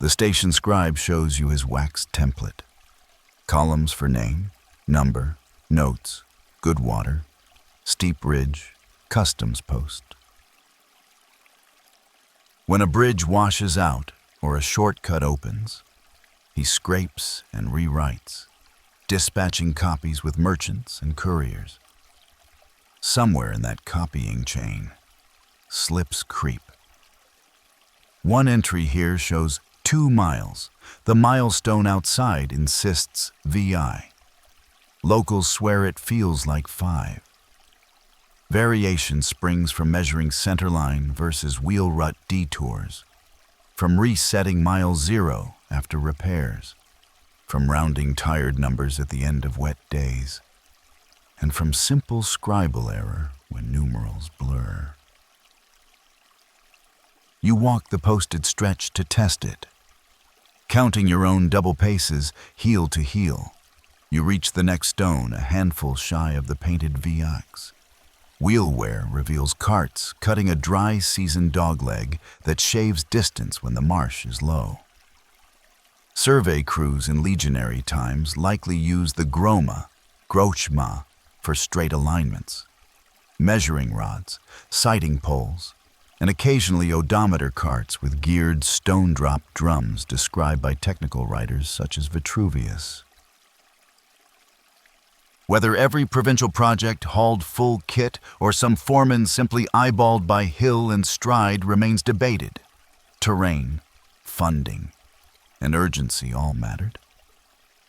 The station scribe shows you his wax template. Columns for name, number, notes, good water, steep ridge, customs post. When a bridge washes out or a shortcut opens, he scrapes and rewrites, dispatching copies with merchants and couriers. Somewhere in that copying chain, slips creep. One entry here shows 2 miles. The milestone outside insists VI. Locals swear it feels like 5. Variation springs from measuring centerline versus wheel rut detours, from resetting mile 0 after repairs, from rounding tired numbers at the end of wet days, and from simple scribal error when numerals blur. You walk the posted stretch to test it. Counting your own double paces, heel to heel, you reach the next stone a handful shy of the painted VX. Wheel wear reveals carts cutting a dry season dogleg that shaves distance when the marsh is low. Survey crews in legionary times likely use the grochma, for straight alignments, measuring rods, sighting poles, and occasionally odometer carts with geared stone-drop drums described by technical writers such as Vitruvius. Whether every provincial project hauled full kit or some foreman simply eyeballed by hill and stride remains debated. Terrain, funding, and urgency all mattered.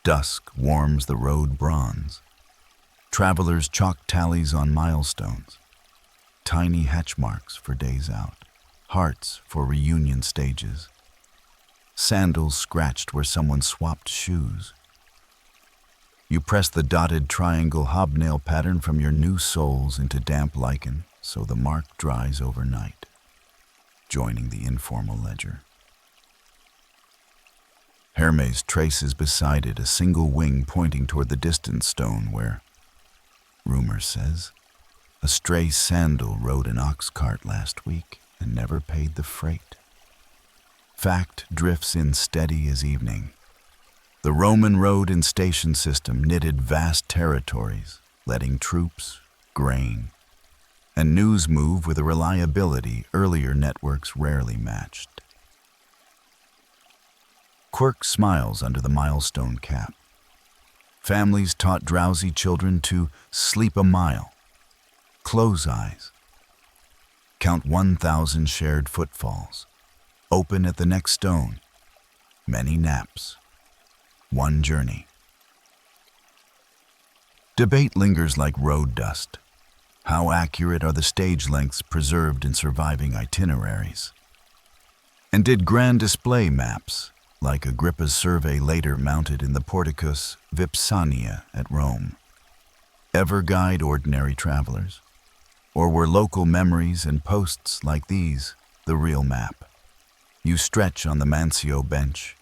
Dusk warms the road bronze. Travelers chalk tallies on milestones. Tiny hatch marks for days out, hearts for reunion stages. Sandals scratched where someone swapped shoes. You press the dotted triangle hobnail pattern from your new soles into damp lichen so the mark dries overnight, joining the informal ledger. Hermes traces beside it a single wing pointing toward the distant stone where, rumor says, a stray sandal rode an ox cart last week and never paid the freight. Fact drifts in steady as evening. The Roman road and station system knitted vast territories, letting troops, grain, and news move with a reliability earlier networks rarely matched. Quirk smiles under the milestone cap. Families taught drowsy children to sleep a mile, close eyes, count 1,000 shared footfalls, open at the next stone, many naps, one journey. Debate lingers like road dust. How accurate are the stage lengths preserved in surviving itineraries? And did grand display maps, like Agrippa's survey later mounted in the Porticus Vipsania at Rome, ever guide ordinary travelers? Or were local memories and posts like these the real map? You stretch on the Mancio bench,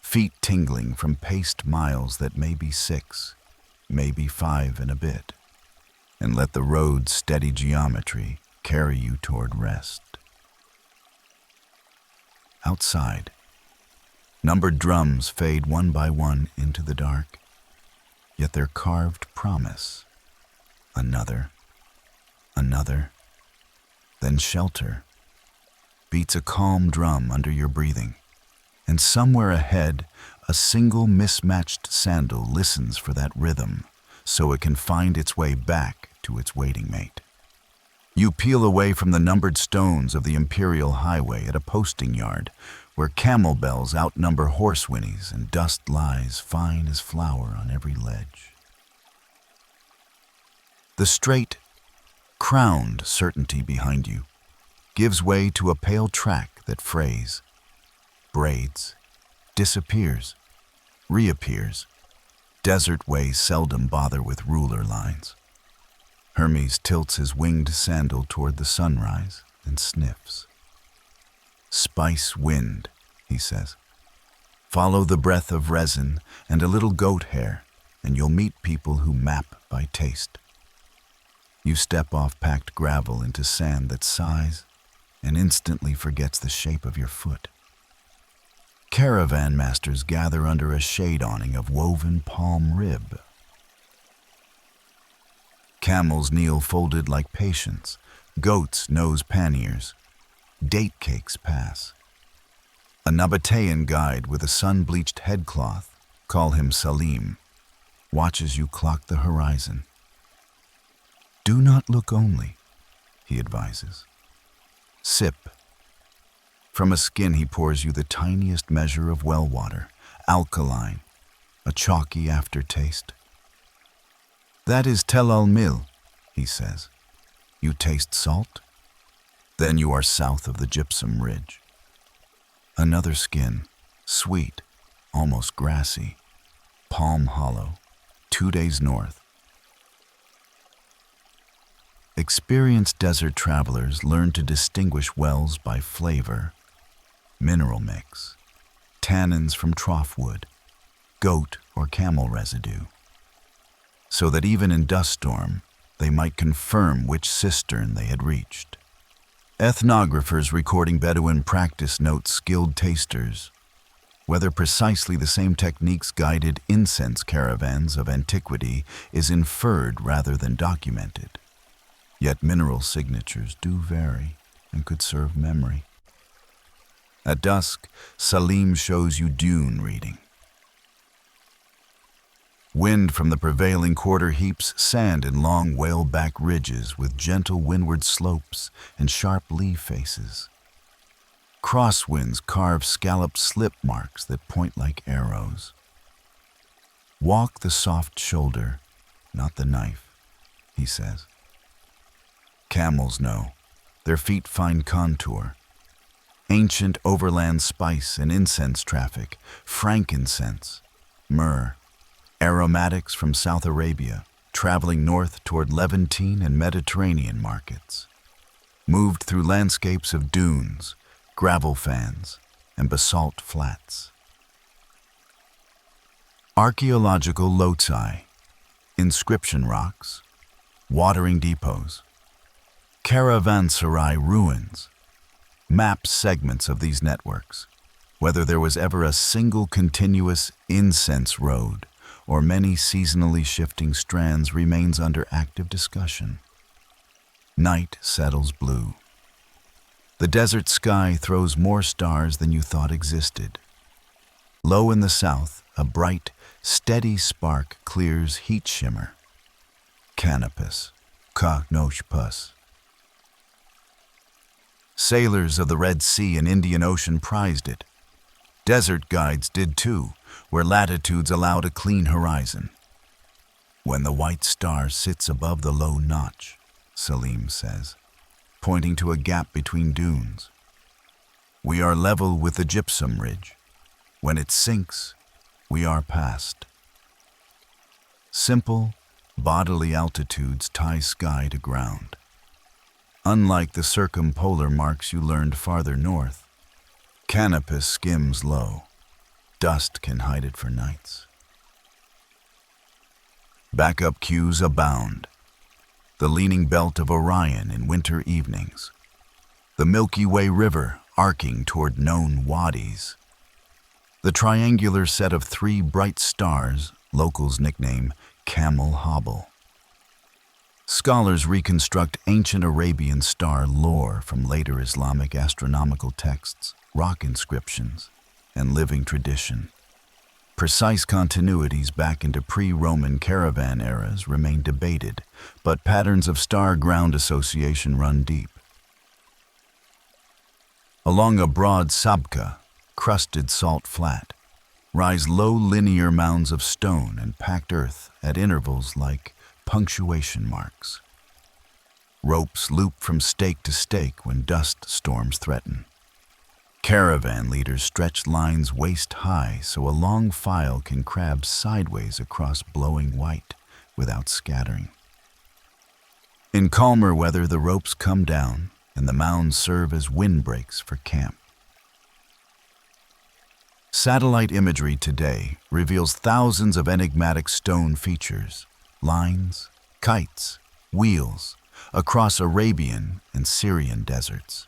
feet tingling from paced miles that may be 6, maybe 5 and a bit, and let the road's steady geometry carry you toward rest. Outside, numbered drums fade one by one into the dark, yet their carved promise, another, another, then shelter, beats a calm drum under your breathing, and somewhere ahead, a single mismatched sandal listens for that rhythm so it can find its way back to its waiting mate. You peel away from the numbered stones of the imperial highway at a posting yard where camel bells outnumber horse whinnies and dust lies fine as flour on every ledge. The straight, crowned certainty behind you gives way to a pale track that frays, braids, disappears, reappears. Desert ways seldom bother with ruler lines. Hermes tilts his winged sandal toward the sunrise and sniffs. Spice wind, he says. Follow the breath of resin and a little goat hair, and you'll meet people who map by taste. You step off packed gravel into sand that sighs and instantly forgets the shape of your foot. Caravan masters gather under a shade awning of woven palm rib. Camels kneel folded like patients, goats nose panniers, date cakes pass. A Nabatean guide with a sun-bleached headcloth, call him Salim, watches you clock the horizon. Do not look only, he advises. Sip. From a skin he pours you the tiniest measure of well water, alkaline, a chalky aftertaste. That is Tel al-Mil, he says. You taste salt? Then you are south of the gypsum ridge. Another skin, sweet, almost grassy, Palm Hollow, 2 days north. Experienced desert travelers learn to distinguish wells by flavor, mineral mix, tannins from trough wood, goat or camel residue, so that even in dust storm, they might confirm which cistern they had reached. Ethnographers recording Bedouin practice note skilled tasters, whether precisely the same techniques guided incense caravans of antiquity is inferred rather than documented. Yet mineral signatures do vary and could serve memory. At dusk, Salim shows you dune reading. Wind from the prevailing quarter heaps sand in long whale-back ridges with gentle windward slopes and sharp lee faces. Crosswinds carve scalloped slip marks that point like arrows. Walk the soft shoulder, not the knife, he says. Camels know. Their feet find contour. Ancient overland spice and incense traffic, frankincense, myrrh, aromatics from South Arabia, traveling north toward Levantine and Mediterranean markets. Moved through landscapes of dunes, gravel fans, and basalt flats. Archaeological loci, inscription rocks, watering depots, caravanserai ruins, map segments of these networks, whether there was ever a single continuous incense road or many seasonally shifting strands remains under active discussion. Night settles blue. The desert sky throws more stars than you thought existed. Low in the south, a bright, steady spark clears heat shimmer. Canopus, ka nosh pus. Sailors of the Red Sea and Indian Ocean prized it. Desert guides did too, where latitudes allowed a clean horizon. When the white star sits above the low notch, Salim says, pointing to a gap between dunes. We are level with the gypsum ridge. When it sinks, we are past. Simple, bodily altitudes tie sky to ground. Unlike the circumpolar marks you learned farther north, Canopus skims low. Dust can hide it for nights. Backup queues abound. the leaning belt of Orion in winter evenings, the Milky Way River arcing toward known wadis, the triangular set of 3 bright stars locals nickname Camel Hobble. Scholars reconstruct ancient Arabian star lore from later Islamic astronomical texts, rock inscriptions, and living tradition. Precise continuities back into pre-Roman caravan eras remain debated, but patterns of star-ground association run deep. Along a broad sabkha, crusted salt flat, rise low linear mounds of stone and packed earth at intervals like punctuation marks. Ropes loop from stake to stake when dust storms threaten. Caravan leaders stretch lines waist-high so a long file can crab sideways across blowing white without scattering. In calmer weather, the ropes come down and the mounds serve as windbreaks for camp. Satellite imagery today reveals thousands of enigmatic stone features, lines, kites, wheels, across Arabian and Syrian deserts.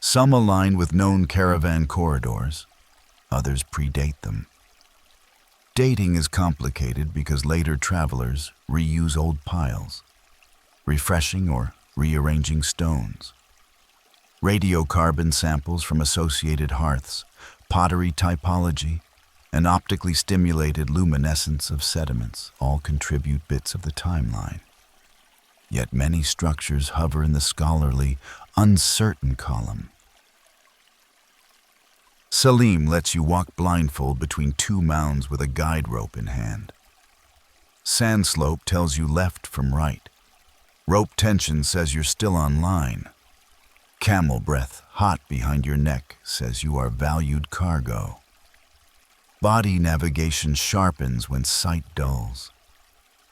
Some align with known caravan corridors, others predate them. Dating is complicated because later travelers reuse old piles, refreshing or rearranging stones. Radiocarbon samples from associated hearths, pottery typology, and optically stimulated luminescence of sediments all contribute bits of the timeline. Yet many structures hover in the scholarly, uncertain column. Salim lets you walk blindfold between 2 mounds with a guide rope in hand. Sand slope tells you left from right. Rope tension says you're still on line. Camel breath hot behind your neck says you are valued cargo. Body navigation sharpens when sight dulls.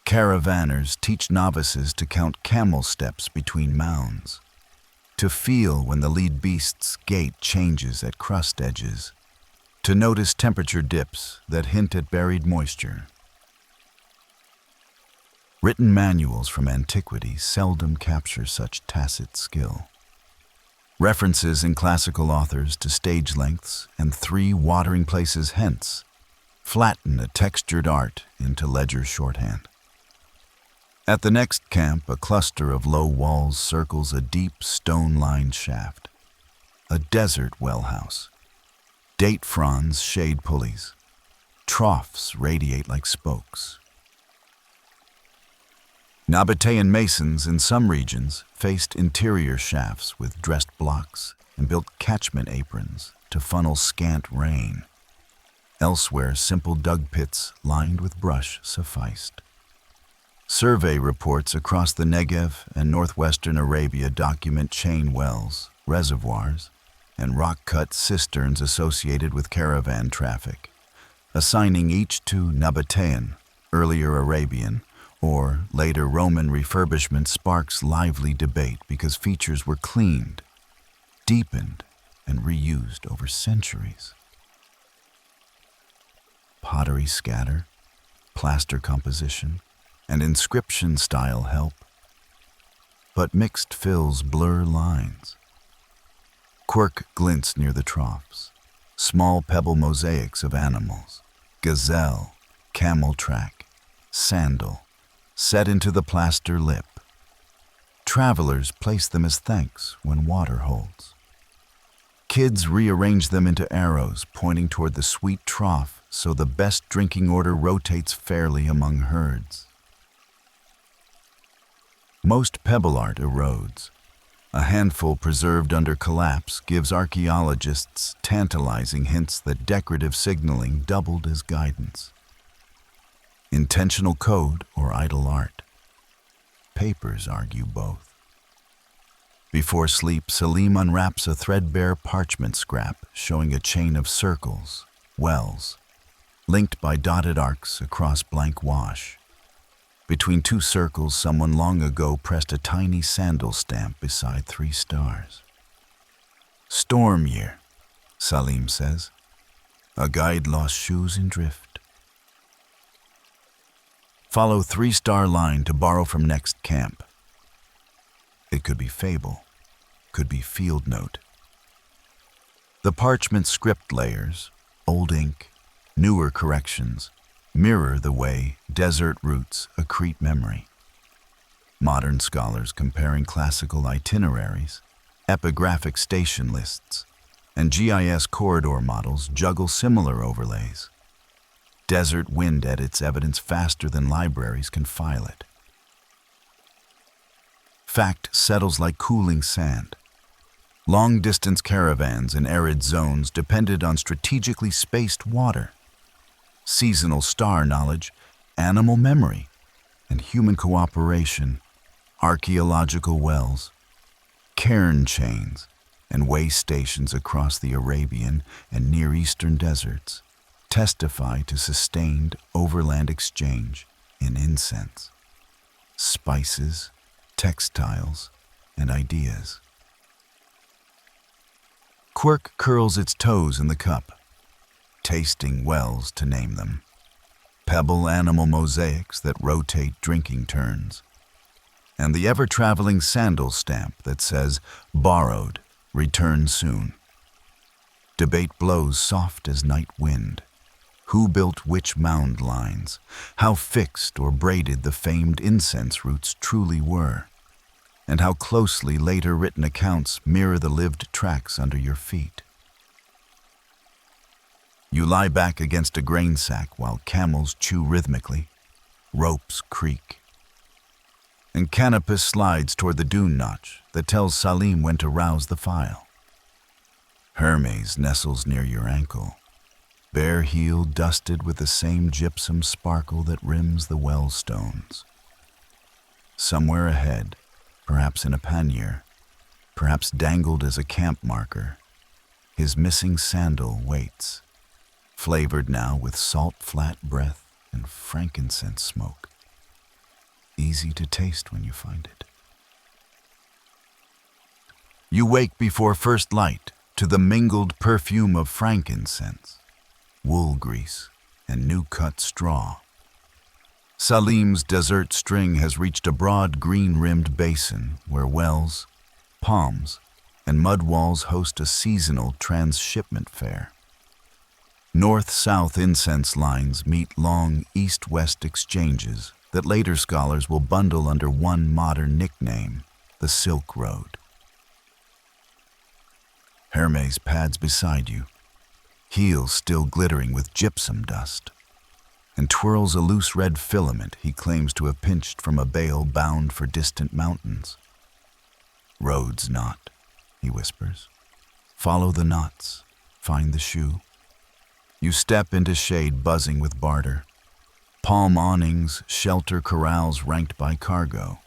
Caravanners teach novices to count camel steps between mounds, to feel when the lead beast's gait changes at crust edges, to notice temperature dips that hint at buried moisture. Written manuals from antiquity seldom capture such tacit skill. References in classical authors to stage lengths and 3 watering places hence flatten a textured art into ledger shorthand. At the next camp, a cluster of low walls circles a deep stone-lined shaft, a desert well house. Date fronds shade pulleys. Troughs radiate like spokes. Nabatean masons in some regions faced interior shafts with dressed blocks and built catchment aprons to funnel scant rain. Elsewhere, simple dug pits lined with brush sufficed. Survey reports across the Negev and northwestern Arabia document chain wells, reservoirs, and rock-cut cisterns associated with caravan traffic, assigning each to Nabatean, earlier Arabian, or later Roman refurbishment sparks lively debate because features were cleaned, deepened, and reused over centuries. Pottery scatter, plaster composition, and inscription style help, but mixed fills blur lines. Quirk glints near the troughs, small pebble mosaics of animals, gazelle, camel track, sandal, set into the plaster lip. Travelers place them as thanks when water holds. Kids rearrange them into arrows pointing toward the sweet trough so the best drinking order rotates fairly among herds. Most pebble art erodes. A handful preserved under collapse gives archaeologists tantalizing hints that decorative signaling doubled as guidance. Intentional code or idle art? Papers argue both. Before sleep, Salim unwraps a threadbare parchment scrap showing a chain of circles, wells, linked by dotted arcs across blank wash. Between 2 circles, someone long ago pressed a tiny sandal stamp beside 3 stars. Storm year, Salim says. A guide lost shoes in drift. Follow 3-star line to borrow from next camp. It could be fable, could be field note. The parchment script layers, old ink, newer corrections, mirror the way desert routes accrete memory. Modern scholars comparing classical itineraries, epigraphic station lists, and GIS corridor models juggle similar overlays. Desert wind edits evidence faster than libraries can file it. Fact settles like cooling sand. Long-distance caravans in arid zones depended on strategically spaced water, seasonal star knowledge, animal memory, and human cooperation, archaeological wells, cairn chains, and way stations across the Arabian and Near Eastern deserts testify to sustained overland exchange in incense, spices, textiles, and ideas. Quirk curls its toes in the cup, tasting wells to name them, pebble animal mosaics that rotate drinking turns, and the ever-traveling sandal stamp that says, borrowed, return soon. Debate blows soft as night wind. Who built which mound lines? How fixed or braided the famed incense roots truly were? And how closely later written accounts mirror the lived tracks under your feet. You lie back against a grain sack while camels chew rhythmically, ropes creak, and Canopus slides toward the dune notch that tells Salim when to rouse the file. Hermes nestles near your ankle, bare heel dusted with the same gypsum sparkle that rims the well stones. Somewhere ahead, perhaps in a pannier, perhaps dangled as a camp marker, his missing sandal waits, flavored now with salt flat breath and frankincense smoke. Easy to taste when you find it. You wake before first light to the mingled perfume of frankincense, wool grease, and new-cut straw. Salim's desert string has reached a broad green-rimmed basin where wells, palms, and mud walls host a seasonal transshipment fair. North-south incense lines meet long east-west exchanges that later scholars will bundle under one modern nickname, the Silk Road. Hermes pads beside you, heels still glittering with gypsum dust, and twirls a loose red filament he claims to have pinched from a bale bound for distant mountains. Roads not, he whispers. Follow the knots, find the shoe. You step into shade buzzing with barter. Palm awnings shelter corrals ranked by cargo.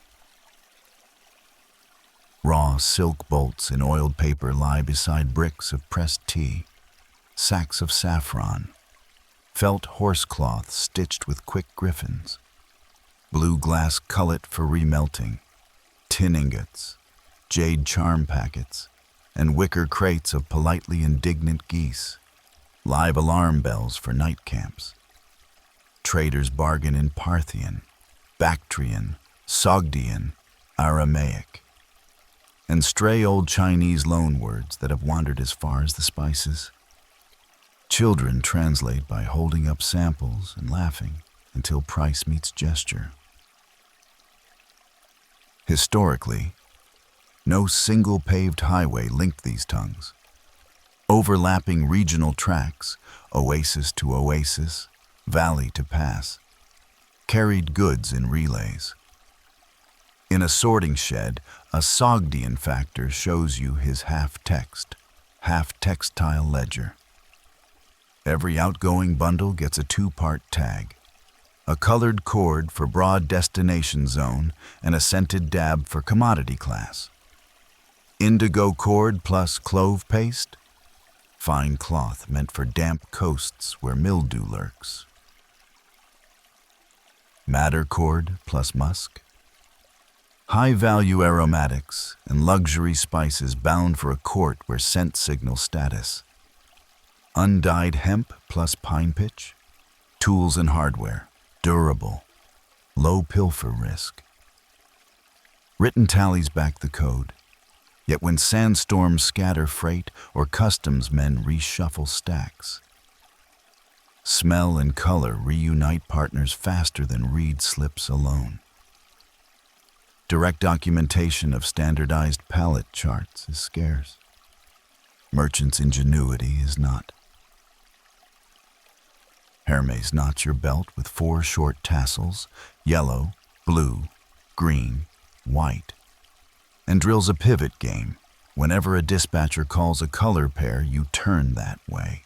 Raw silk bolts in oiled paper lie beside bricks of pressed tea, sacks of saffron, felt horsecloth stitched with quick griffins, blue glass cullet for remelting, tin ingots, jade charm packets, and wicker crates of politely indignant geese, live alarm bells for night camps. Traders bargain in Parthian, Bactrian, Sogdian, Aramaic, and stray old Chinese loanwords that have wandered as far as the spices. Children translate by holding up samples and laughing until price meets gesture. Historically, no single paved highway linked these tongues. Overlapping regional tracks, oasis to oasis, valley to pass, carried goods in relays. In a sorting shed, a Sogdian factor shows you his half-text, half-textile ledger. Every outgoing bundle gets a 2-part tag, a colored cord for broad destination zone and a scented dab for commodity class. Indigo cord plus clove paste, fine cloth meant for damp coasts where mildew lurks. Madder cord plus musk, high-value aromatics and luxury spices bound for a court where scent signals status. Undyed hemp plus pine pitch, tools and hardware, durable, low pilfer risk. Written tallies back the code, yet when sandstorms scatter freight or customs men reshuffle stacks, smell and color reunite partners faster than reed slips alone. Direct documentation of standardized pallet charts is scarce. Merchant's ingenuity is not. Hermes knots your belt with 4 short tassels, yellow, blue, green, white, and drills a pivot game. Whenever a dispatcher calls a color pair, you turn that way.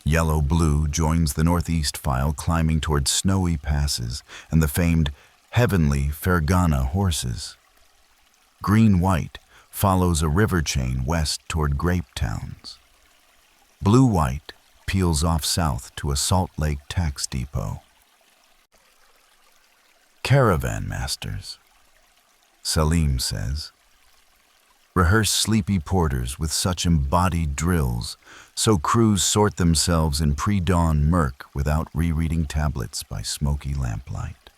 Yellow-blue joins the northeast file climbing toward snowy passes and the famed heavenly Fergana horses. Green-white follows a river chain west toward grape towns. Blue-white peels off south to a Salt Lake tax depot. Caravan masters, Salim says, rehearse sleepy porters with such embodied drills, so crews sort themselves in pre-dawn murk without rereading tablets by smoky lamplight.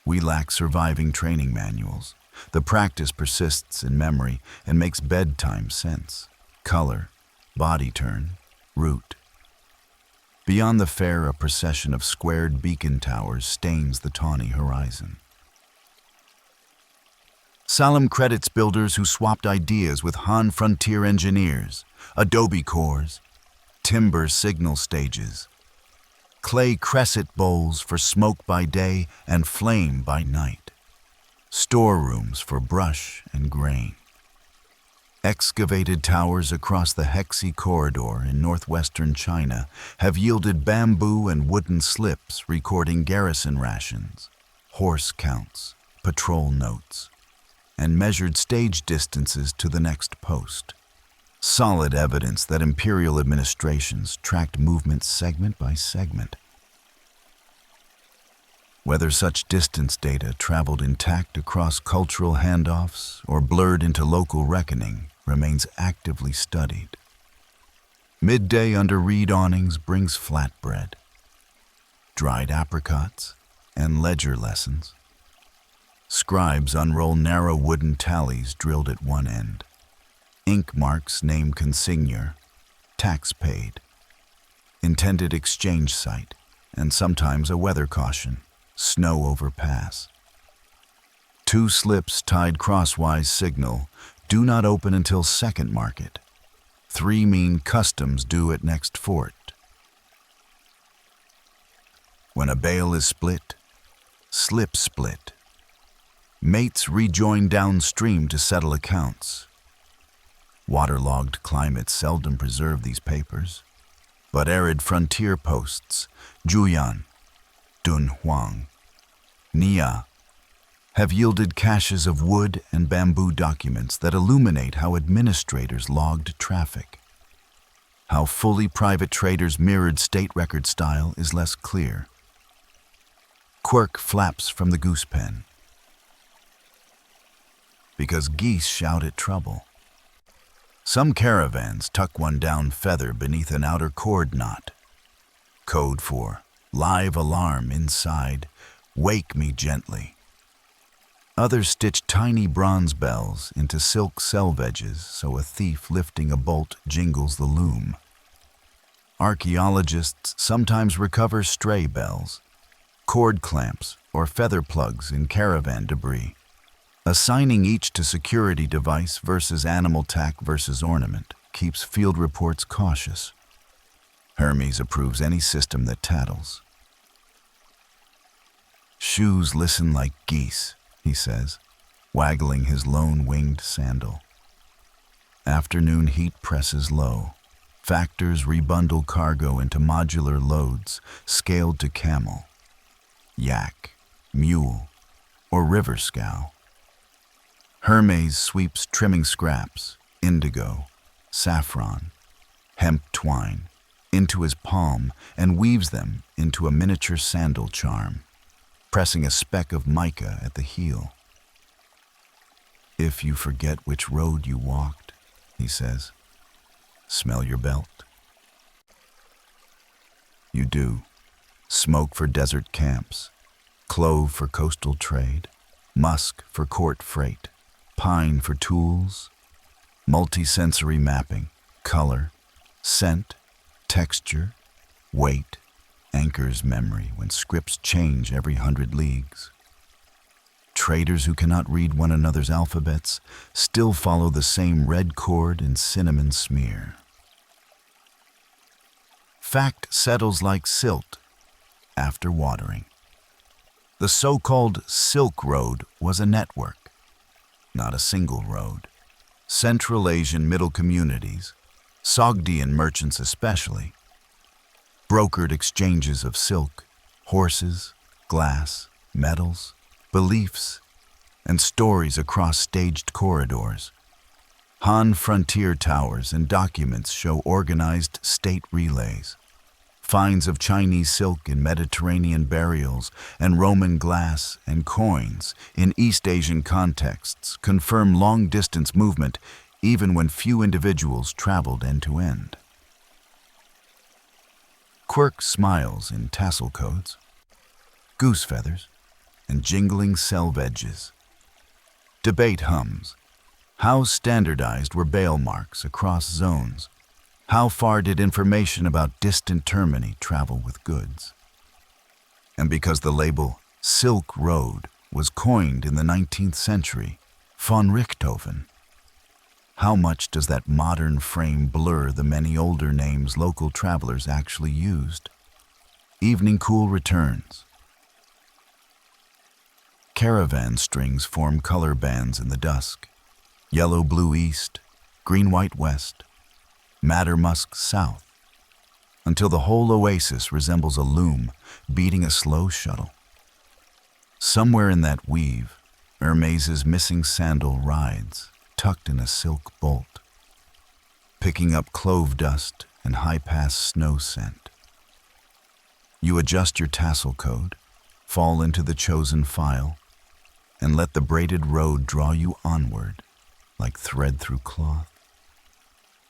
We lack surviving training manuals. The practice persists in memory and makes bedtime sense. Color, body turn, route. Beyond the fair, a procession of squared beacon towers stains the tawny horizon. Salim credits builders who swapped ideas with Han frontier engineers, adobe cores, timber signal stages, clay cresset bowls for smoke by day and flame by night, storerooms for brush and grain. Excavated towers across the Hexi corridor in northwestern China have yielded bamboo and wooden slips recording garrison rations, horse counts, patrol notes, and measured stage distances to the next post. Solid evidence that imperial administrations tracked movements segment by segment. Whether such distance data traveled intact across cultural handoffs or blurred into local reckoning remains actively studied. Midday under reed awnings brings flatbread, dried apricots, and ledger lessons. Scribes unroll narrow wooden tallies drilled at one end. Ink marks name consignor, tax paid, intended exchange site, and sometimes a weather caution, snow overpass. 2 slips tied crosswise signal, do not open until second market. 3 mean customs due at next fort. When a bale is split, slip split. Mates rejoin downstream to settle accounts. Waterlogged climates seldom preserve these papers, but arid frontier posts, Juyan, Dunhuang, Nia, have yielded caches of wood and bamboo documents that illuminate how administrators logged traffic. How fully private traders mirrored state record style is less clear. Quirk flaps from the goose pen. Because geese shout at trouble. Some caravans tuck one down feather beneath an outer cord knot. Code for live alarm inside, wake me gently. Others stitch tiny bronze bells into silk selve edges so a thief lifting a bolt jingles the loom. Archaeologists sometimes recover stray bells, cord clamps, or feather plugs in caravan debris, assigning each to security device versus animal tack versus ornament keeps field reports cautious. Hermes approves any system that tattles. Shoes listen like geese, he says, waggling his lone-winged sandal. Afternoon heat presses low. Factors rebundle cargo into modular loads scaled to camel, yak, mule, or river scow. Hermes sweeps trimming scraps, indigo, saffron, hemp twine, into his palm and weaves them into a miniature sandal charm, pressing a speck of mica at the heel. If you forget which road you walked, he says, smell your belt. You do. Smoke for desert camps, clove for coastal trade, musk for court freight, pine for tools, multisensory mapping, color, scent, texture, weight, anchors memory when scripts change every 100 leagues. Traders who cannot read one another's alphabets still follow the same red cord and cinnamon smear. Fact settles like silt after watering. The so-called Silk Road was a network, not a single road. Central Asian middle communities, Sogdian merchants especially, brokered exchanges of silk, horses, glass, metals, beliefs, and stories across staged corridors. Han frontier towers and documents show organized state relays. Finds of Chinese silk in Mediterranean burials and Roman glass and coins in East Asian contexts confirm long-distance movement even when few individuals traveled end-to-end. Quirk smiles in tassel codes, goose feathers, and jingling selve edges. Debate hums. How standardized were bale marks across zones? How far did information about distant termini travel with goods? And because the label Silk Road was coined in the 19th century, von Richthofen, how much does that modern frame blur the many older names local travelers actually used? Evening cool returns. Caravan strings form color bands in the dusk. Yellow-blue east, green-white west, madder-musk south, until the whole oasis resembles a loom beating a slow shuttle. Somewhere in that weave, Hermes' missing sandal rides, tucked in a silk bolt, picking up clove dust and high-pass snow scent. You adjust your tassel code, fall into the chosen file, and let the braided road draw you onward like thread through cloth.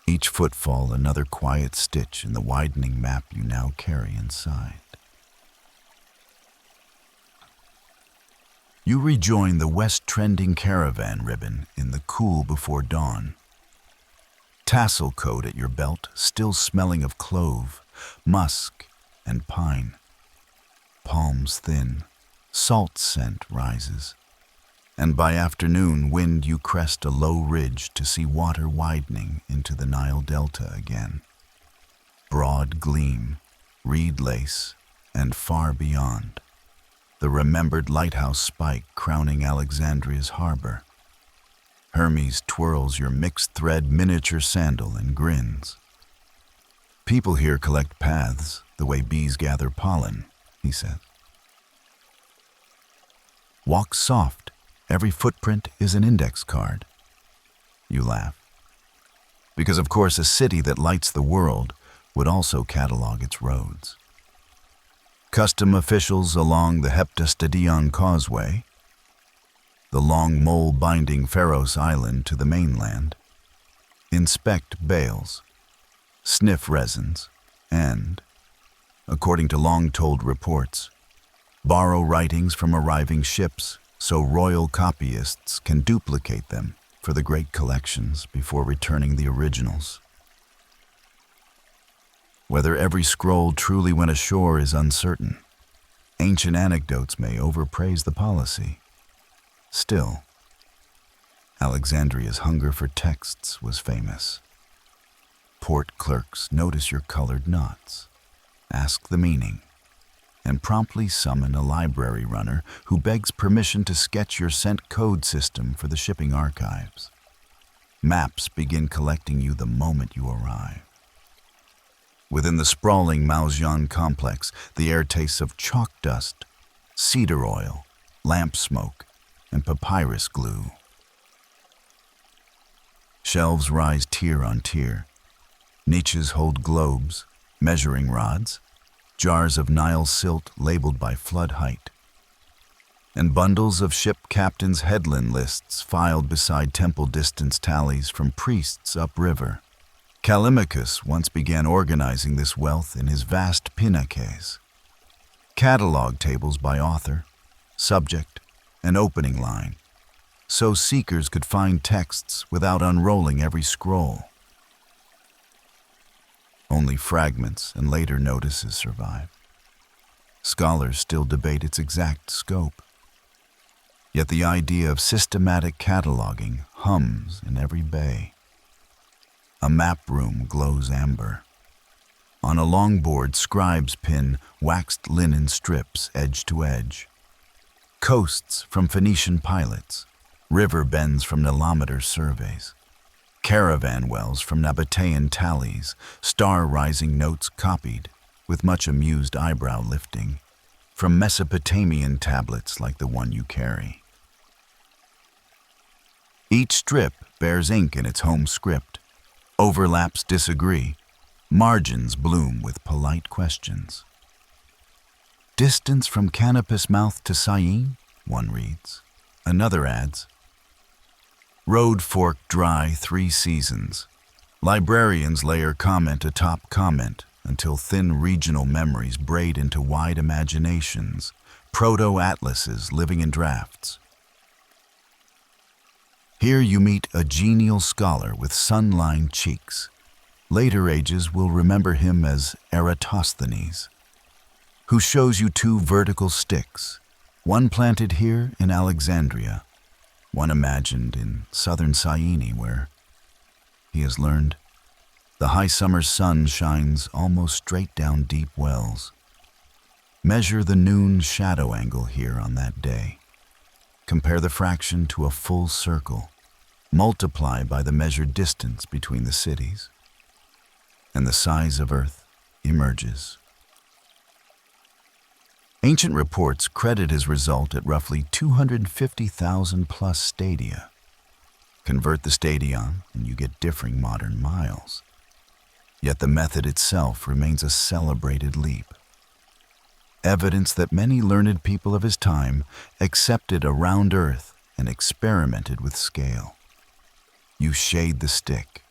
Each footfall another quiet stitch in the widening map you now carry inside. You rejoin the west-trending caravan ribbon in the cool before dawn. Tassel coat at your belt, still smelling of clove, musk, and pine. Palms thin, salt scent rises. And by afternoon, wind you crest a low ridge to see water widening into the Nile Delta again. Broad gleam, reed lace, and far beyond, the remembered lighthouse spike crowning Alexandria's harbor. Hermes twirls your mixed-thread miniature sandal and grins. People here collect paths the way bees gather pollen, he said. Walk soft. Every footprint is an index card. You laugh. Because of course a city that lights the world would also catalog its roads. Custom officials along the Heptastadion Causeway, the long mole binding Pharos Island to the mainland, inspect bales, sniff resins, and, according to long-told reports, borrow writings from arriving ships so royal copyists can duplicate them for the great collections before returning the originals. Whether every scroll truly went ashore is uncertain. Ancient anecdotes may overpraise the policy. Still, Alexandria's hunger for texts was famous. Port clerks notice your colored knots, ask the meaning, and promptly summon a library runner who begs permission to sketch your scent code system for the shipping archives. Maps begin collecting you the moment you arrive. Within the sprawling Mauzian complex, the air tastes of chalk dust, cedar oil, lamp smoke, and papyrus glue. Shelves rise tier on tier. Niches hold globes, measuring rods, jars of Nile silt labeled by flood height, and bundles of ship captains' headland lists filed beside temple distance tallies from priests upriver. Callimachus once began organizing this wealth in his vast pinaques. Catalog tables by author, subject, and opening line, so seekers could find texts without unrolling every scroll. Only fragments and later notices survive. Scholars still debate its exact scope. Yet the idea of systematic cataloging hums in every bay. A map room glows amber. On a longboard, scribes pin waxed linen strips edge to edge. Coasts from Phoenician pilots, river bends from nilometer surveys, caravan wells from Nabatean tallies, star-rising notes copied, with much amused eyebrow lifting, from Mesopotamian tablets like the one you carry. Each strip bears ink in its home script. Overlaps disagree. Margins bloom with polite questions. Distance from Canopus mouth to Syene, one reads. Another adds, road fork dry 3 seasons. Librarians layer comment atop comment until thin regional memories braid into wide imaginations, proto-atlases living in drafts. Here you meet a genial scholar with sun-lined cheeks. Later ages will remember him as Eratosthenes, who shows you 2 vertical sticks, one planted here in Alexandria, one imagined in southern Syene, where he has learned the high summer sun shines almost straight down deep wells. Measure the noon shadow angle here on that day. Compare the fraction to a full circle. Multiply by the measured distance between the cities, and the size of Earth emerges. Ancient reports credit his result at roughly 250,000 plus stadia. Convert the stadion, and you get differing modern miles. Yet the method itself remains a celebrated leap. Evidence that many learned people of his time accepted a round Earth and experimented with scale. You shade the stick.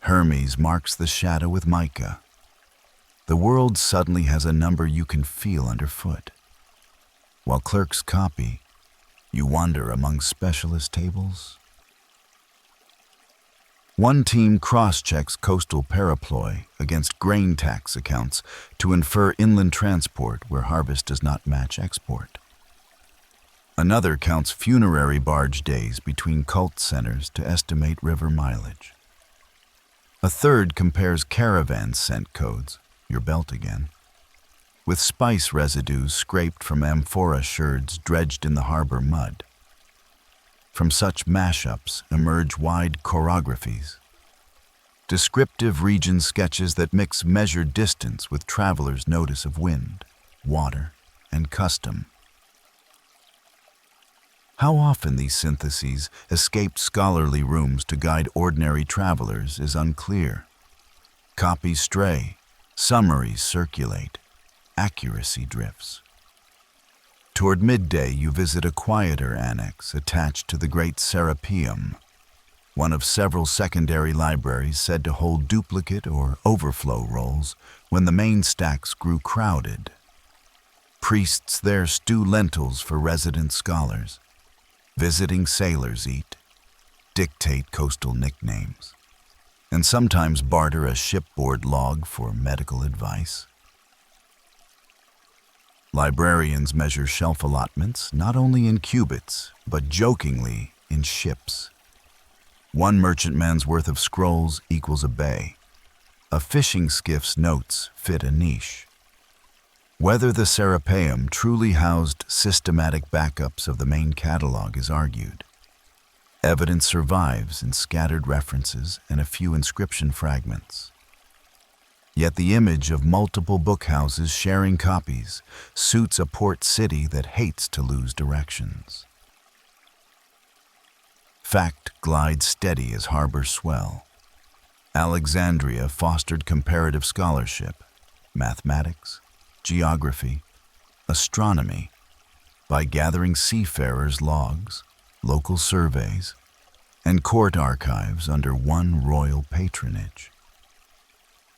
Hermes marks the shadow with mica. The world suddenly has a number you can feel underfoot. While clerks copy, you wander among specialist tables. One team cross-checks coastal Periploi against grain tax accounts to infer inland transport where harvest does not match export. Another counts funerary barge days between cult centers to estimate river mileage. A third compares caravan scent codes, your belt again, with spice residues scraped from amphora sherds dredged in the harbor mud. From such mashups emerge wide choreographies, descriptive region sketches that mix measured distance with travelers' notice of wind, water, and custom. How often these syntheses escape scholarly rooms to guide ordinary travelers is unclear. Copies stray, summaries circulate, accuracy drifts. Toward midday, you visit a quieter annex attached to the great Serapeum, one of several secondary libraries said to hold duplicate or overflow rolls when the main stacks grew crowded. Priests there stew lentils for resident scholars. Visiting sailors eat, dictate coastal nicknames, and sometimes barter a shipboard log for medical advice. Librarians measure shelf allotments not only in cubits, but jokingly in ships. One merchantman's worth of scrolls equals a bay. A fishing skiff's notes fit a niche. Whether the Serapeum truly housed systematic backups of the main catalog is argued. Evidence survives in scattered references and a few inscription fragments. Yet the image of multiple bookhouses sharing copies suits a port city that hates to lose directions. Fact glides steady as harbors swell. Alexandria fostered comparative scholarship, mathematics, geography, astronomy, by gathering seafarers' logs, local surveys, and court archives under one royal patronage.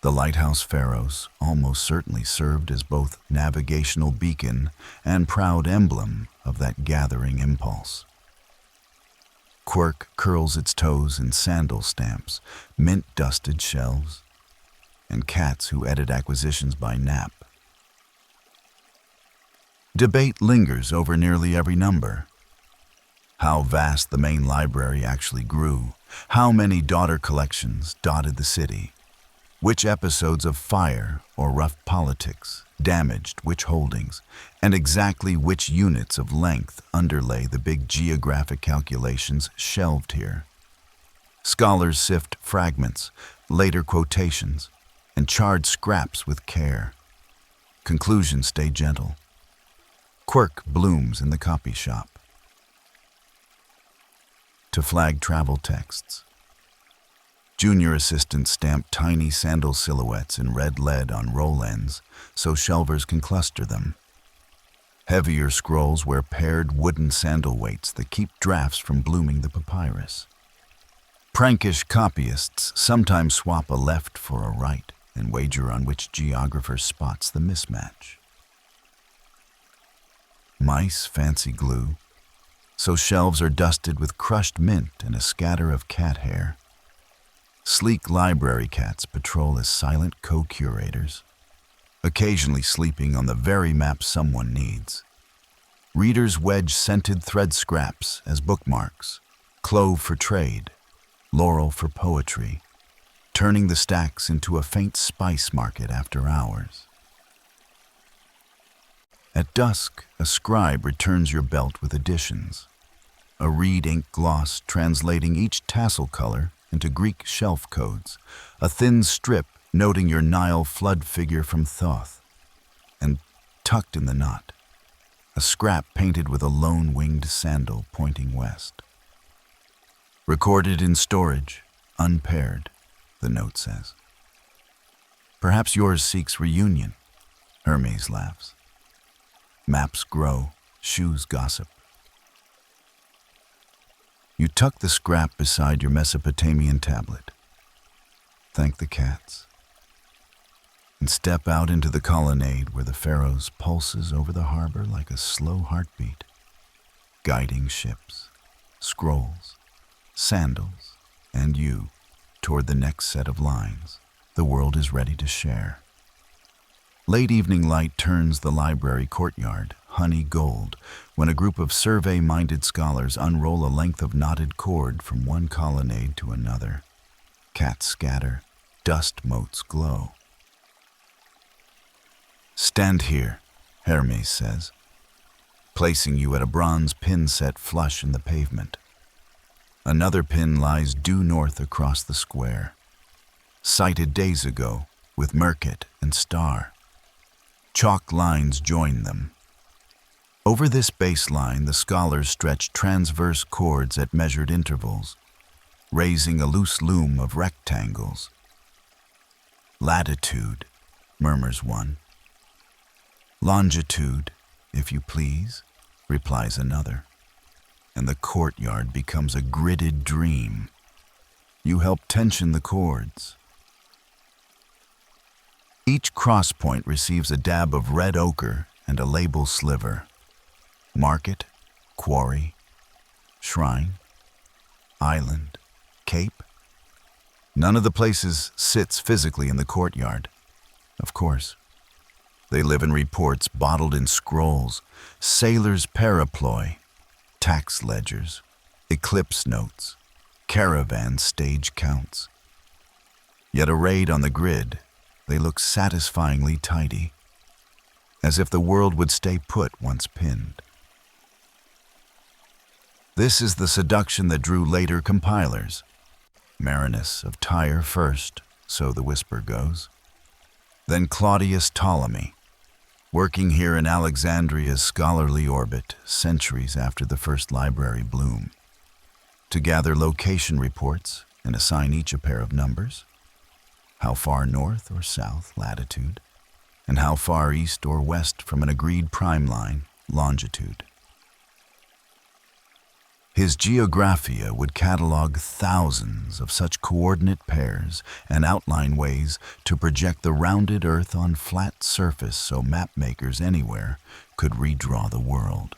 The lighthouse Pharos almost certainly served as both navigational beacon and proud emblem of that gathering impulse. Quirk curls its toes in sandal stamps, mint-dusted shelves, and cats who edit acquisitions by nap. Debate lingers over nearly every number. How vast the main library actually grew, how many daughter collections dotted the city, which episodes of fire or rough politics damaged which holdings, and exactly which units of length underlay the big geographic calculations shelved here. Scholars sift fragments, later quotations, and charred scraps with care. Conclusions stay gentle. Quirk blooms in the copy shop. To flag travel texts. Junior assistants stamp tiny sandal silhouettes in red lead on roll ends so shelvers can cluster them. Heavier scrolls wear paired wooden sandal weights that keep drafts from blooming the papyrus. Prankish copyists sometimes swap a left for a right and wager on which geographer spots the mismatch. Mice fancy glue, so shelves are dusted with crushed mint and a scatter of cat hair. Sleek library cats patrol as silent co-curators, occasionally sleeping on the very map someone needs. Readers wedge scented thread scraps as bookmarks, clove for trade, laurel for poetry, turning the stacks into a faint spice market after hours. At dusk, a scribe returns your belt with additions, a reed ink gloss translating each tassel color into Greek shelf codes, a thin strip noting your Nile flood figure from Thoth, and tucked in the knot, a scrap painted with a lone-winged sandal pointing west. Recorded in storage, unpaired, the note says. Perhaps yours seeks reunion, Hermes laughs. Maps grow, shoes gossip. You tuck the scrap beside your Mesopotamian tablet, thank the cats, and step out into the colonnade where the Pharos pulses over the harbor like a slow heartbeat, guiding ships, scrolls, sandals, and you toward the next set of lines the world is ready to share. Late evening light turns the library courtyard honey gold when a group of survey-minded scholars unroll a length of knotted cord from one colonnade to another. Cats scatter, dust motes glow. Stand here, Hermes says, placing you at a bronze pin set flush in the pavement. Another pin lies due north across the square, sighted days ago with Merkit and Star. Chalk lines join them. Over this baseline, the scholars stretch transverse chords at measured intervals, raising a loose loom of rectangles. Latitude, murmurs one. Longitude, if you please, replies another. And the courtyard becomes a gridded dream. You help tension the chords. Each cross point receives a dab of red ochre and a label sliver. Market, quarry, shrine, island, cape. None of the places sits physically in the courtyard. Of course. They live in reports bottled in scrolls, sailors' periploi, tax ledgers, eclipse notes, caravan stage counts. Yet arrayed on the grid, they look satisfyingly tidy, as if the world would stay put once pinned. This is the seduction that drew later compilers. Marinus of Tyre first, so the whisper goes. Then Claudius Ptolemy, working here in Alexandria's scholarly orbit centuries after the first library bloom, to gather location reports and assign each a pair of numbers, how far north or south latitude, and how far east or west from an agreed prime line longitude. His Geographia would catalog thousands of such coordinate pairs and outline ways to project the rounded Earth on flat surface so mapmakers anywhere could redraw the world.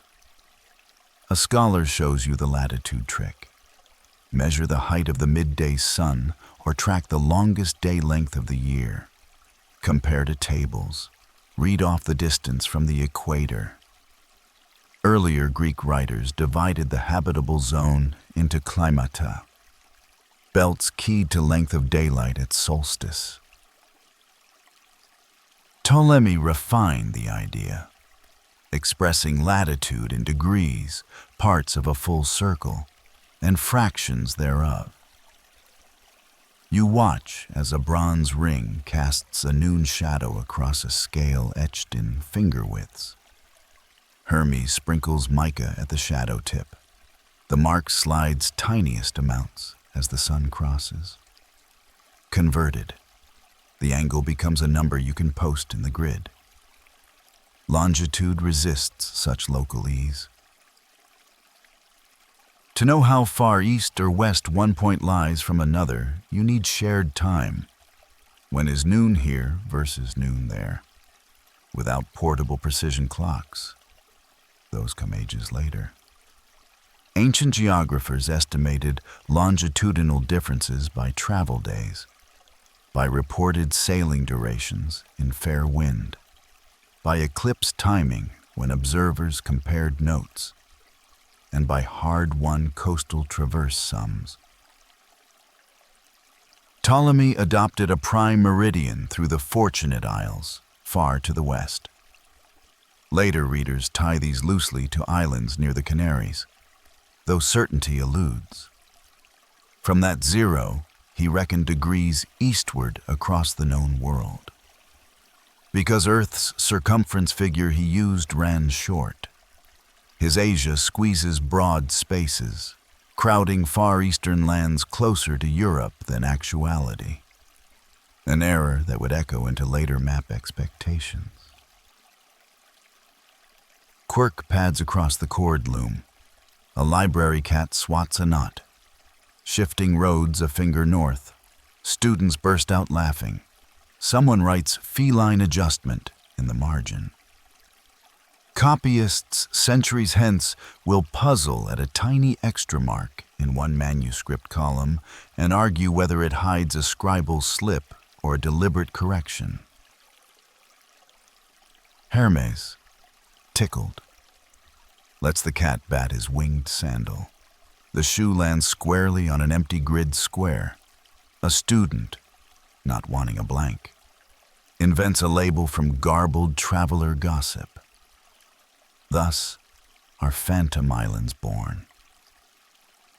A scholar shows you the latitude trick. Measure the height of the midday sun or track the longest day length of the year. Compare to tables. Read off the distance from the equator. Earlier Greek writers divided the habitable zone into climata, belts keyed to length of daylight at solstice. Ptolemy refined the idea, expressing latitude in degrees, parts of a full circle, and fractions thereof. You watch as a bronze ring casts a noon shadow across a scale etched in finger widths. Hermes sprinkles mica at the shadow tip. The mark slides tiniest amounts as the sun crosses. Converted, the angle becomes a number you can post in the grid. Longitude resists such local ease. To know how far east or west one point lies from another, you need shared time. When is noon here versus noon there? Without portable precision clocks. Those come ages later. Ancient geographers estimated longitudinal differences by travel days, by reported sailing durations in fair wind, by eclipse timing when observers compared notes, and by hard-won coastal traverse sums. Ptolemy adopted a prime meridian through the Fortunate Isles, far to the west. Later readers tie these loosely to islands near the Canaries, though certainty eludes. From that zero, he reckoned degrees eastward across the known world. Because Earth's circumference figure he used ran short, his Asia squeezes broad spaces, crowding far eastern lands closer to Europe than actuality, an error that would echo into later map expectations. Quirk pads across the cord loom. A library cat swats a knot. Shifting roads a finger north. Students burst out laughing. Someone writes feline adjustment in the margin. Copyists centuries hence will puzzle at a tiny extra mark in one manuscript column and argue whether it hides a scribal slip or a deliberate correction. Hermes, tickled, lets the cat bat his winged sandal. The shoe lands squarely on an empty grid square. A student, not wanting a blank, invents a label from garbled traveler gossip. Thus are phantom islands born.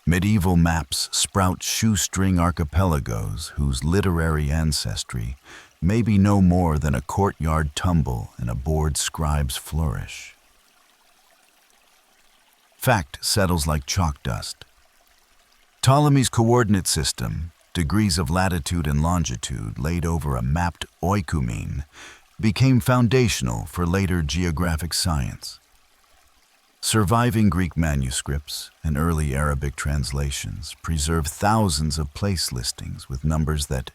Medieval maps sprout shoestring archipelagos whose literary ancestry may be no more than a courtyard tumble and a bored scribe's flourish. Fact settles like chalk dust. Ptolemy's coordinate system, degrees of latitude and longitude laid over a mapped oikumene, became foundational for later geographic science. Surviving Greek manuscripts and early Arabic translations preserve thousands of place listings with numbers that,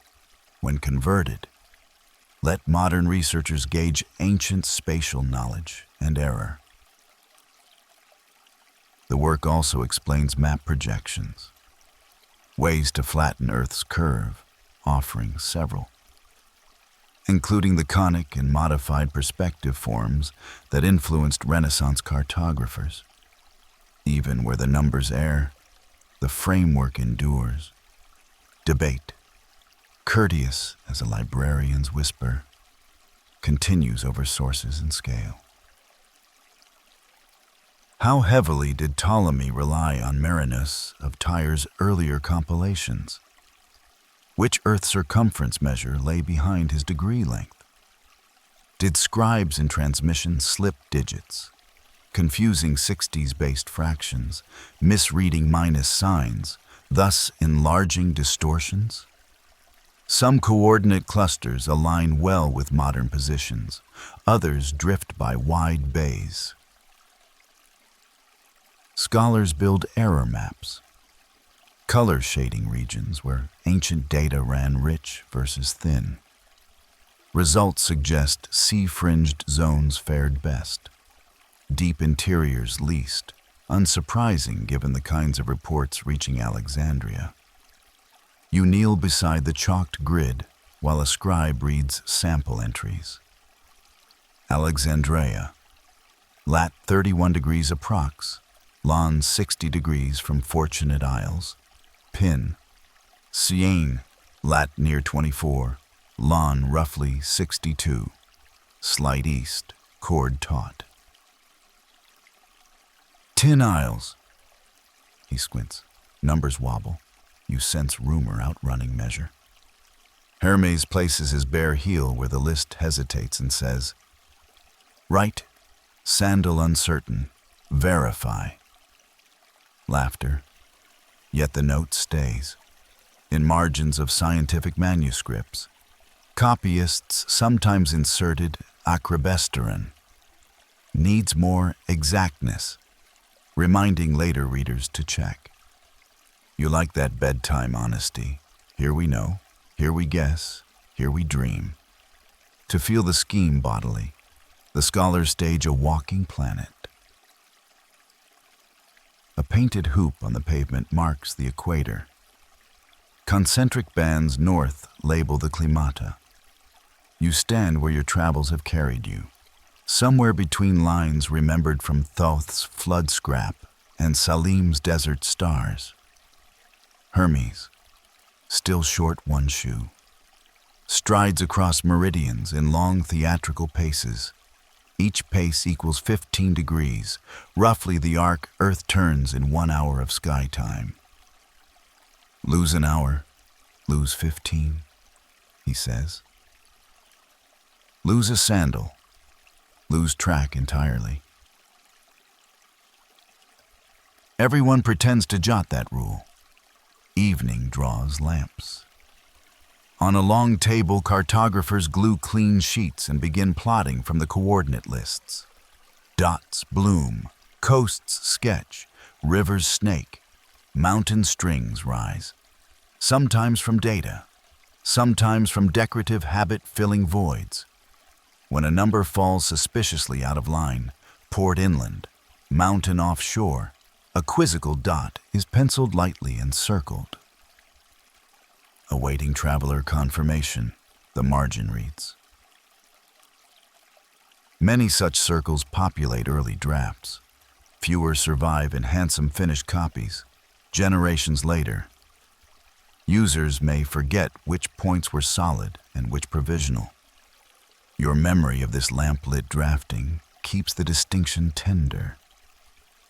when converted, let modern researchers gauge ancient spatial knowledge and error. The work also explains map projections, ways to flatten Earth's curve, offering several, including the conic and modified perspective forms that influenced Renaissance cartographers. Even where the numbers err, the framework endures. Debate, courteous as a librarian's whisper, continues over sources and scale. How heavily did Ptolemy rely on Marinus of Tyre's earlier compilations? Which Earth circumference measure lay behind his degree length? Did scribes in transmission slip digits, confusing 60s-based fractions, misreading minus signs, thus enlarging distortions? Some coordinate clusters align well with modern positions, others drift by wide bays. Scholars build error maps, color shading regions where ancient data ran rich versus thin. Results suggest sea-fringed zones fared best, deep interiors least, unsurprising given the kinds of reports reaching Alexandria. You kneel beside the chalked grid while a scribe reads sample entries. Alexandria, lat 31 degrees approx, lon 60 degrees from Fortunate Isles, pin, Sienne, lat near 24, lon roughly 62, slight east, cord taut. 10 Isles. He squints. Numbers wobble. You sense rumor outrunning measure. Hermes places his bare heel where the list hesitates and says, "Right, Sandal uncertain, verify." Laughter. Yet the note stays. In margins of scientific manuscripts, copyists sometimes inserted acrobesteron. Needs more exactness, reminding later readers to check. You like that bedtime honesty. Here we know, here we guess, here we dream. To feel the scheme bodily, the scholars stage a walking planet. A painted hoop on the pavement marks the equator. Concentric bands north label the climata. You stand where your travels have carried you, somewhere between lines remembered from Thoth's flood scrap and Salim's desert stars. Hermes, still short one shoe, strides across meridians in long theatrical paces. Each pace equals 15 degrees, roughly the arc Earth turns in 1 hour of sky time. Lose an hour, lose 15, he says. Lose a sandal, lose track entirely. Everyone pretends to jot that rule. Evening draws lamps. On a long table, cartographers glue clean sheets and begin plotting from the coordinate lists. Dots bloom, coasts sketch, rivers snake, mountain strings rise. Sometimes from data, sometimes from decorative habit-filling voids. When a number falls suspiciously out of line, port inland, mountain offshore, a quizzical dot is penciled lightly and circled. Awaiting traveler confirmation, the margin reads. Many such circles populate early drafts. Fewer survive in handsome finished copies. Generations later, users may forget which points were solid and which provisional. Your memory of this lamp-lit drafting keeps the distinction tender.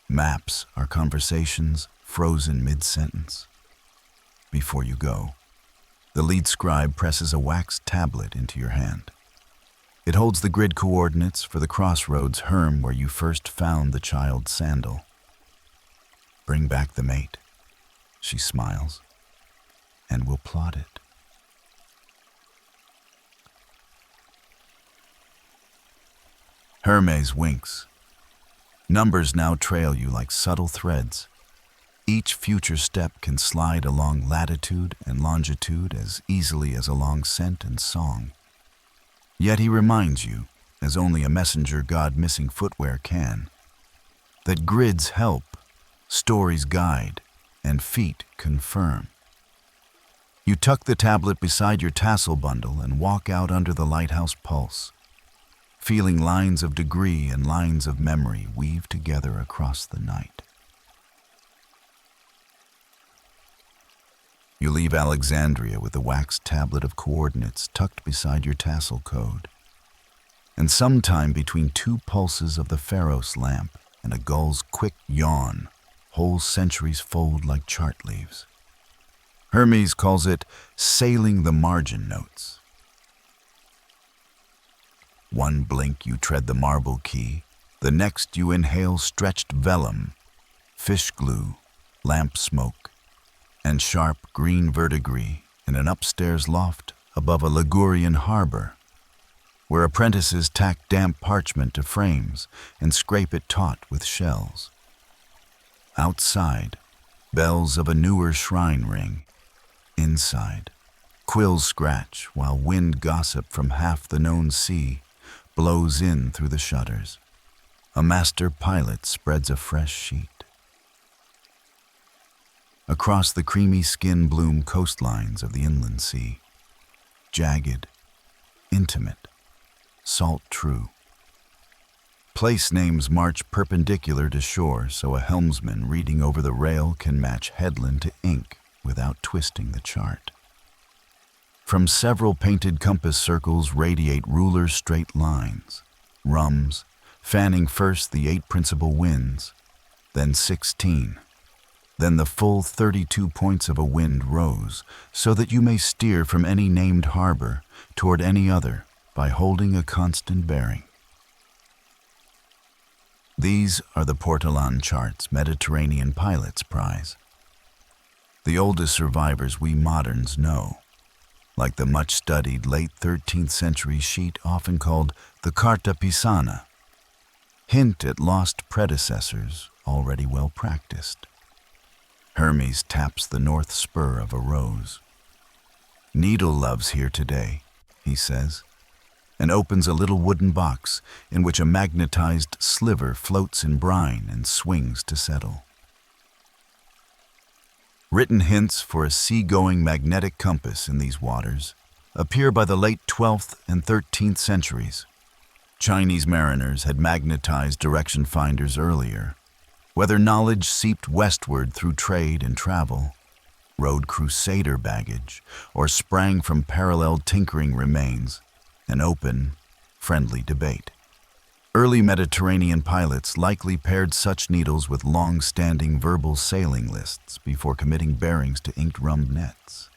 Maps are conversations frozen mid-sentence. Before you go, the lead scribe presses a wax tablet into your hand. It holds the grid coordinates for the Crossroads herm where you first found the child Sandal. Bring back the mate, she smiles, and we'll plot it. Hermes winks. Numbers now trail you like subtle threads. Each future step can slide along latitude and longitude as easily as along scent and song. Yet he reminds you, as only a messenger god missing footwear can, that grids help, stories guide, and feet confirm. You tuck the tablet beside your tassel bundle and walk out under the lighthouse pulse, feeling lines of degree and lines of memory weave together across the night. You leave Alexandria with a wax tablet of coordinates tucked beside your tassel code. And sometime between two pulses of the Pharos lamp and a gull's quick yawn, whole centuries fold like chart leaves. Hermes calls it sailing the margin notes. One blink you tread the marble key, the next you inhale stretched vellum, fish glue, lamp smoke, and sharp green verdigris in an upstairs loft above a Ligurian harbor, where apprentices tack damp parchment to frames and scrape it taut with shells. Outside, bells of a newer shrine ring. Inside, quills scratch while wind gossip from half the known sea blows in through the shutters. A master pilot spreads a fresh sheet. Across the creamy skin bloom coastlines of the inland sea, jagged, intimate, salt true. Place names march perpendicular to shore so a helmsman reading over the rail can match headland to ink without twisting the chart. From several painted compass circles radiate ruler straight lines, rums, fanning first the 8 principal winds, then 16. Then the full 32 points of a wind rose, so that you may steer from any named harbor toward any other by holding a constant bearing. These are the Portolan charts Mediterranean pilots prize. The oldest survivors we moderns know, like the much-studied late 13th century sheet often called the Carta Pisana, hint at lost predecessors already well practiced. Hermes taps the north spur of a rose. Needle loves here today, he says, and opens a little wooden box in which a magnetized sliver floats in brine and swings to settle. Written hints for a seagoing magnetic compass in these waters appear by the late 12th and 13th centuries. Chinese mariners had magnetized direction finders earlier. Whether knowledge seeped westward through trade and travel, rode crusader baggage, or sprang from parallel tinkering remains an open, friendly debate. Early Mediterranean pilots likely paired such needles with long-standing verbal sailing lists before committing bearings to inked rum nets.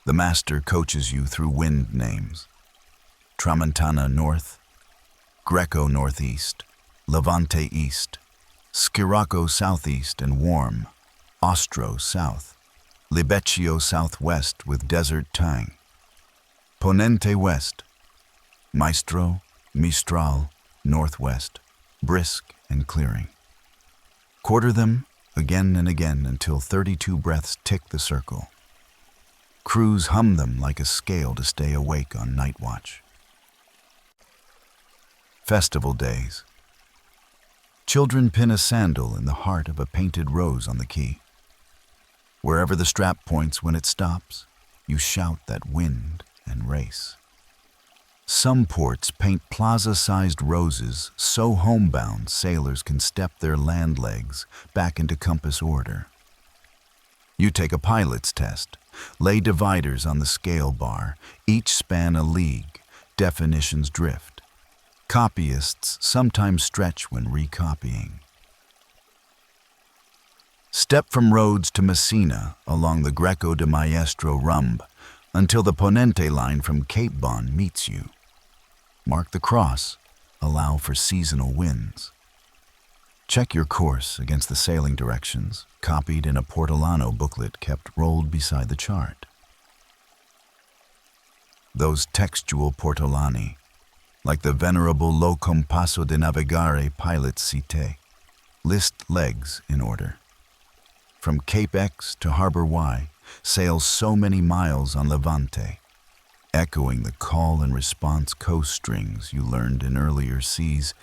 The master coaches you through wind names. Tramontana north, Greco northeast, Levante east, Scirocco southeast and warm, Ostro south, Libeccio southwest with desert tang, Ponente west, Maestro, Mistral, northwest, brisk and clearing. Quarter them again and again until 32 breaths tick the circle. Crews hum them like a scale to stay awake on night watch. Festival days. Children pin a sandal in the heart of a painted rose on the quay. Wherever the strap points when it stops, you shout that wind and race. Some ports paint plaza-sized roses so homebound sailors can step their land legs back into compass order. You take a pilot's test, lay dividers on the scale bar, each span a league, definitions drift. Copyists sometimes stretch when recopying. Step from Rhodes to Messina along the Greco de Maestro Rumb until the Ponente line from Cape Bon meets you. Mark the cross, allow for seasonal winds. Check your course against the sailing directions, copied in a Portolano booklet kept rolled beside the chart. Those textual Portolani, like the venerable Lo Compasso de Navigare pilot's cite, list legs in order. From Cape X to Harbor Y, sails so many miles on Levante, echoing the call and response coast strings you learned in earlier seas,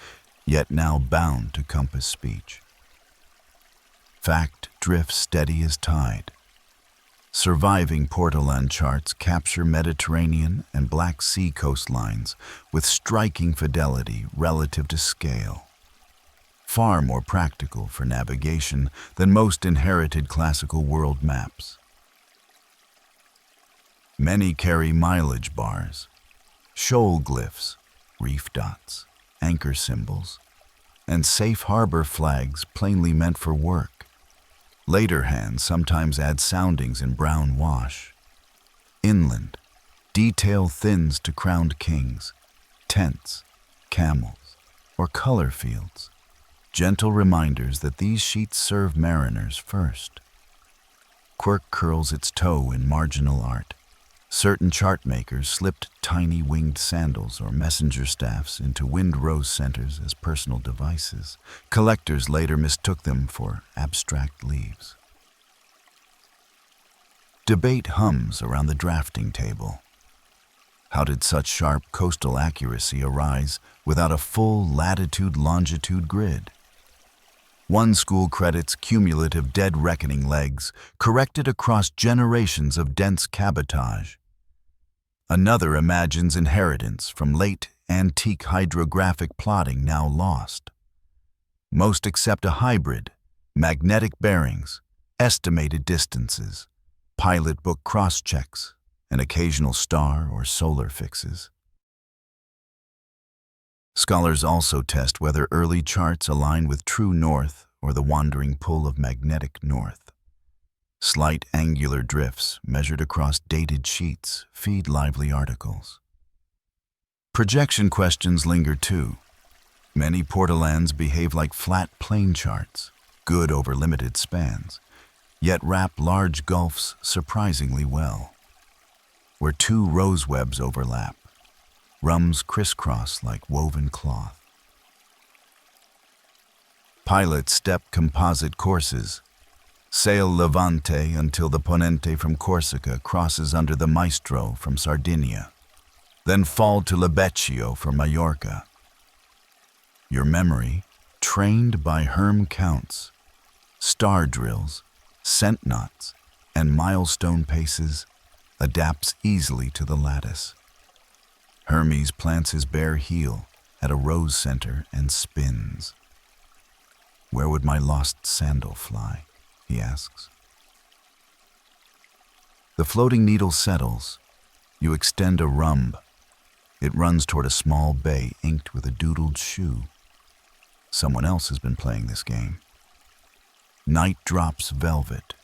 yet now bound to compass speech. Fact drifts steady as tide. Surviving Portolan charts capture Mediterranean and Black Sea coastlines with striking fidelity relative to scale. Far more practical for navigation than most inherited classical world maps. Many carry mileage bars, shoal glyphs, reef dots, anchor symbols, and safe harbor flags plainly meant for work. Later hands sometimes add soundings in brown wash. Inland, detail thins to crowned kings, tents, camels, or color fields, gentle reminders that these sheets serve mariners first. Quirk curls its toe in marginal art, Certain chart makers slipped tiny winged sandals or messenger staffs into wind-rose centers as personal devices. Collectors later mistook them for abstract leaves. Debate hums around the drafting table. How did such sharp coastal accuracy arise without a full latitude-longitude grid? One school credits cumulative dead reckoning legs corrected across generations of dense cabotage. Another imagines inheritance from late antique hydrographic plotting now lost. Most accept a hybrid, magnetic bearings, estimated distances, pilot book cross-checks, and occasional star or solar fixes. Scholars also test whether early charts align with true north or the wandering pull of magnetic north. Slight angular drifts measured across dated sheets feed lively articles. Projection questions linger too. Many portolans behave like flat plane charts, good over limited spans, yet wrap large gulfs surprisingly well. Where two rose webs overlap, rums crisscross like woven cloth. Pilots step composite courses, sail Levante until the Ponente from Corsica crosses under the Maestro from Sardinia, then fall to Lebeccio from Majorca. Your memory, trained by herm counts, star drills, scent knots, and milestone paces, adapts easily to the lattice. Hermes plants his bare heel at a rose center and spins. "Where would my lost sandal fly?" he asks. The floating needle settles. You extend a rhumb. It runs toward a small bay inked with a doodled shoe. Someone else has been playing this game. Night drops velvet.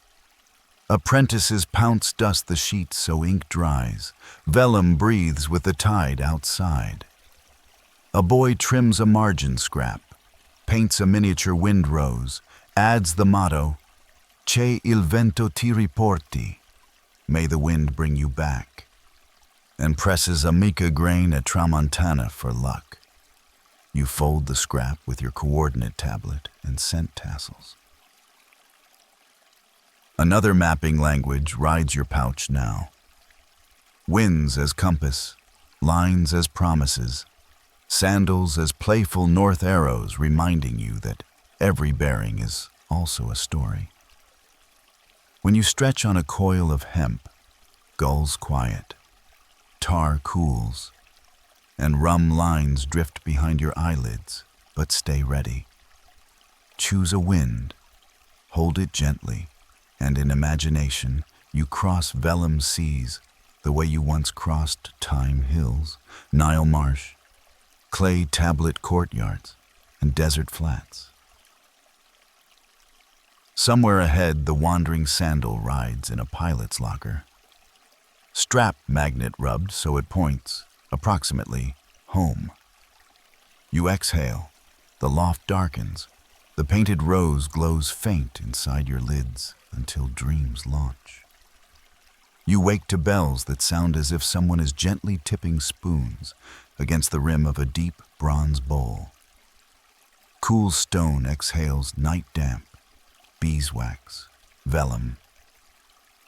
Apprentices pounce dust the sheets so ink dries. Vellum breathes with the tide outside. A boy trims a margin scrap, paints a miniature windrose, adds the motto, "Che il vento ti riporti," may the wind bring you back, and presses a mica grain at tramontana for luck. You fold the scrap with your coordinate tablet and scent tassels. Another mapping language rides your pouch now. Winds as compass, lines as promises, sandals as playful north arrows reminding you that every bearing is also a story. When you stretch on a coil of hemp, gulls quiet, tar cools, and rum lines drift behind your eyelids, but stay ready. Choose a wind, hold it gently, and in imagination you cross vellum seas the way you once crossed Time hills, Nile marsh, clay tablet courtyards, and desert flats. Somewhere ahead, the wandering sandal rides in a pilot's locker. Strap magnet rubbed so it points, approximately, home. You exhale, the loft darkens, the painted rose glows faint inside your lids until dreams launch. You wake to bells that sound as if someone is gently tipping spoons against the rim of a deep bronze bowl. Cool stone exhales night damp, beeswax, vellum,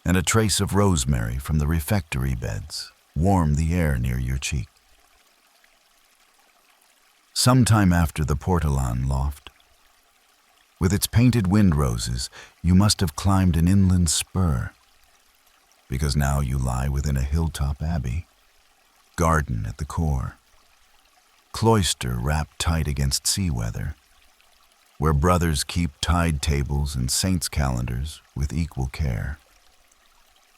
and a trace of rosemary from the refectory beds warm the air near your cheek. Sometime after the Portolan loft, with its painted windroses, you must have climbed an inland spur, because now you lie within a hilltop abbey, garden at the core, cloister wrapped tight against sea weather, where brothers keep tide tables and saints' calendars with equal care.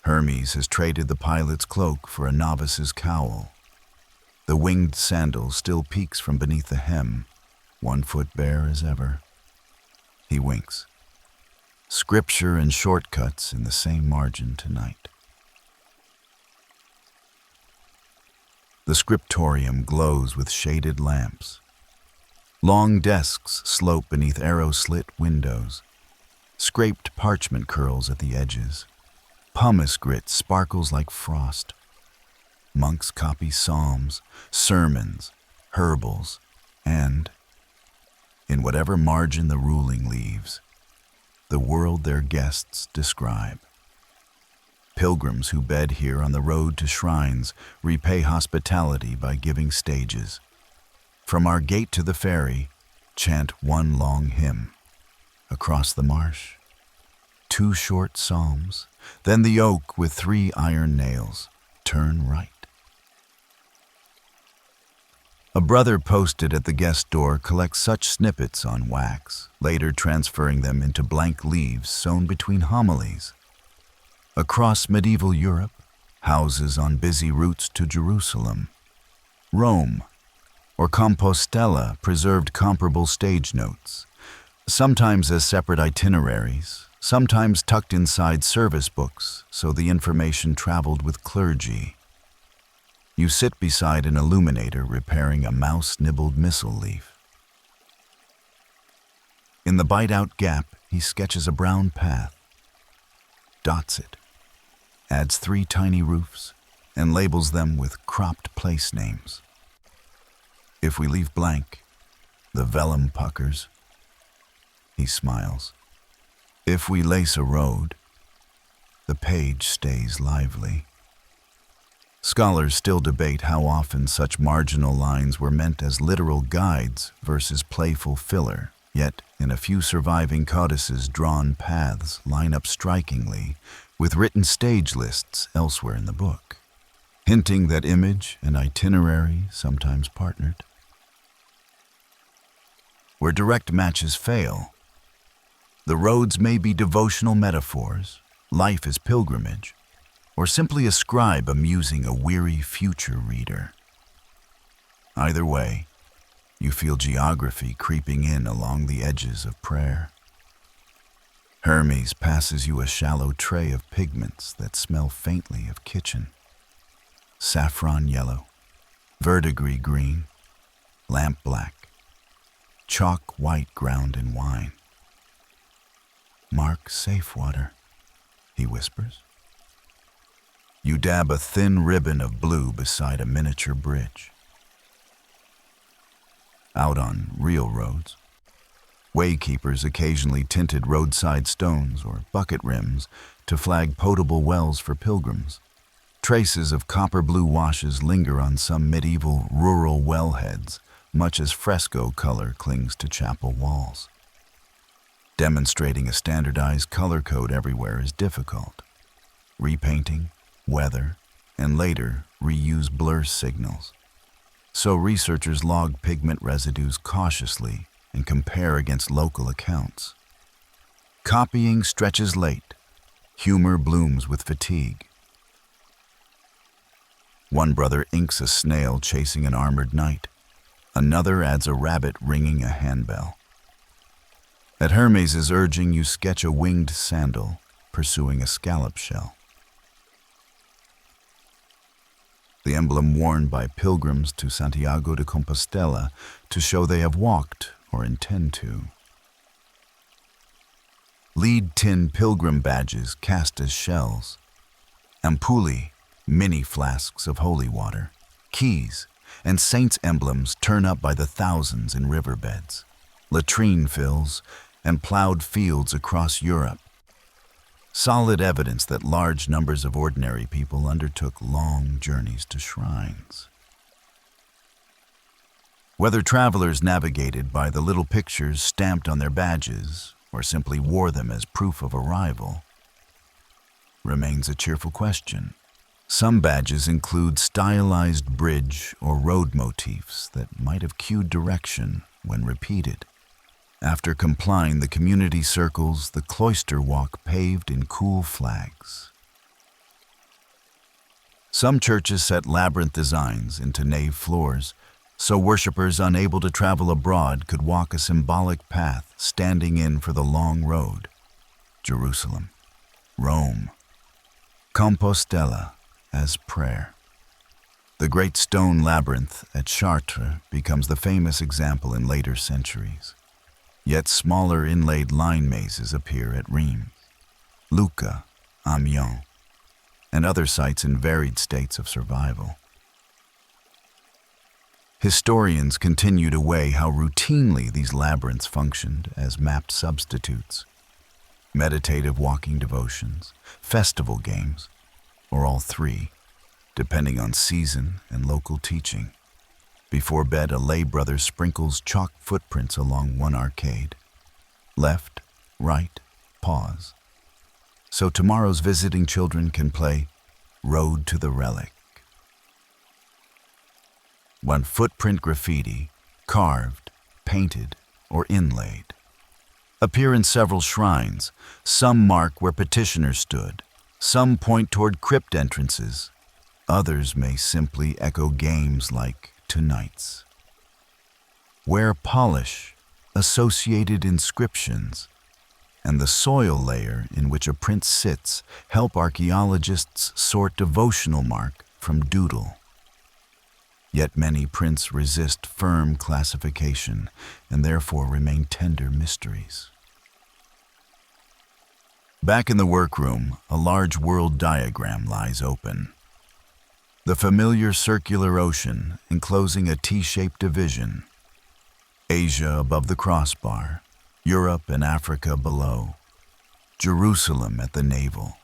Hermes has traded the pilot's cloak for a novice's cowl. The winged sandal still peeks from beneath the hem, 1 foot bare as ever. He winks. Scripture and shortcuts in the same margin tonight. The scriptorium glows with shaded lamps. Long desks slope beneath arrow-slit windows. Scraped parchment curls at the edges. Pumice grit sparkles like frost, monks copy psalms, sermons, herbals, and, in whatever margin the ruling leaves, the world their guests describe. Pilgrims who bed here on the road to shrines repay hospitality by giving stages. From our gate to the ferry, chant one long hymn. Across the marsh, 2 short psalms, then the oak with 3 iron nails. Turn right. A brother posted at the guest door collects such snippets on wax, later transferring them into blank leaves sewn between homilies. Across medieval Europe, houses on busy routes to Jerusalem, Rome, or Compostela preserved comparable stage notes, sometimes as separate itineraries, sometimes tucked inside service books so the information traveled with clergy. You sit beside an illuminator repairing a mouse-nibbled missal leaf. In the bite-out gap, he sketches a brown path, dots it, adds 3 tiny roofs, and labels them with cropped place names. If we leave blank, the vellum puckers. He smiles. If we lace a road, the page stays lively. Scholars still debate how often such marginal lines were meant as literal guides versus playful filler, yet in a few surviving codices drawn paths line up strikingly with written stage lists elsewhere in the book, hinting that image and itinerary sometimes partnered. Where direct matches fail, the roads may be devotional metaphors, life is pilgrimage, or simply a scribe amusing a weary future reader. Either way, you feel geography creeping in along the edges of prayer. Hermes passes you a shallow tray of pigments that smell faintly of kitchen. Saffron yellow, verdigris green, lamp black, chalk white ground in wine. Mark safe water, he whispers. You dab a thin ribbon of blue beside a miniature bridge. Out on real roads, waykeepers occasionally tinted roadside stones or bucket rims to flag potable wells for pilgrims. Traces of copper blue washes linger on some medieval rural wellheads, much as fresco color clings to chapel walls. Demonstrating a standardized color code everywhere is difficult. Repainting, weather, and later reuse blur signals. So researchers log pigment residues cautiously and compare against local accounts. Copying stretches late. Humor blooms with fatigue. One brother inks a snail chasing an armored knight. Another adds a rabbit ringing a handbell. At Hermes' urging, you sketch a winged sandal pursuing a scallop shell. The emblem worn by pilgrims to Santiago de Compostela to show they have walked or intend to. Lead tin pilgrim badges cast as shells. Ampuli, mini flasks of holy water, keys, and saints' emblems turn up by the thousands in riverbeds, latrine fills, and plowed fields across Europe. Solid evidence that large numbers of ordinary people undertook long journeys to shrines. Whether travelers navigated by the little pictures stamped on their badges or simply wore them as proof of arrival remains a cheerful question. Some badges include stylized bridge or road motifs that might have cued direction when repeated. After complying, the community circles the cloister walk paved in cool flags. Some churches set labyrinth designs into nave floors, so worshippers unable to travel abroad could walk a symbolic path standing in for the long road. Jerusalem, Rome, Compostela as prayer. The great stone labyrinth at Chartres becomes the famous example in later centuries. Yet smaller inlaid line mazes appear at Reims, Lucca, Amiens, and other sites in varied states of survival. Historians continue to weigh how routinely these labyrinths functioned as mapped substitutes. Meditative walking devotions, festival games, or all three, depending on season and local teaching. Before bed, a lay brother sprinkles chalk footprints along one arcade. Left, right, pause. So tomorrow's visiting children can play Road to the Relic. One footprint graffiti, carved, painted, or inlaid, appear in several shrines. Some mark where petitioners stood, some point toward crypt entrances, others may simply echo games like tonight's. Wear polish, associated inscriptions, and the soil layer in which a print sits help archaeologists sort devotional mark from doodle. Yet many prints resist firm classification and therefore remain tender mysteries. Back in the workroom, a large world diagram lies open. The familiar circular ocean enclosing a T-shaped division. Asia above the crossbar, Europe and Africa below, Jerusalem at the navel.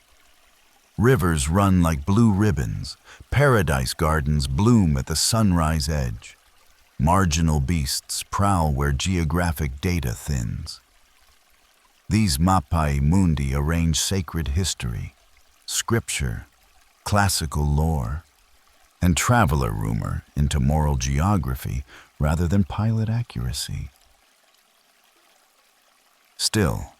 Rivers run like blue ribbons, paradise gardens bloom at the sunrise edge. Marginal beasts prowl where geographic data thins. These mappae mundi arrange sacred history, scripture, classical lore, and traveler rumor into moral geography rather than pilot accuracy. Still,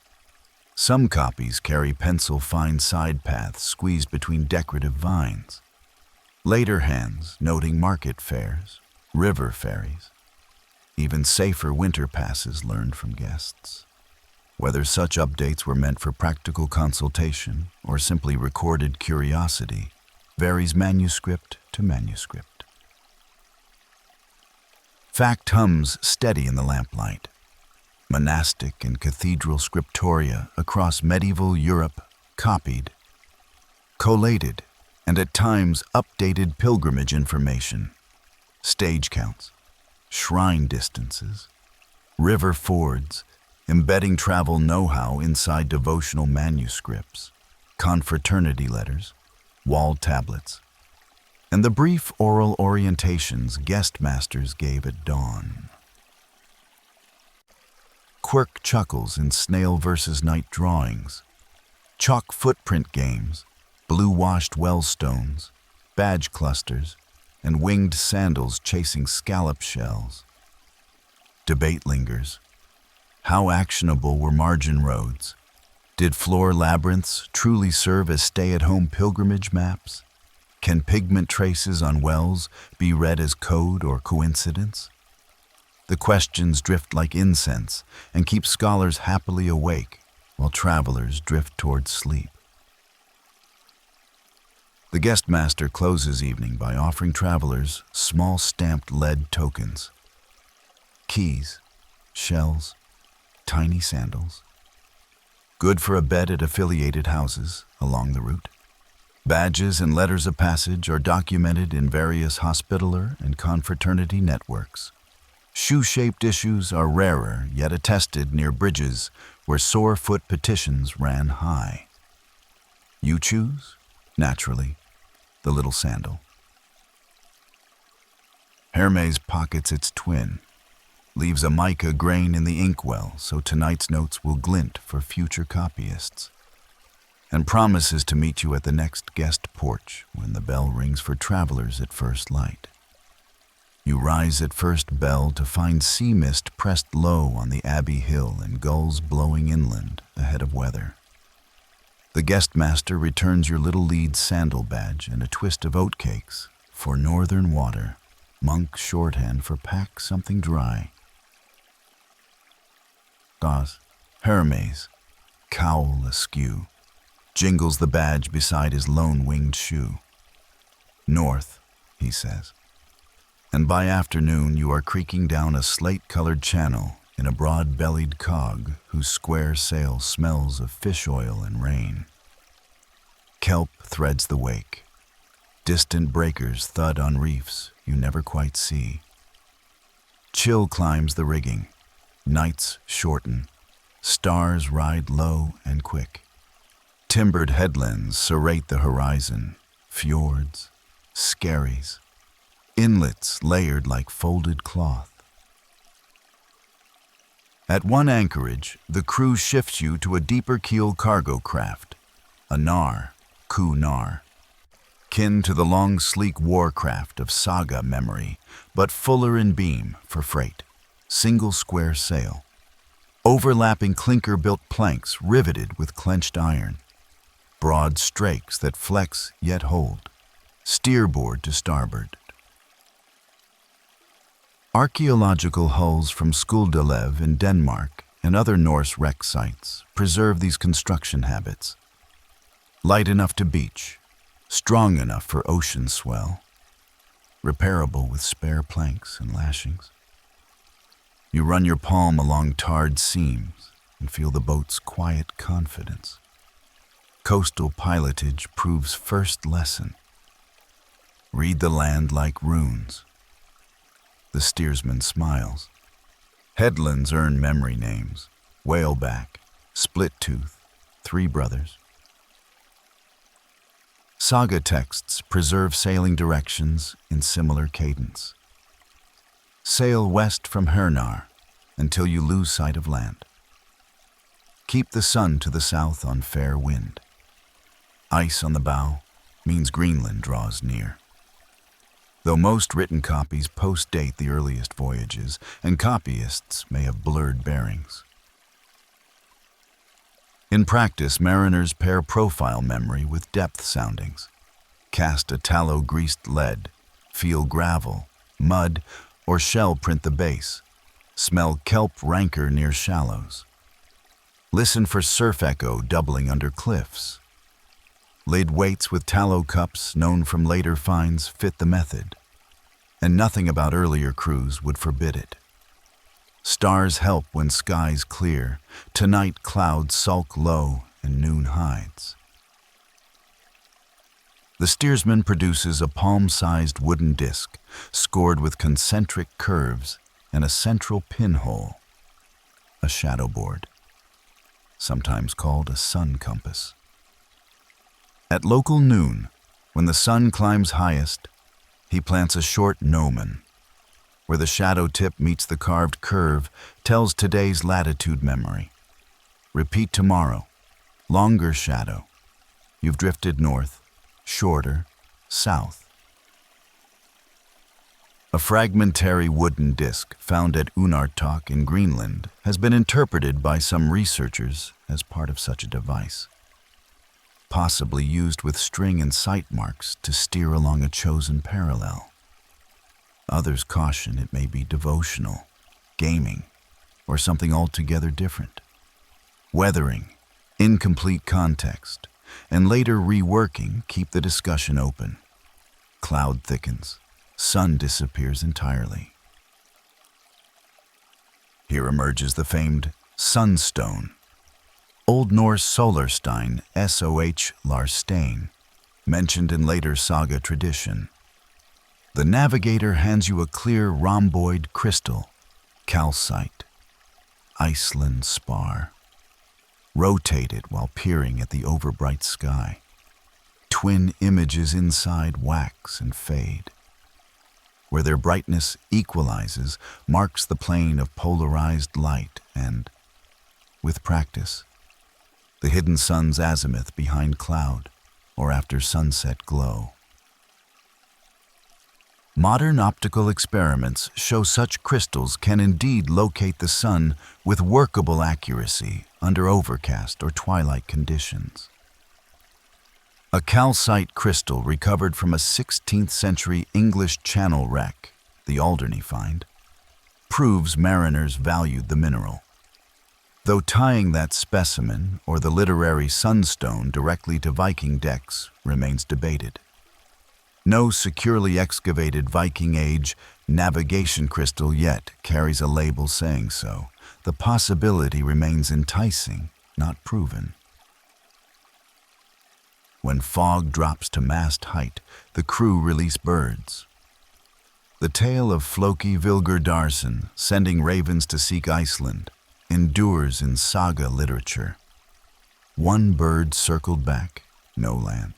some copies carry pencil-fine side paths squeezed between decorative vines. Later hands noting market fairs, river ferries, even safer winter passes learned from guests. Whether such updates were meant for practical consultation or simply recorded curiosity varies manuscript to manuscript. Fact hums steady in the lamplight. Monastic and cathedral scriptoria across medieval Europe copied, collated, and at times updated pilgrimage information, stage counts, shrine distances, river fords, embedding travel know-how inside devotional manuscripts, confraternity letters, wall tablets, and the brief oral orientations guest masters gave at dawn. Quirk chuckles in snail versus night drawings, chalk footprint games, blue-washed well stones, badge clusters, and winged sandals chasing scallop shells. Debate lingers. How actionable were margin roads? Did floor labyrinths truly serve as stay-at-home pilgrimage maps? Can pigment traces on wells be read as code or coincidence? The questions drift like incense and keep scholars happily awake while travelers drift towards sleep. The guest master closes evening by offering travelers small stamped lead tokens. Keys, shells, tiny sandals. Good for a bed at affiliated houses along the route. Badges and letters of passage are documented in various hospitaller and confraternity networks. Shoe-shaped issues are rarer, yet attested near bridges where sore-foot petitions ran high. You choose, naturally, the little sandal. Hermes pockets its twin, leaves a mica grain in the inkwell so tonight's notes will glint for future copyists, and promises to meet you at the next guest porch when the bell rings for travelers at first light. You rise at first bell to find sea mist pressed low on the Abbey Hill and gulls blowing inland ahead of weather. The guest master returns your little lead sandal badge and a twist of oatcakes for northern water, monk shorthand for pack something dry. Thoth, Hermes, cowl askew, jingles the badge beside his lone-winged shoe. North, he says. And by afternoon you are creaking down a slate-colored channel in a broad-bellied cog whose square sail smells of fish oil and rain. Kelp threads the wake. Distant breakers thud on reefs you never quite see. Chill climbs the rigging. Nights shorten. Stars ride low and quick. Timbered headlands serrate the horizon. Fjords, skerries, inlets layered like folded cloth. At one anchorage, the crew shifts you to a deeper keel cargo craft, a nar, ku-nar, kin to the long sleek warcraft of saga memory, but fuller in beam for freight, single square sail, overlapping clinker-built planks riveted with clenched iron, broad strakes that flex yet hold, steerboard to starboard. Archaeological hulls from Skuldelev in Denmark and other Norse wreck sites preserve these construction habits. Light enough to beach, strong enough for ocean swell, repairable with spare planks and lashings. You run your palm along tarred seams and feel the boat's quiet confidence. Coastal pilotage proves first lesson. Read the land like runes. The steersman smiles. Headlands earn memory names: Whaleback, Split Tooth, Three Brothers. Saga texts preserve sailing directions in similar cadence. Sail west from Hernar until you lose sight of land. Keep the sun to the south on fair wind. Ice on the bow means Greenland draws near. Though most written copies post-date the earliest voyages, and copyists may have blurred bearings. In practice, mariners pair profile memory with depth soundings. Cast a tallow-greased lead, feel gravel, mud, or shell print the base. Smell kelp rancor near shallows. Listen for surf echo doubling under cliffs. Laid weights with tallow cups known from later finds fit the method, and nothing about earlier crews would forbid it. Stars help when skies clear. Tonight clouds sulk low and noon hides. The steersman produces a palm-sized wooden disc scored with concentric curves and a central pinhole, a shadow board, sometimes called a sun compass. At local noon, when the sun climbs highest, he plants a short gnomon, where the shadow tip meets the carved curve, tells today's latitude memory. Repeat tomorrow, longer shadow. You've drifted north, shorter, south. A fragmentary wooden disc found at Unartok in Greenland has been interpreted by some researchers as part of such a device, possibly used with string and sight marks to steer along a chosen parallel. Others caution it may be devotional, gaming, or something altogether different. Weathering, incomplete context, and later reworking keep the discussion open. Cloud thickens, sun disappears entirely. Here emerges the famed sunstone, Old Norse Solarstein, S-O-H Larstein, mentioned in later saga tradition. The navigator hands you a clear rhomboid crystal, calcite, Iceland spar. Rotate it while peering at the overbright sky. Twin images inside wax and fade. Where their brightness equalizes marks the plane of polarized light and, with practice, the hidden sun's azimuth behind cloud or after sunset glow. Modern optical experiments show such crystals can indeed locate the sun with workable accuracy under overcast or twilight conditions. A calcite crystal recovered from a 16th century English Channel wreck, the Alderney find, proves mariners valued the mineral. Though tying that specimen or the literary sunstone directly to Viking decks remains debated. No securely excavated Viking Age navigation crystal yet carries a label saying so. The possibility remains enticing, not proven. When fog drops to mast height, the crew release birds. The tale of Floki Vilgerdarson sending ravens to seek Iceland endures in saga literature. One bird circled back, no land.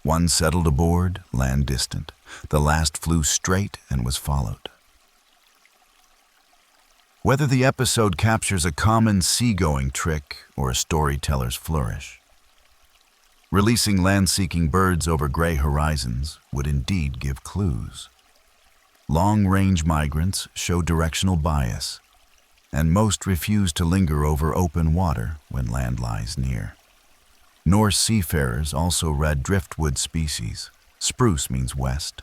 One settled aboard, land distant. The last flew straight and was followed. Whether the episode captures a common seagoing trick or a storyteller's flourish, releasing land-seeking birds over gray horizons would indeed give clues. Long-range migrants show directional bias, and most refuse to linger over open water when land lies near. Norse seafarers also read driftwood species. Spruce means west.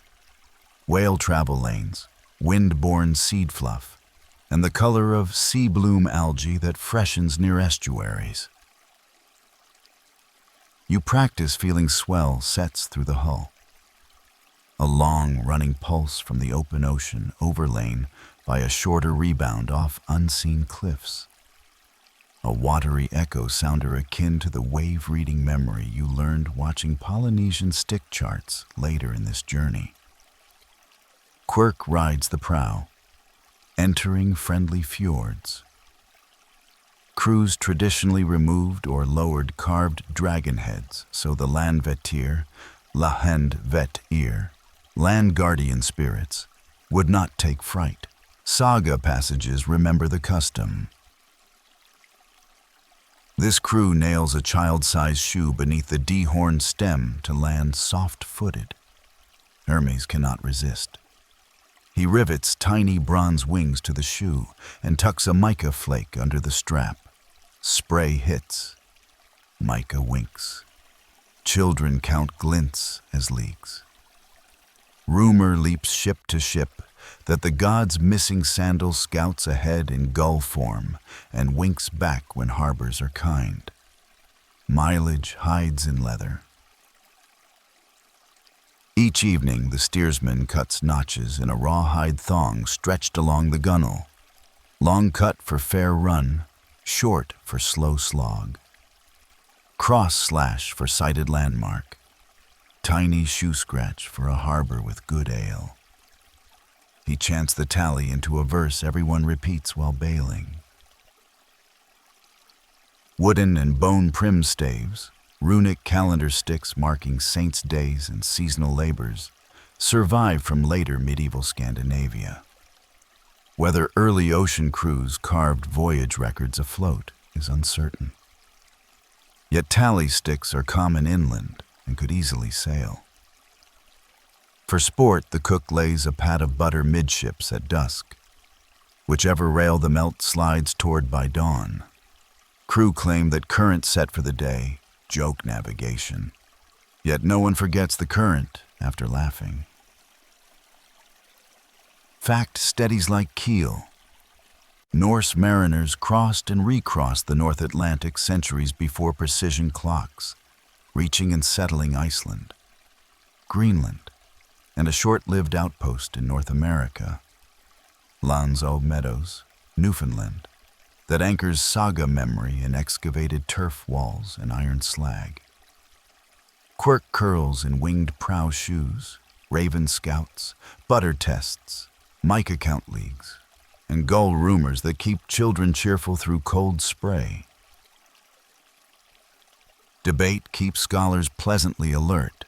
Whale travel lanes, wind-borne seed fluff, and the color of sea bloom algae that freshens near estuaries. You practice feeling swell sets through the hull. A long running pulse from the open ocean overlain by a shorter rebound off unseen cliffs. A watery echo sounder akin to the wave-reading memory you learned watching Polynesian stick charts later in this journey. Quirk rides the prow, entering friendly fjords. Crews traditionally removed or lowered carved dragon heads so the landvetir, lahend vet ear, land guardian spirits, would not take fright. Saga passages remember the custom. This crew nails a child-sized shoe beneath the dehorned stem to land soft-footed. Hermes cannot resist. He rivets tiny bronze wings to the shoe and tucks a mica flake under the strap. Spray hits. Mica winks. Children count glints as leaks. Rumor leaps ship to ship that the god's missing sandal scouts ahead in gull form and winks back when harbors are kind. Mileage hides in leather. Each evening, the steersman cuts notches in a rawhide thong stretched along the gunwale. Long cut for fair run, short for slow slog. Cross slash for sighted landmark. Tiny shoe scratch for a harbor with good ale. He chants the tally into a verse everyone repeats while bailing. Wooden and bone prim staves, runic calendar sticks marking saints' days and seasonal labors, survive from later medieval Scandinavia. Whether early ocean crews carved voyage records afloat is uncertain. Yet tally sticks are common inland and could easily sail. For sport, the cook lays a pat of butter midships at dusk. Whichever rail the melt slides toward by dawn. Crew claim that current set for the day, joke navigation. Yet no one forgets the current after laughing. Fact steadies like keel. Norse mariners crossed and recrossed the North Atlantic centuries before precision clocks, reaching and settling Iceland, Greenland, and a short-lived outpost in North America, Lanzo Meadows, Newfoundland, that anchors saga memory in excavated turf walls and iron slag. Quirk curls in winged prow shoes, raven scouts, butter tests, mica count leagues, and gull rumors that keep children cheerful through cold spray. Debate keeps scholars pleasantly alert.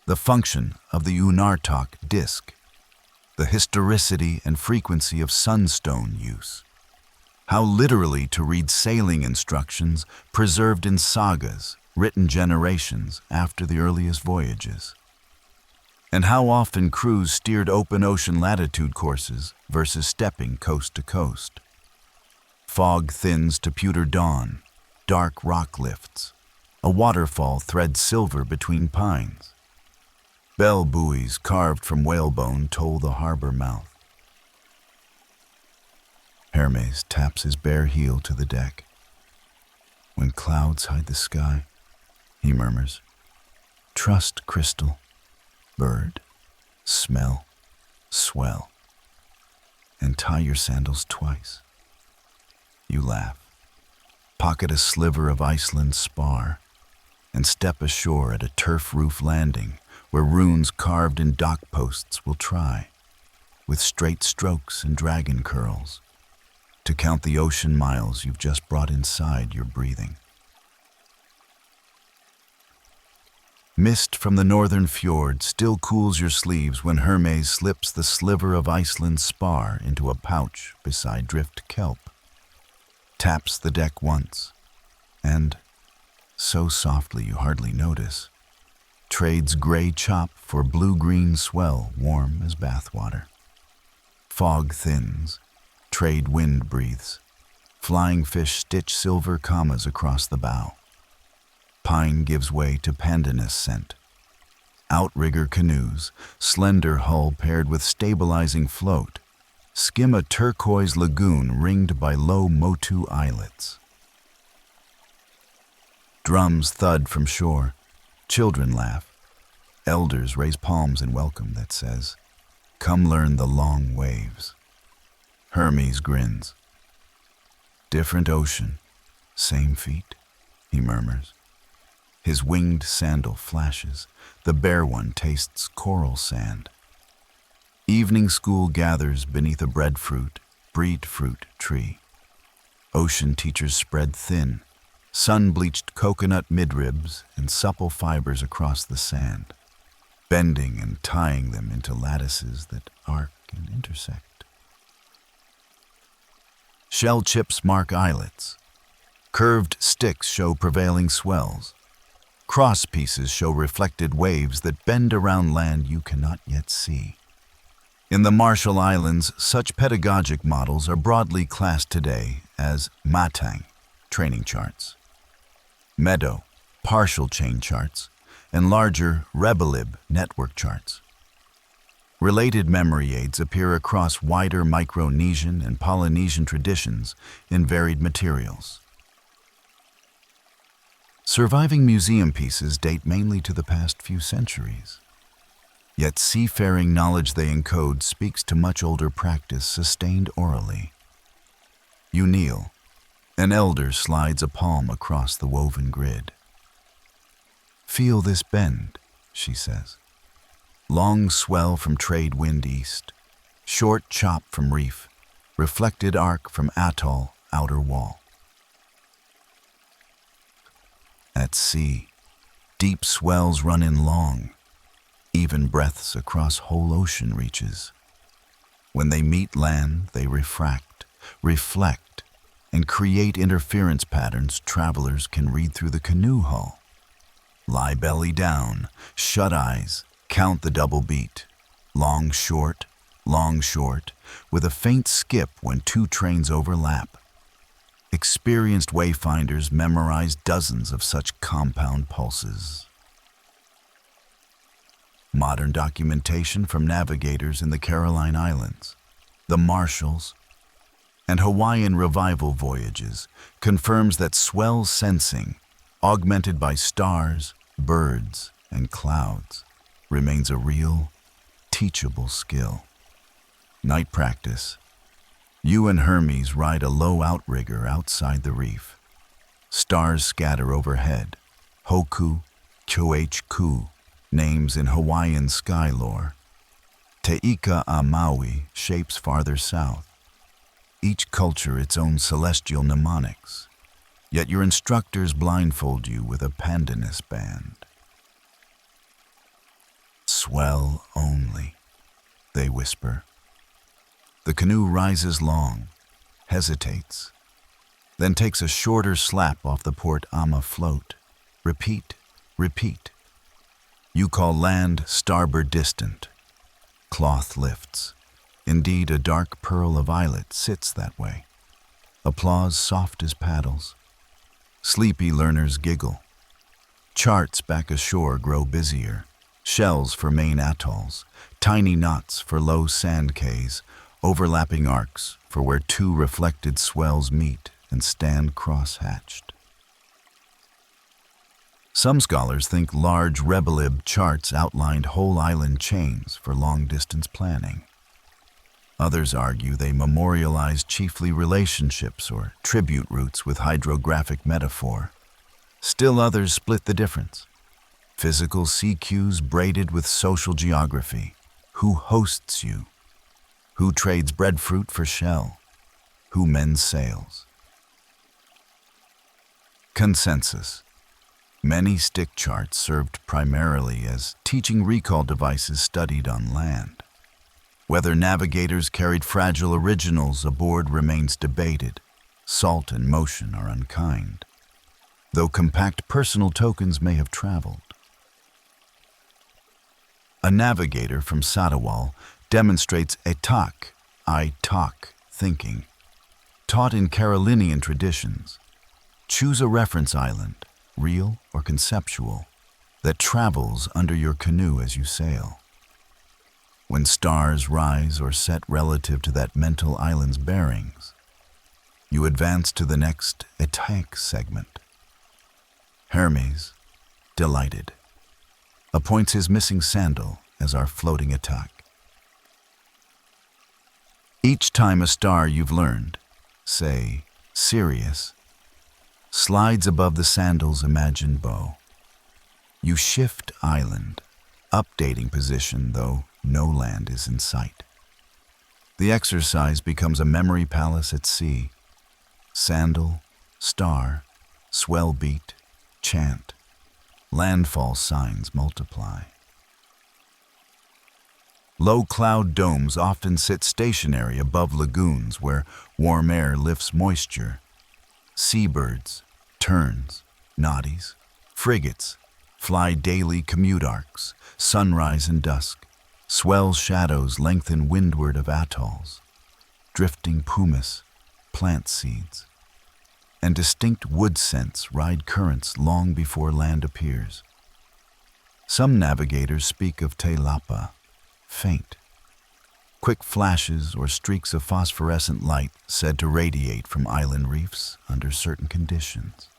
The function of the Unartok disk, the historicity and frequency of sunstone use, how literally to read sailing instructions preserved in sagas written generations after the earliest voyages, and how often crews steered open ocean latitude courses versus stepping coast to coast. Fog thins to pewter dawn, dark rock lifts, a waterfall threads silver between pines. Bell buoys carved from whalebone toll the harbor mouth. Hermes taps his bare heel to the deck. When clouds hide the sky, he murmurs, trust crystal, bird, smell, swell, and tie your sandals twice. You laugh, pocket a sliver of Iceland's spar, and step ashore at a turf roof landing where runes carved in dock posts will try. with straight strokes and dragon curls, to count the ocean miles you've just brought inside your breathing. Mist from the northern fjord still cools your sleeves when Hermes slips the sliver of Iceland's spar into a pouch beside drift kelp, taps the deck once, and, so softly you hardly notice, trades gray chop for blue-green swell warm as bathwater. Fog thins, trade wind breathes, flying fish stitch silver commas across the bow. Pine gives way to pandanus scent. Outrigger canoes, slender hull paired with stabilizing float, skim a turquoise lagoon ringed by low motu islets. Drums thud from shore, children laugh, elders raise palms in welcome that says, "Come learn the long waves." Hermes grins. "Different ocean, same feet," he murmurs. His winged sandal flashes, the bare one tastes coral sand. Evening school gathers beneath a breadfruit tree. Ocean teachers spread thin, sun-bleached coconut midribs and supple fibers across the sand, bending and tying them into lattices that arc and intersect. Shell chips mark islets. Curved sticks show prevailing swells. Cross pieces show reflected waves that bend around land you cannot yet see. In the Marshall Islands, such pedagogic models are broadly classed today as matang, training charts, meadow, partial chain charts, and larger rebelib network charts. Related memory aids appear across wider Micronesian and Polynesian traditions in varied materials. Surviving museum pieces date mainly to the past few centuries. Yet seafaring knowledge they encode speaks to much older practice sustained orally. You kneel. An elder slides a palm across the woven grid. "Feel this bend," she says. Long swell from trade wind east, short chop from reef, reflected arc from atoll outer wall. At sea, deep swells run in long, even breaths across whole ocean reaches. When they meet land, they refract, reflect, and create interference patterns travelers can read through the canoe hull. Lie belly down, shut eyes, count the double beat. Long, short, with a faint skip when two trains overlap. Experienced wayfinders memorize dozens of such compound pulses. Modern documentation from navigators in the Caroline Islands, the Marshalls, and Hawaiian revival voyages confirms that swell sensing, augmented by stars, birds, and clouds, remains a real, teachable skill. Night practice. You and Hermes ride a low outrigger outside the reef. Stars scatter overhead. Hoku, Kyohku, names in Hawaiian sky lore. Teika a Maui shapes farther south. Each culture its own celestial mnemonics. Yet your instructors blindfold you with a pandanus band. "Swell only," they whisper. The canoe rises long, hesitates, then takes a shorter slap off the port ama float. Repeat, repeat. You call land starboard distant. Cloth lifts. Indeed, a dark pearl of islet sits that way. Applause soft as paddles. Sleepy learners giggle. Charts back ashore grow busier. Shells for main atolls, tiny knots for low sand cays, overlapping arcs for where two reflected swells meet and stand cross-hatched. Some scholars think large rebelib charts outlined whole island chains for long-distance planning. Others argue they memorialized chiefly relationships or tribute routes with hydrographic metaphor. Still others split the difference. Physical sea cues braided with social geography. Who hosts you? Who trades breadfruit for shell? Who mends sails? Consensus. Many stick charts served primarily as teaching recall devices studied on land. Whether navigators carried fragile originals aboard remains debated. Salt and motion are unkind, though compact personal tokens may have traveled. A navigator from Satawal demonstrates etak, I talk, thinking, taught in Carolinian traditions. Choose a reference island, real or conceptual, that travels under your canoe as you sail. When stars rise or set relative to that mental island's bearings, you advance to the next etak segment. Hermes, delighted, appoints his missing sandal as our floating etak. Each time a star you've learned, say Sirius, slides above the sandal's imagined bow, you shift island, updating position though no land is in sight. The exercise becomes a memory palace at sea. Sandal, star, swell beat, chant, landfall signs multiply. Low cloud domes often sit stationary above lagoons where warm air lifts moisture. Seabirds, terns, noddies, frigates fly daily commute arcs, sunrise and dusk. Swell shadows lengthen windward of atolls. Drifting pumice, plant seeds, and distinct wood scents ride currents long before land appears. Some navigators speak of te lapa, faint, quick flashes or streaks of phosphorescent light said to radiate from island reefs under certain conditions,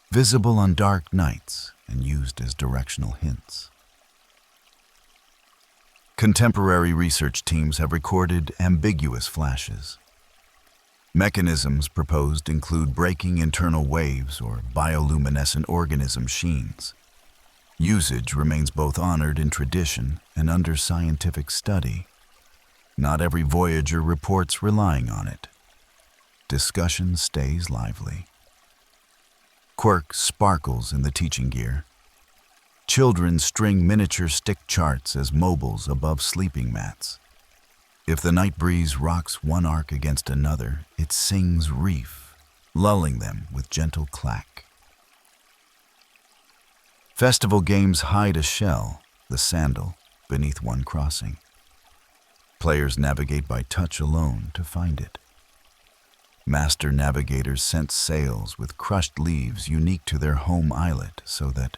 visible on dark nights and used as directional hints. Contemporary research teams have recorded ambiguous flashes. Mechanisms proposed include breaking internal waves or bioluminescent organism sheens. Usage remains both honored in tradition and under scientific study. Not every voyager reports relying on it. Discussion stays lively. Quirk sparkles in the teaching gear. Children string miniature stick charts as mobiles above sleeping mats. If the night breeze rocks one arc against another, it sings reef, lulling them with gentle clack. Festival games hide a shell, the sandal, beneath one crossing. Players navigate by touch alone to find it. Master navigators scent sails with crushed leaves unique to their home islet so that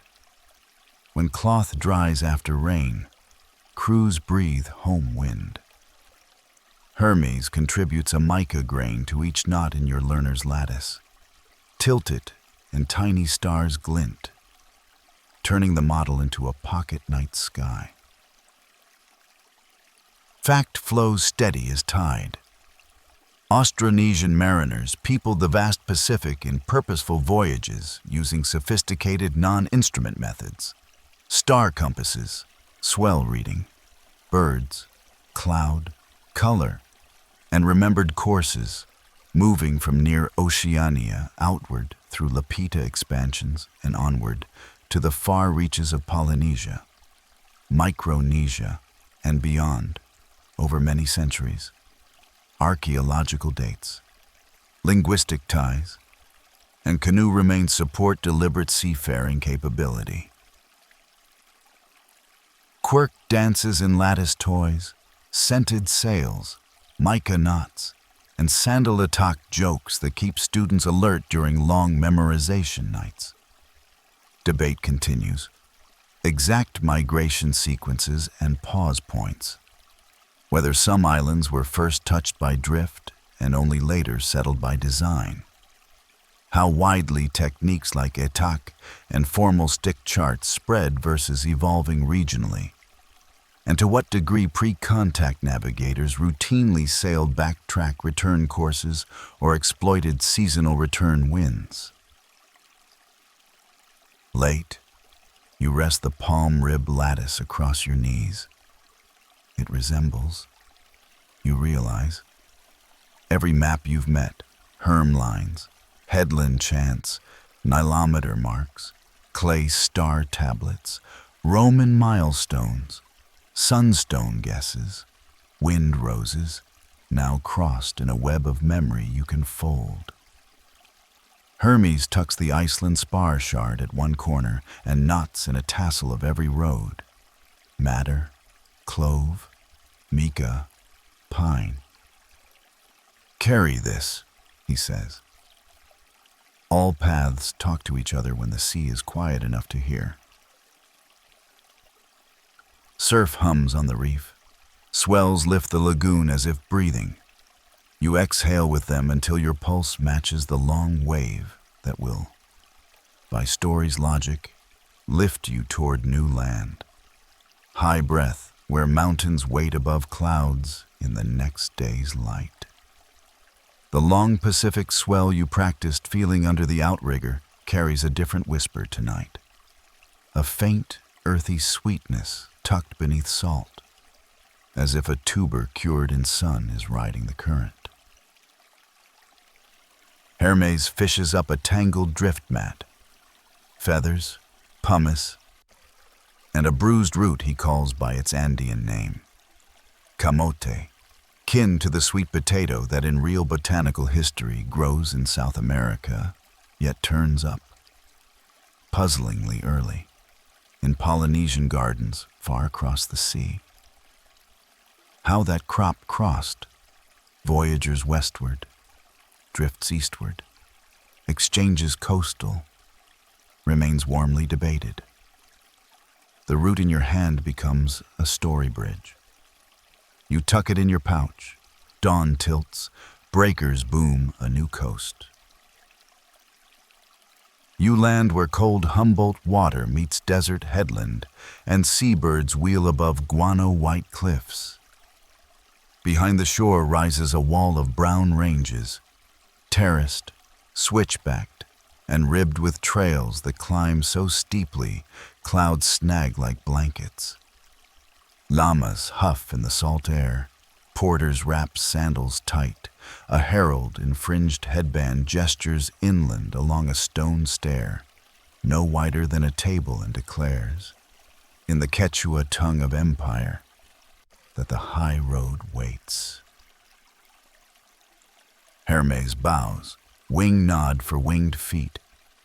when cloth dries after rain, crews breathe home wind. Hermes contributes a mica grain to each knot in your learner's lattice. Tilt it, and tiny stars glint, turning the model into a pocket night sky. Fact flows steady as tide. Austronesian mariners peopled the vast Pacific in purposeful voyages using sophisticated non-instrument methods. Star compasses, swell reading, birds, cloud, color, and remembered courses, moving from near Oceania outward through Lapita expansions and onward to the far reaches of Polynesia, Micronesia, and beyond, over many centuries. Archaeological dates, linguistic ties, and canoe remains support deliberate seafaring capability. Quirk dances in lattice toys, scented sails, mica knots, and sandal attack jokes that keep students alert during long memorization nights. Debate continues. Exact migration sequences and pause points. Whether some islands were first touched by drift and only later settled by design. How widely techniques like etak and formal stick charts spread versus evolving regionally. And to what degree pre-contact navigators routinely sailed backtrack return courses or exploited seasonal return winds. Late, you rest the palm rib lattice across your knees. It resembles you realize. Every map you've met, herm lines, headland chants, nilometer marks, clay star tablets, Roman milestones, sunstone guesses, wind roses, now crossed in a web of memory you can fold. Hermes tucks the Iceland spar shard at one corner and knots in a tassel of every road. Madder, clove, mica, pine. Carry this, he says. All paths talk to each other when the sea is quiet enough to hear. Surf hums on the reef. Swells lift the lagoon as if breathing. You exhale with them until your pulse matches the long wave that will, by story's logic, lift you toward new land. High breath where mountains wait above clouds in the next day's light. The long Pacific swell you practiced feeling under the outrigger carries a different whisper tonight. A faint, earthy sweetness tucked beneath salt, as if a tuber cured in sun is riding the current. Hermes fishes up a tangled drift mat, feathers, pumice, and a bruised root he calls by its Andean name, camote, kin to the sweet potato that in real botanical history grows in South America, yet turns up, puzzlingly early, in Polynesian gardens far across the sea. How that crop crossed, voyagers westward, drifts eastward, exchanges coastal, remains warmly debated. The root in your hand becomes a story bridge. You tuck it in your pouch, dawn tilts, breakers boom a new coast. You land where cold Humboldt water meets desert headland, and seabirds wheel above guano-white cliffs. Behind the shore rises a wall of brown ranges, terraced, switchbacked, and ribbed with trails that climb so steeply clouds snag like blankets. Llamas huff in the salt air, porters wrap sandals tight, a herald in fringed headband gestures inland along a stone stair, no wider than a table, and declares, in the Quechua tongue of empire, that the high road waits. Hermes bows, wing nod for winged feet,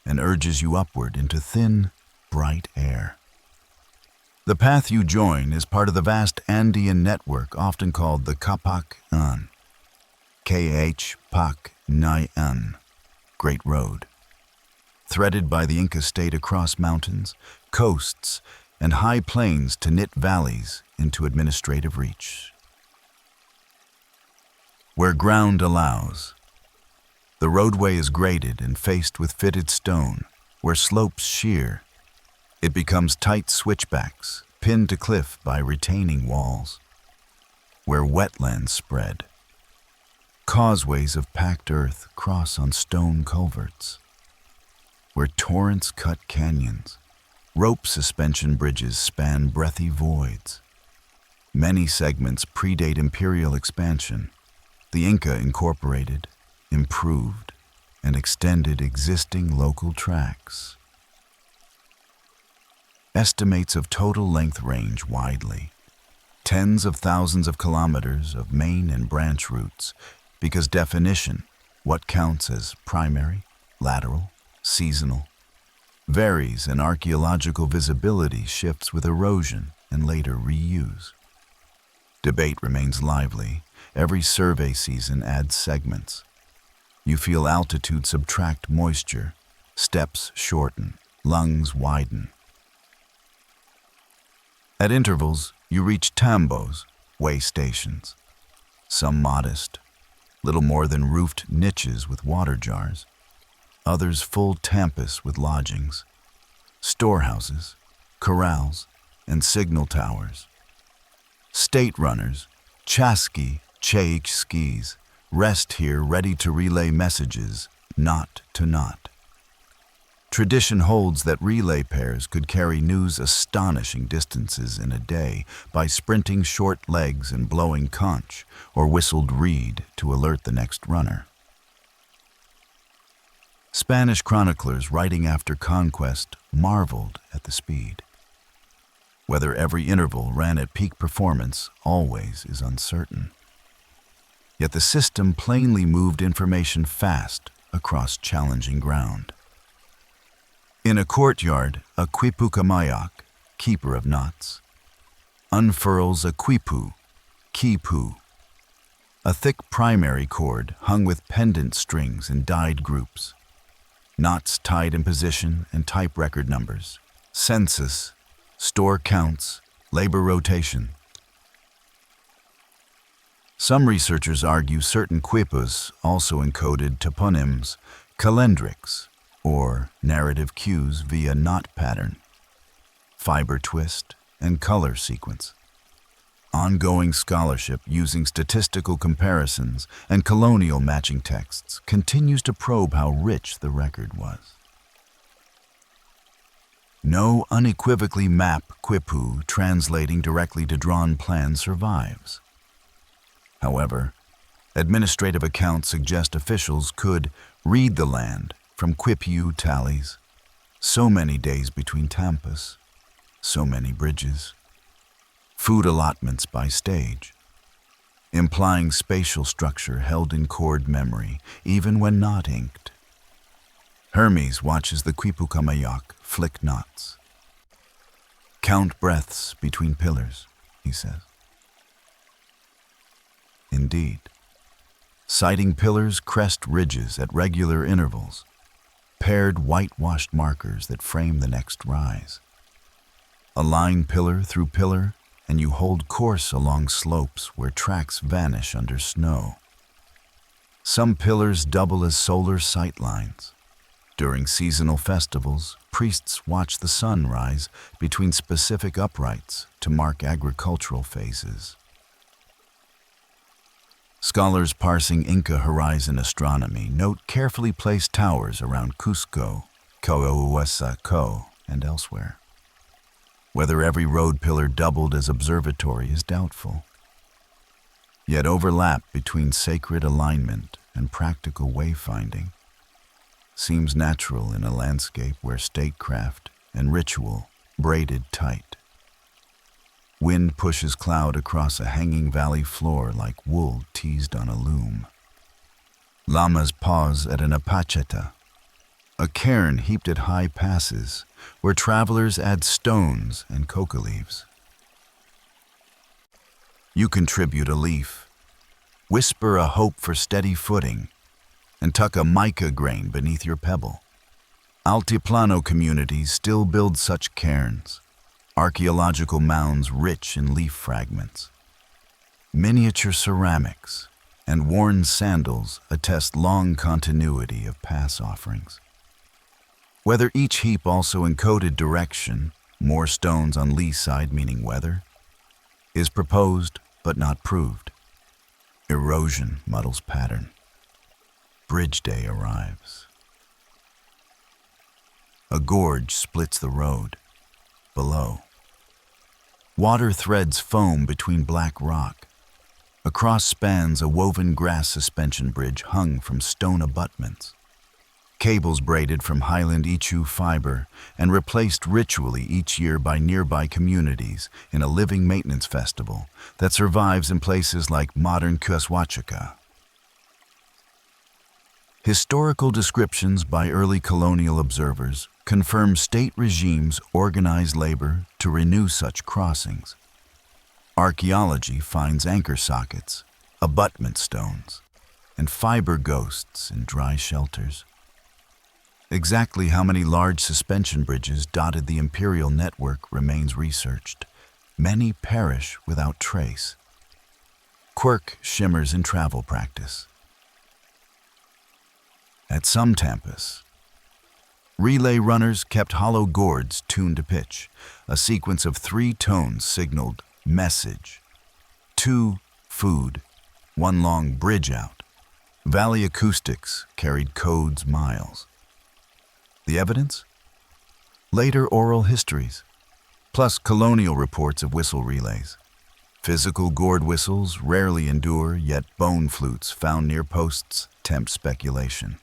and urges you upward into thin, bright air. The path you join is part of the vast Andean network often called the Capac-an, K-H-Pac-Ni-an, Great Road, threaded by the Inca state across mountains, coasts, and high plains to knit valleys into administrative reach. Where ground allows, the roadway is graded and faced with fitted stone. Where slopes sheer, it becomes tight switchbacks, pinned to cliff by retaining walls. Where wetlands spread, causeways of packed earth cross on stone culverts. Where torrents cut canyons, rope suspension bridges span breathy voids. Many segments predate imperial expansion. The Inca incorporated, improved, and extended existing local tracks. Estimates of total length range widely. Tens of thousands of kilometers of main and branch routes, because definition, what counts as primary, lateral, seasonal, varies, and archaeological visibility shifts with erosion and later reuse. Debate remains lively. Every survey season adds segments. You feel altitude subtract moisture, steps shorten, lungs widen. At intervals, you reach tambos, way stations. Some modest, little more than roofed niches with water jars. Others full tampas with lodgings, storehouses, corrals, and signal towers. State runners, chaski, chaik skis, rest here ready to relay messages, knot to knot. Tradition holds that relay pairs could carry news astonishing distances in a day by sprinting short legs and blowing conch or whistled reed to alert the next runner. Spanish chroniclers writing after conquest marveled at the speed. Whether every interval ran at peak performance always is uncertain. Yet the system plainly moved information fast across challenging ground. In a courtyard, a quipucamayak, keeper of knots, unfurls a quipu, kipu, a thick primary cord hung with pendant strings in dyed groups, knots tied in position and type record numbers, census, store counts, labor rotation. Some researchers argue certain quipus also encoded toponyms, calendrics, or narrative cues via knot pattern, fiber twist, and color sequence. Ongoing scholarship using statistical comparisons and colonial matching texts continues to probe how rich the record was. No unequivocally map quipu translating directly to drawn plan survives. However, administrative accounts suggest officials could read the land from quipu tallies, so many days between tampas, so many bridges, food allotments by stage, implying spatial structure held in cord memory even when not inked. Hermes watches the quipucamayak flick knots. Count breaths between pillars, he says. Indeed, sighting pillars crest ridges at regular intervals, paired whitewashed markers that frame the next rise. Align pillar through pillar, and you hold course along slopes where tracks vanish under snow. Some pillars double as solar sightlines. During seasonal festivals, priests watch the sun rise between specific uprights to mark agricultural phases. Scholars parsing Inca horizon astronomy note carefully placed towers around Cusco, Coahuasaco, and elsewhere. Whether every road pillar doubled as observatory is doubtful. Yet overlap between sacred alignment and practical wayfinding seems natural in a landscape where statecraft and ritual braided tight. Wind pushes cloud across a hanging valley floor like wool teased on a loom. Llamas pause at an apacheta, a cairn heaped at high passes where travelers add stones and coca leaves. You contribute a leaf, whisper a hope for steady footing, and tuck a mica grain beneath your pebble. Altiplano communities still build such cairns, archaeological mounds rich in leaf fragments. Miniature ceramics and worn sandals attest long continuity of pass offerings. Whether each heap also encoded direction, more stones on lee side meaning weather, is proposed but not proved. Erosion muddles pattern. Bridge day arrives. A gorge splits the road. Below, water threads foam between black rock. Across spans a woven grass suspension bridge hung from stone abutments. Cables braided from highland ichu fiber and replaced ritually each year by nearby communities in a living maintenance festival that survives in places like modern Cuashuachica. Historical descriptions by early colonial observers confirm state regimes organize labor to renew such crossings. Archaeology finds anchor sockets, abutment stones, and fiber ghosts in dry shelters. Exactly how many large suspension bridges dotted the imperial network remains researched. Many perish without trace. Quirk shimmers in travel practice. At some tampas, relay runners kept hollow gourds tuned to pitch. A sequence of 3 tones signaled message. 2, food. 1 long bridge out. Valley acoustics carried codes miles. The evidence? Later oral histories, plus colonial reports of whistle relays. Physical gourd whistles rarely endure, yet bone flutes found near posts tempt speculation.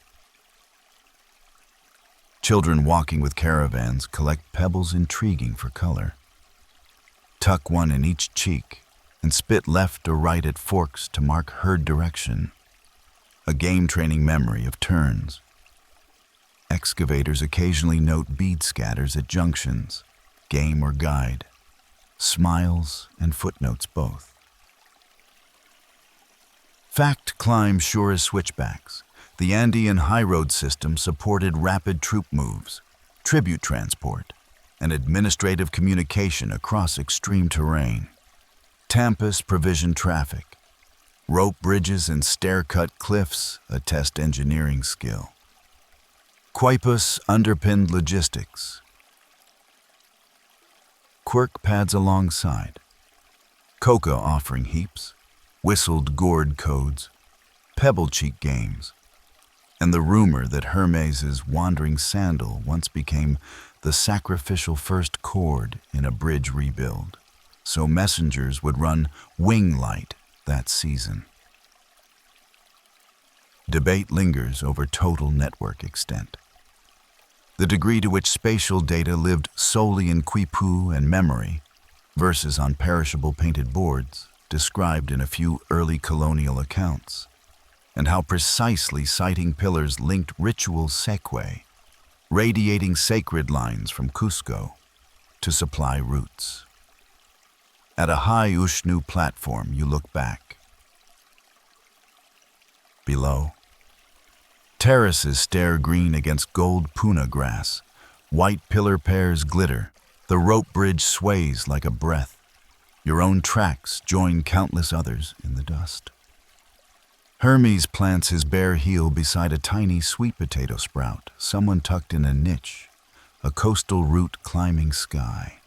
Children walking with caravans collect pebbles intriguing for color. Tuck one in each cheek and spit left or right at forks to mark herd direction. A game training memory of turns. Excavators occasionally note bead scatters at junctions, game or guide, smiles and footnotes both. Fact climbs sure as switchbacks. The Andean high road system supported rapid troop moves, tribute transport, and administrative communication across extreme terrain. Tampas provisioned traffic. Rope bridges and stair-cut cliffs attest engineering skill. Quipus underpinned logistics. Quirk pads alongside. Coca offering heaps, whistled gourd codes, pebble cheek games, and the rumor that Hermes' wandering sandal once became the sacrificial first chord in a bridge rebuild, so messengers would run wing light that season. Debate lingers over total network extent. The degree to which spatial data lived solely in quipu and memory versus on perishable painted boards described in a few early colonial accounts, and how precisely sighting pillars linked ritual seque, radiating sacred lines from Cusco to supply routes. At a high Ushnu platform, you look back. Below, terraces stare green against gold puna grass. White pillar pairs glitter. The rope bridge sways like a breath. Your own tracks join countless others in the dust. Hermes plants his bare heel beside a tiny sweet potato sprout, someone tucked in a niche, a coastal route climbing sky.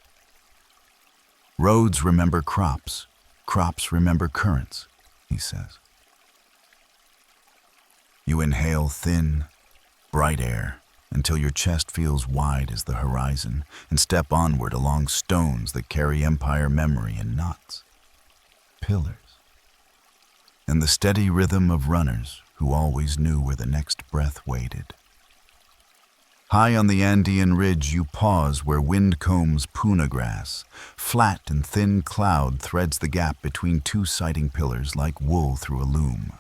Roads remember crops, crops remember currents, he says. You inhale thin, bright air until your chest feels wide as the horizon and step onward along stones that carry empire memory in knots, pillars, and the steady rhythm of runners who always knew where the next breath waited. High on the Andean ridge, you pause where wind combs puna grass. Flat and thin cloud threads the gap between two sighting pillars like wool through a loom.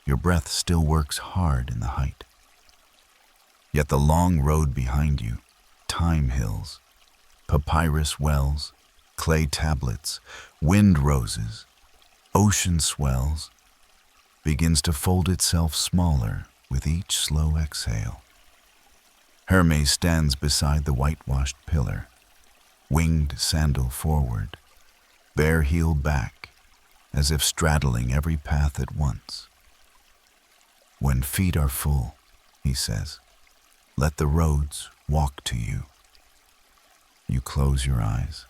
Your breath still works hard in the height. Yet the long road behind you, time hills, papyrus wells, clay tablets, wind roses, ocean swells, begins to fold itself smaller with each slow exhale. Hermes stands beside the whitewashed pillar, winged sandal forward, bare heel back, as if straddling every path at once. When feet are full, he says, let the roads walk to you. You close your eyes.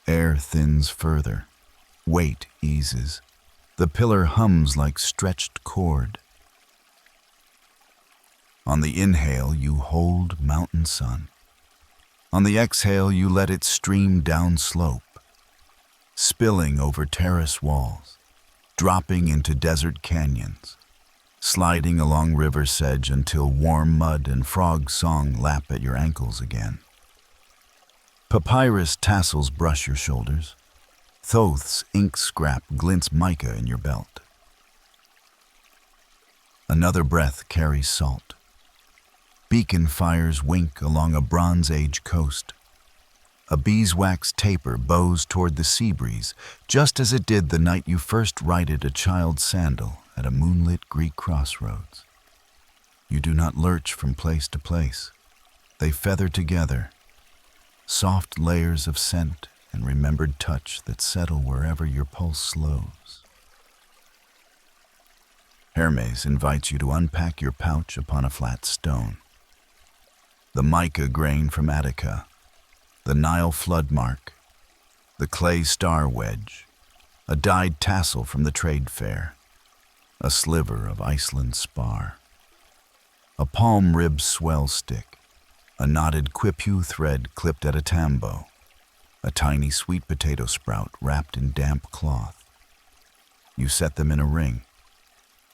Air thins further. Weight eases. The pillar hums like stretched cord. On the inhale, you hold mountain sun. On the exhale, you let it stream down slope, spilling over terrace walls, dropping into desert canyons, sliding along river sedge until warm mud and frog song lap at your ankles again. Papyrus tassels brush your shoulders. Thoth's ink scrap glints mica in your belt. Another breath carries salt. Beacon fires wink along a Bronze Age coast. A beeswax taper bows toward the sea breeze, just as it did the night you first righted a child's sandal at a moonlit Greek crossroads. You do not lurch from place to place. They feather together, soft layers of scent and remembered touch that settle wherever your pulse slows. Hermes invites you to unpack your pouch upon a flat stone. The mica grain from Attica, the Nile flood mark, the clay star wedge, a dyed tassel from the trade fair, a sliver of Iceland spar. a palm rib swell stick, a knotted quipu thread clipped at a tambo, a tiny sweet potato sprout wrapped in damp cloth. You set them in a ring.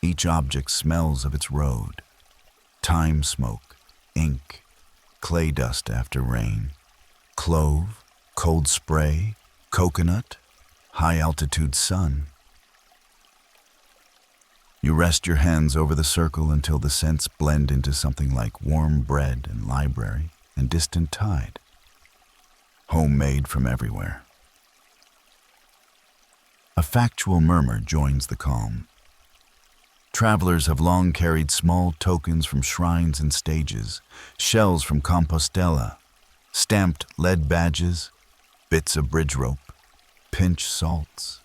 Each object smells of its road. Thyme smoke, ink, clay dust after rain, clove, cold spray, coconut, high-altitude sun. You rest your hands over the circle until the scents blend into something like warm bread and library and distant tide. Homemade from everywhere. A factual murmur joins the calm. Travelers have long carried small tokens from shrines and stages, shells from Compostela, stamped lead badges, bits of bridge rope, pinch salts,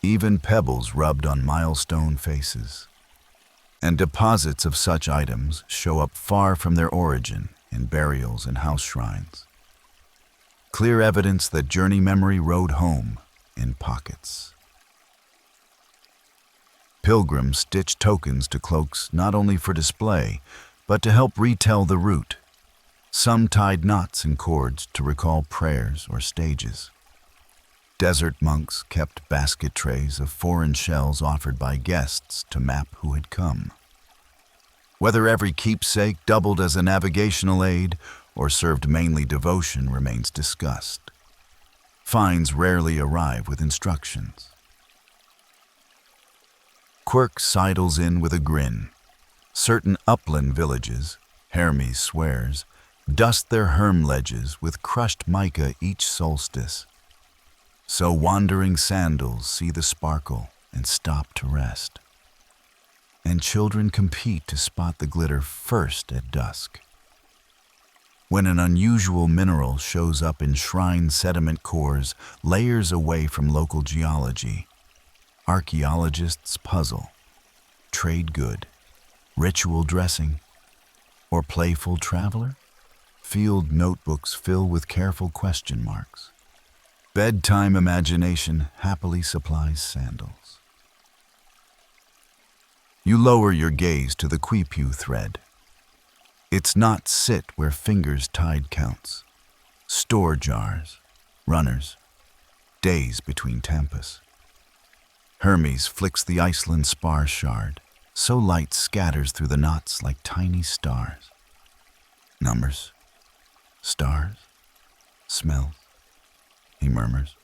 even pebbles rubbed on milestone faces. And deposits of such items show up far from their origin in burials and house shrines. Clear evidence that journey memory rode home in pockets. Pilgrims stitch tokens to cloaks not only for display, but to help retell the route. Some tied knots and cords to recall prayers or stages. Desert monks kept basket trays of foreign shells offered by guests to map who had come. Whether every keepsake doubled as a navigational aid or served mainly devotion remains discussed. Finds rarely arrive with instructions. Quirk sidles in with a grin. Certain upland villages, Hermes swears, dust their herm ledges with crushed mica each solstice. So wandering sandals see the sparkle and stop to rest. And children compete to spot the glitter first at dusk. When an unusual mineral shows up in shrine sediment cores layers away from local geology, archaeologists puzzle. Trade good, ritual dressing, or playful traveler? Field notebooks fill with careful question marks. Bedtime imagination happily supplies sandals. You lower your gaze to the quipu thread. Its knots sit where fingers tied counts. Store jars, runners, days between tampas. Hermes flicks the Iceland spar shard, so light scatters through the knots like tiny stars. Numbers, stars, smells, he murmurs.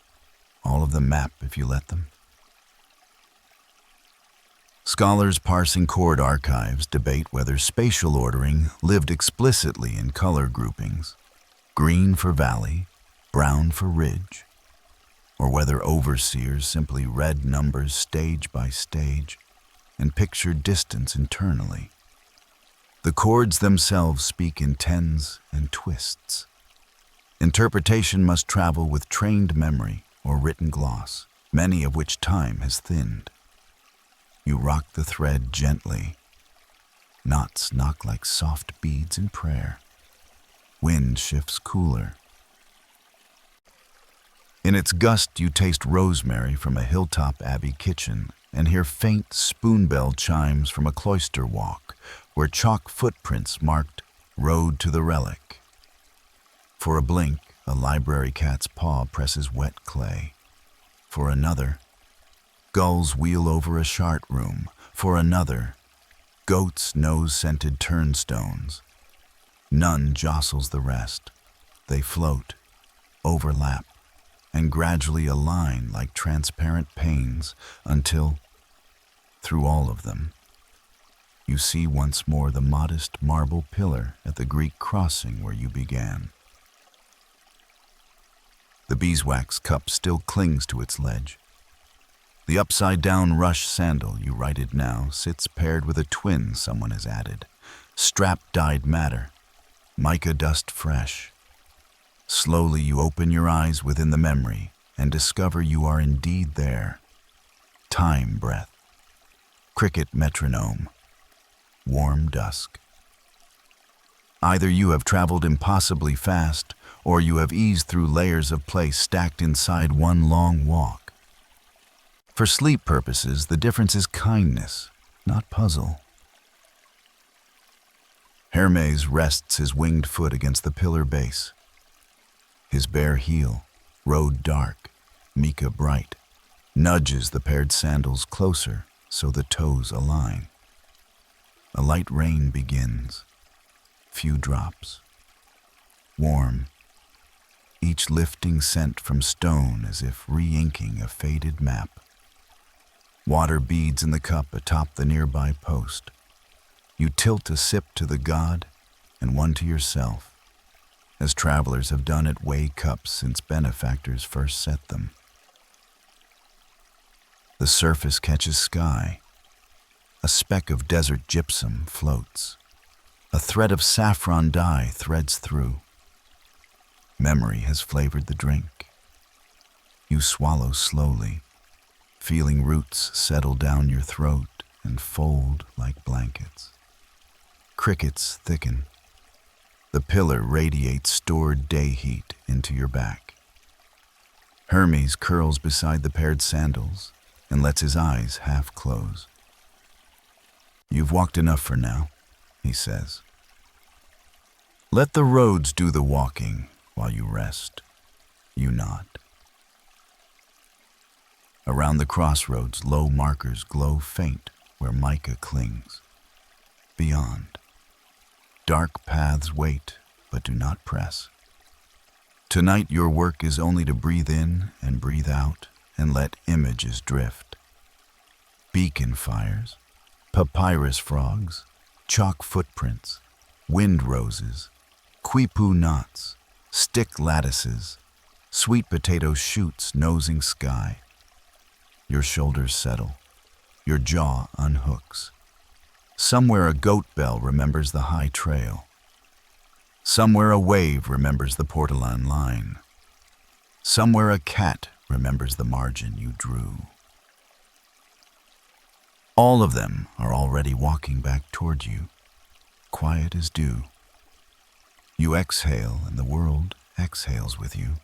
All of them map if you let them. Scholars parsing chord archives debate whether spatial ordering lived explicitly in color groupings, green for valley, brown for ridge, or whether overseers simply read numbers stage by stage and pictured distance internally. The chords themselves speak in tens and twists. Interpretation must travel with trained memory or written gloss, many of which time has thinned. You rock the thread gently. Knots knock like soft beads in prayer. Wind shifts cooler. In its gust, you taste rosemary from a hilltop abbey kitchen and hear faint spoon-bell chimes from a cloister walk where chalk footprints marked Road to the Relic. For a blink, a library cat's paw presses wet clay. For another, gulls wheel over a chart room. For another, goats' nose-scented turnstones. None jostles the rest. They float, overlap, and gradually align like transparent panes until, through all of them, you see once more the modest marble pillar at the Greek crossing where you began. The beeswax cup still clings to its ledge. The upside-down rush sandal you righted now sits paired with a twin someone has added. Strap-dyed matter, mica dust fresh. Slowly you open your eyes within the memory and discover you are indeed there. Time breath, cricket metronome, warm dusk. Either you have traveled impossibly fast, or you have eased through layers of place stacked inside one long walk. For sleep purposes, the difference is kindness, not puzzle. Hermes rests his winged foot against the pillar base. His bare heel, road dark, mica bright, nudges the paired sandals closer so the toes align. A light rain begins, few drops, warm, each lifting scent from stone as if re-inking a faded map. Water beads in the cup atop the nearby post. You tilt a sip to the god and one to yourself, as travelers have done at way cups since benefactors first set them. The surface catches sky. A speck of desert gypsum floats. A thread of saffron dye threads through. Memory has flavored the drink. You swallow slowly, feeling roots settle down your throat and fold like blankets. Crickets thicken. The pillar radiates stored day heat into your back. Hermes curls beside the paired sandals and lets his eyes half close. "You've walked enough for now," he says. "Let the roads do the walking while you rest." You nod. Around the crossroads, low markers glow faint where mica clings. Beyond, dark paths wait but do not press. Tonight your work is only to breathe in and breathe out and let images drift. Beacon fires, papyrus frogs, chalk footprints, wind roses, quipu knots, stick lattices, sweet potato shoots nosing sky. Your shoulders settle, your jaw unhooks. Somewhere a goat bell remembers the high trail. Somewhere a wave remembers the Portolan line. Somewhere a cat remembers the margin you drew. All of them are already walking back toward you, quiet as dew. You exhale and the world exhales with you.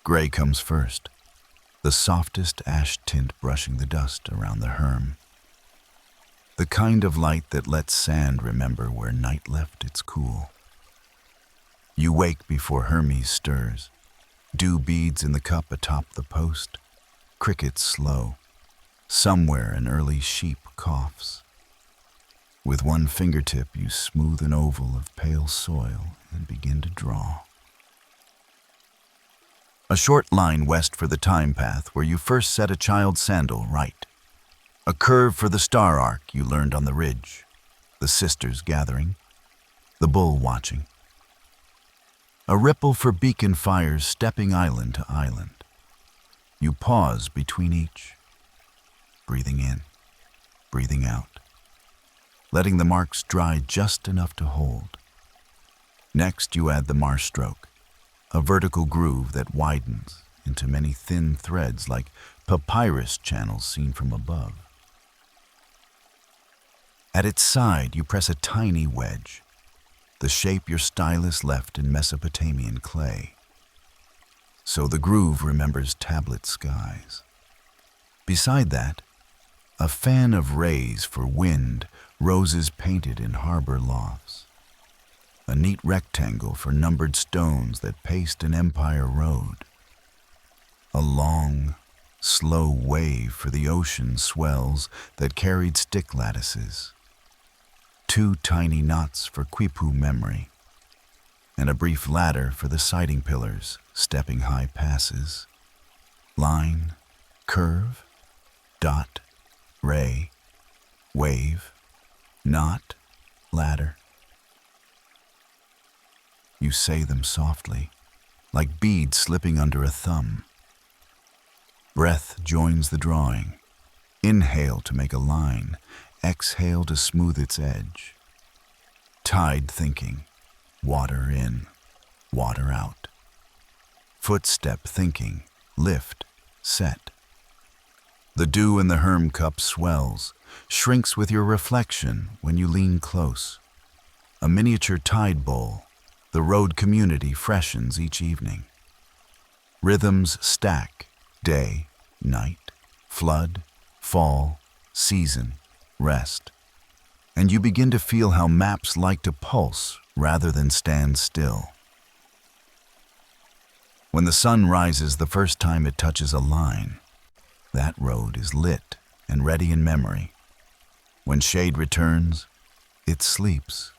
Gray comes first, the softest ash tint brushing the dust around the herm. The kind of light that lets sand remember where night left its cool. You wake before Hermes stirs, dew beads in the cup atop the post, crickets slow. Somewhere an early sheep coughs. With one fingertip you smooth an oval of pale soil and begin to draw. A short line west for the time path where you first set a child's sandal right. A curve for the star arc you learned on the ridge. The sisters gathering. The bull watching. A ripple for beacon fires stepping island to island. You pause between each. Breathing in, breathing out. Letting the marks dry just enough to hold. Next you add the marsh stroke. A vertical groove that widens into many thin threads like papyrus channels seen from above. At its side, you press a tiny wedge, the shape your stylus left in Mesopotamian clay. So the groove remembers tablet skies. Beside that, a fan of rays for wind, roses painted in harbor lofts. A neat rectangle for numbered stones that paced an empire road. A long, slow wave for the ocean swells that carried stick lattices. 2 tiny knots for quipu memory, and a brief ladder for the siding pillars, stepping high passes. Line, curve, dot, ray, wave, knot, ladder. You say them softly, like beads slipping under a thumb. Breath joins the drawing. Inhale to make a line, exhale to smooth its edge. Tide thinking, water in, water out. Footstep thinking, lift, set. The dew in the herm cup swells, shrinks with your reflection when you lean close. A miniature tide bowl, the road community freshens each evening. Rhythms stack, day, night, flood, fall, season, rest. and you begin to feel how maps like to pulse rather than stand still. When the sun rises the first time it touches a line, that road is lit and ready in memory. When shade returns, it sleeps.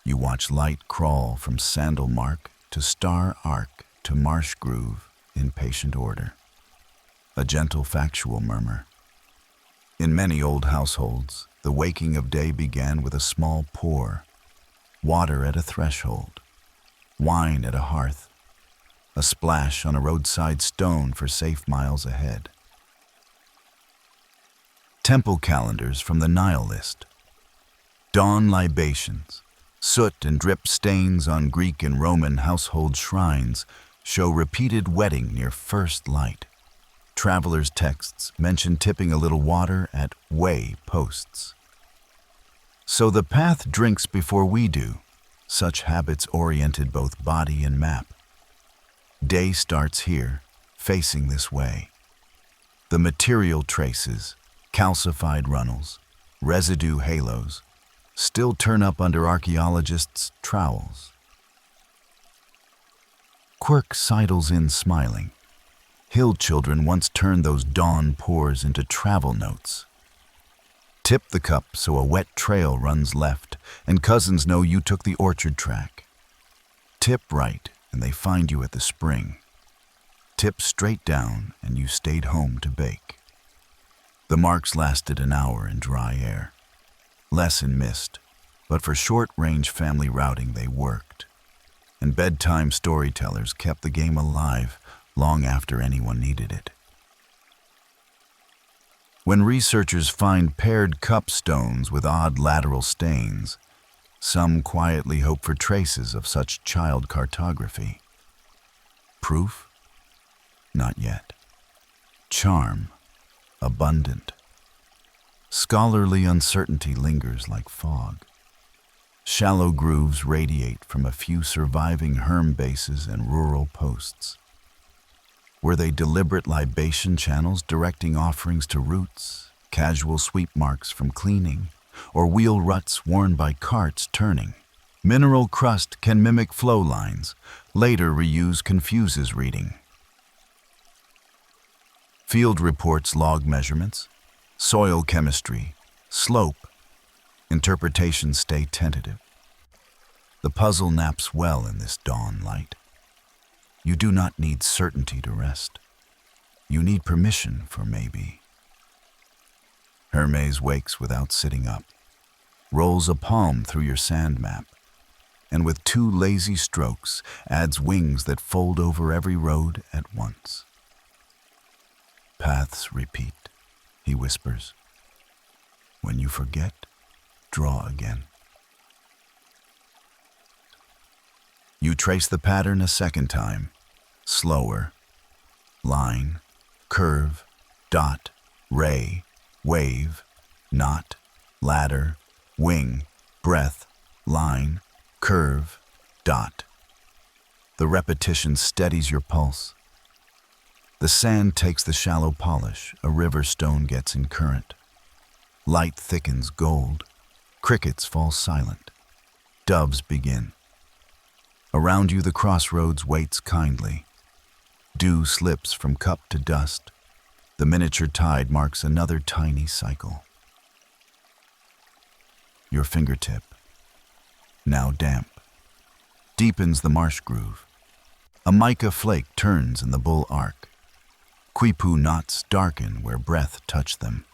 You watch light crawl from Sandal mark to star arc to marsh groove in patient order. A gentle factual murmur. In many old households, the waking of day began with a small pour, water at a threshold, wine at a hearth, a splash on a roadside stone for safe miles ahead. Temple calendars from the Nile list. Dawn libations, soot and drip stains on Greek and Roman household shrines show repeated wetting near first light. Travelers' texts mention tipping a little water at way posts. So the path drinks before we do, such habits oriented both body and map. Day starts here, facing this way. The material traces, calcified runnels, residue halos, still turn up under archaeologists' trowels. Quirk sidles in smiling. Hill children once turned those dawn pours into travel notes. Tip the cup so a wet trail runs left, and cousins know you took the orchard track. Tip right, and they find you at the spring. Tip straight down, and you stayed home to bake. The marks lasted an hour in dry air. Less in mist, but for short-range family routing they worked. And bedtime storytellers kept the game alive long after anyone needed it. When researchers find paired cup stones with odd lateral stains, some quietly hope for traces of such child cartography. Proof? Not yet. Charm, abundant. Scholarly uncertainty lingers like fog. Shallow grooves radiate from a few surviving herm bases and rural posts. Were they deliberate libation channels directing offerings to roots, casual sweep marks from cleaning, or wheel ruts worn by carts turning? Mineral crust can mimic flow lines, later reuse confuses reading. Field reports log measurements, soil chemistry, slope. Interpretations stay tentative. The puzzle naps well in this dawn light. You do not need certainty to rest. You need permission for maybe. Hermes wakes without sitting up, rolls a palm through your sand map, and with 2 lazy strokes adds wings that fold over every road at once. Paths repeat, he whispers. When you forget, draw again. You trace the pattern a second time, slower. Line, curve, dot, ray, wave, knot, ladder, wing, breath, line, curve, dot. The repetition steadies your pulse. The sand takes the shallow polish a river stone gets in current. Light thickens gold. Crickets fall silent. Doves begin. Around you the crossroads waits kindly. Dew slips from cup to dust. The miniature tide marks another tiny cycle. Your fingertip, now damp, deepens the marsh groove. A mica flake turns in the bull arc. Quipu knots darken where breath touched them.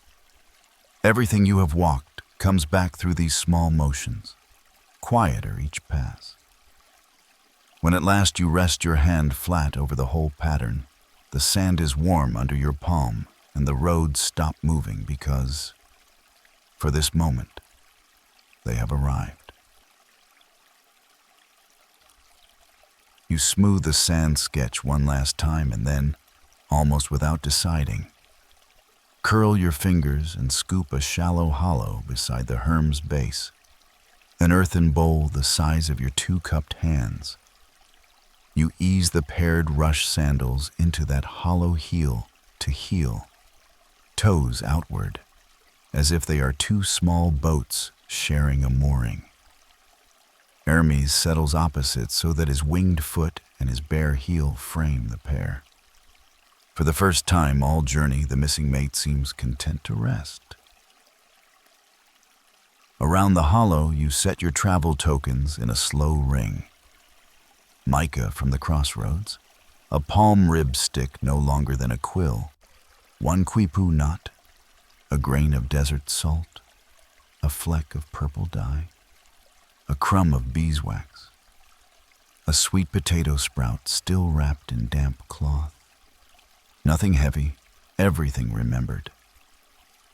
Everything you have walked comes back through these small motions, quieter each pass. When at last you rest your hand flat over the whole pattern, the sand is warm under your palm and the roads stop moving because, for this moment, they have arrived. You smooth the sand sketch one last time and then, almost without deciding, curl your fingers and scoop a shallow hollow beside the herm's base, an earthen bowl the size of your 2-cupped hands. You ease the paired rush sandals into that hollow heel to heel, toes outward, as if they are 2 small boats sharing a mooring. Hermes settles opposite so that his winged foot and his bare heel frame the pair. For the first time all journey, the missing mate seems content to rest. Around the hollow, you set your travel tokens in a slow ring. Mica from the Crossroads, a palm rib stick no longer than a quill, one quipu knot, a grain of desert salt, a fleck of purple dye, a crumb of beeswax, a sweet potato sprout still wrapped in damp cloth. Nothing heavy, everything remembered.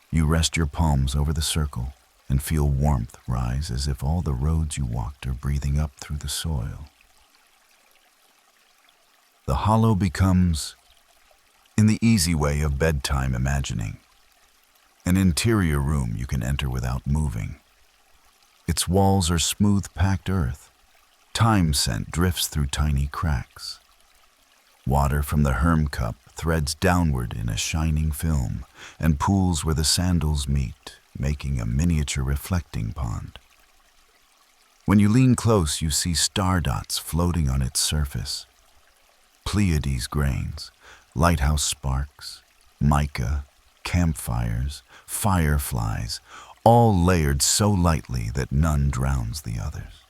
You rest your palms over the circle and feel warmth rise as if all the roads you walked are breathing up through the soil. The hollow becomes, in the easy way of bedtime imagining, an interior room you can enter without moving. Its walls are smooth packed earth. Time scent drifts through tiny cracks. Water from the herm cup threads downward in a shining film and pools where the sandals meet, making a miniature reflecting pond. When you lean close, you see star dots floating on its surface. Pleiades grains, lighthouse sparks, mica, campfires, fireflies, all layered so lightly that none drowns the others.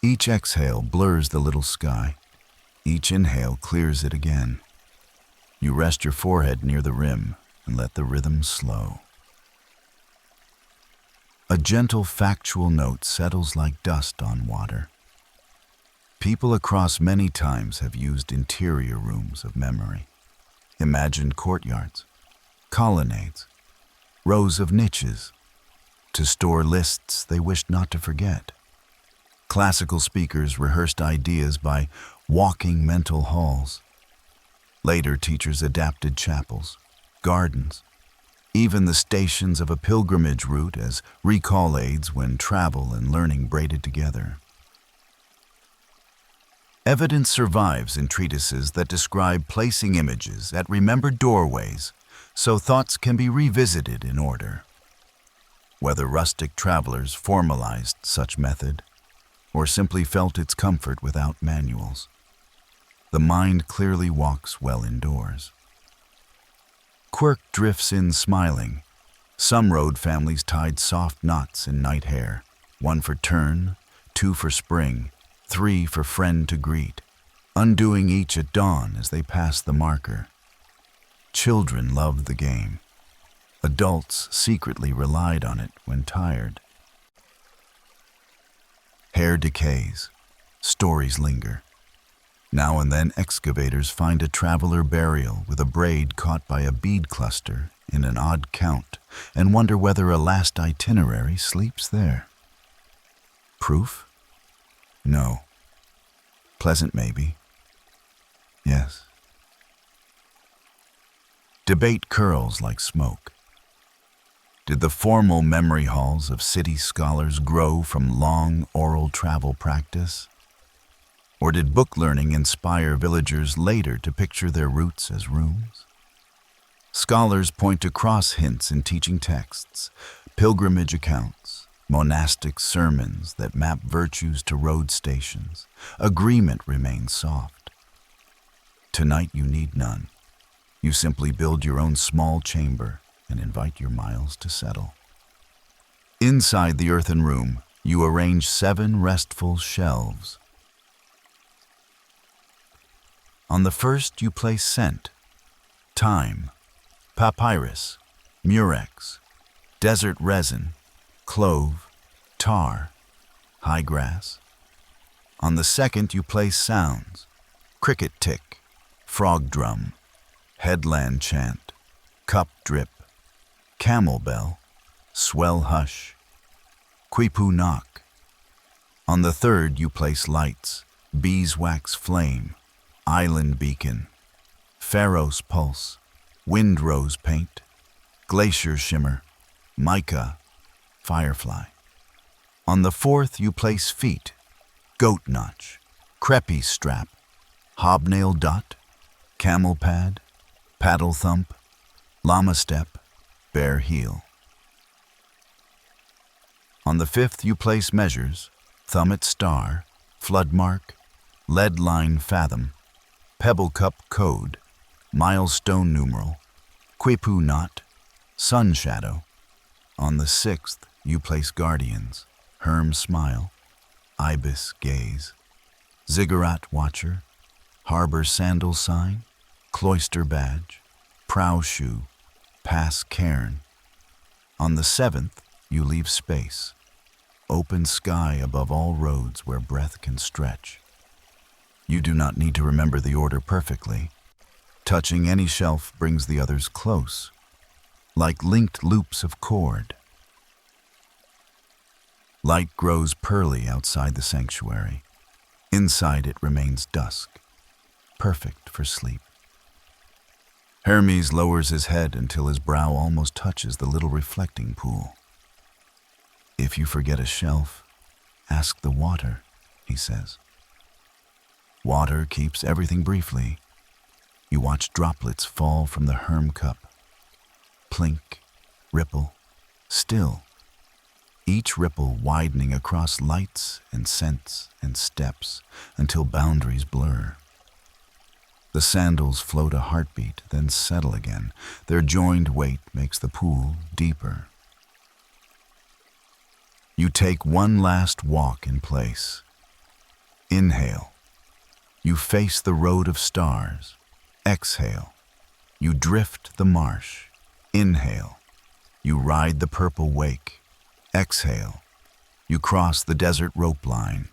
Each exhale blurs the little sky. Each inhale clears it again. You rest your forehead near the rim and let the rhythm slow. A gentle factual note settles like dust on water. People across many times have used interior rooms of memory, imagined courtyards, colonnades, rows of niches, to store lists they wished not to forget. Classical speakers rehearsed ideas by walking mental halls. Later, teachers adapted chapels, gardens, even the stations of a pilgrimage route as recall aids when travel and learning braided together. Evidence survives in treatises that describe placing images at remembered doorways so thoughts can be revisited in order. Whether rustic travelers formalized such method or simply felt its comfort without manuals, the mind clearly walks well indoors. Quirk drifts in smiling. Some road families tied soft knots in night hair, one for turn, two for spring, three for friend to greet, undoing each at dawn as they pass the marker. Children loved the game. Adults secretly relied on it when tired. Hair decays. Stories linger. Now and then excavators find a traveler burial with a braid caught by a bead cluster in an odd count and wonder whether a last itinerary sleeps there. Proof? No. Pleasant maybe. Yes. Debate curls like smoke. Did the formal memory halls of city scholars grow from long oral travel practice? Or did book learning inspire villagers later to picture their roots as rooms? Scholars point to cross hints in teaching texts, pilgrimage accounts, monastic sermons that map virtues to road stations. Agreement remains soft. Tonight you need none. You simply build your own small chamber and invite your miles to settle. Inside the earthen room, you arrange 7 restful shelves. On the first you place scent, thyme, papyrus, murex, desert resin, clove, tar, high grass. On the second you place sounds, cricket tick, frog drum, headland chant, cup drip, camel bell, swell hush, quipu knock. On the third you place lights, beeswax flame, island beacon, Pharos pulse, windrose paint, glacier shimmer, mica, firefly. On the fourth you place feet, goat notch, crepe strap, hobnail dot, camel pad, paddle thump, llama step, bare heel. On the fifth, you place measures, thumb at star, flood mark, lead line fathom, pebble cup code, milestone numeral, quipu knot, sun shadow. On the sixth, you place guardians, herm smile, ibis gaze, ziggurat watcher, harbor sandal sign, cloister badge, prow shoe, pass cairn. On the seventh, you leave space, open sky above all roads where breath can stretch. You do not need to remember the order perfectly. Touching any shelf brings the others close, like linked loops of cord. Light grows pearly outside the sanctuary. Inside it remains dusk, perfect for sleep. Hermes lowers his head until his brow almost touches the little reflecting pool. If you forget a shelf, ask the water, he says. Water keeps everything briefly. You watch droplets fall from the herm cup. Plink, ripple, still. Each ripple widening across lights and scents and steps until boundaries blur. The sandals float a heartbeat, then settle again. Their joined weight makes the pool deeper. You take one last walk in place. Inhale. You face the road of stars. Exhale. You drift the marsh. Inhale. You ride the purple wake. Exhale. You cross the desert rope line.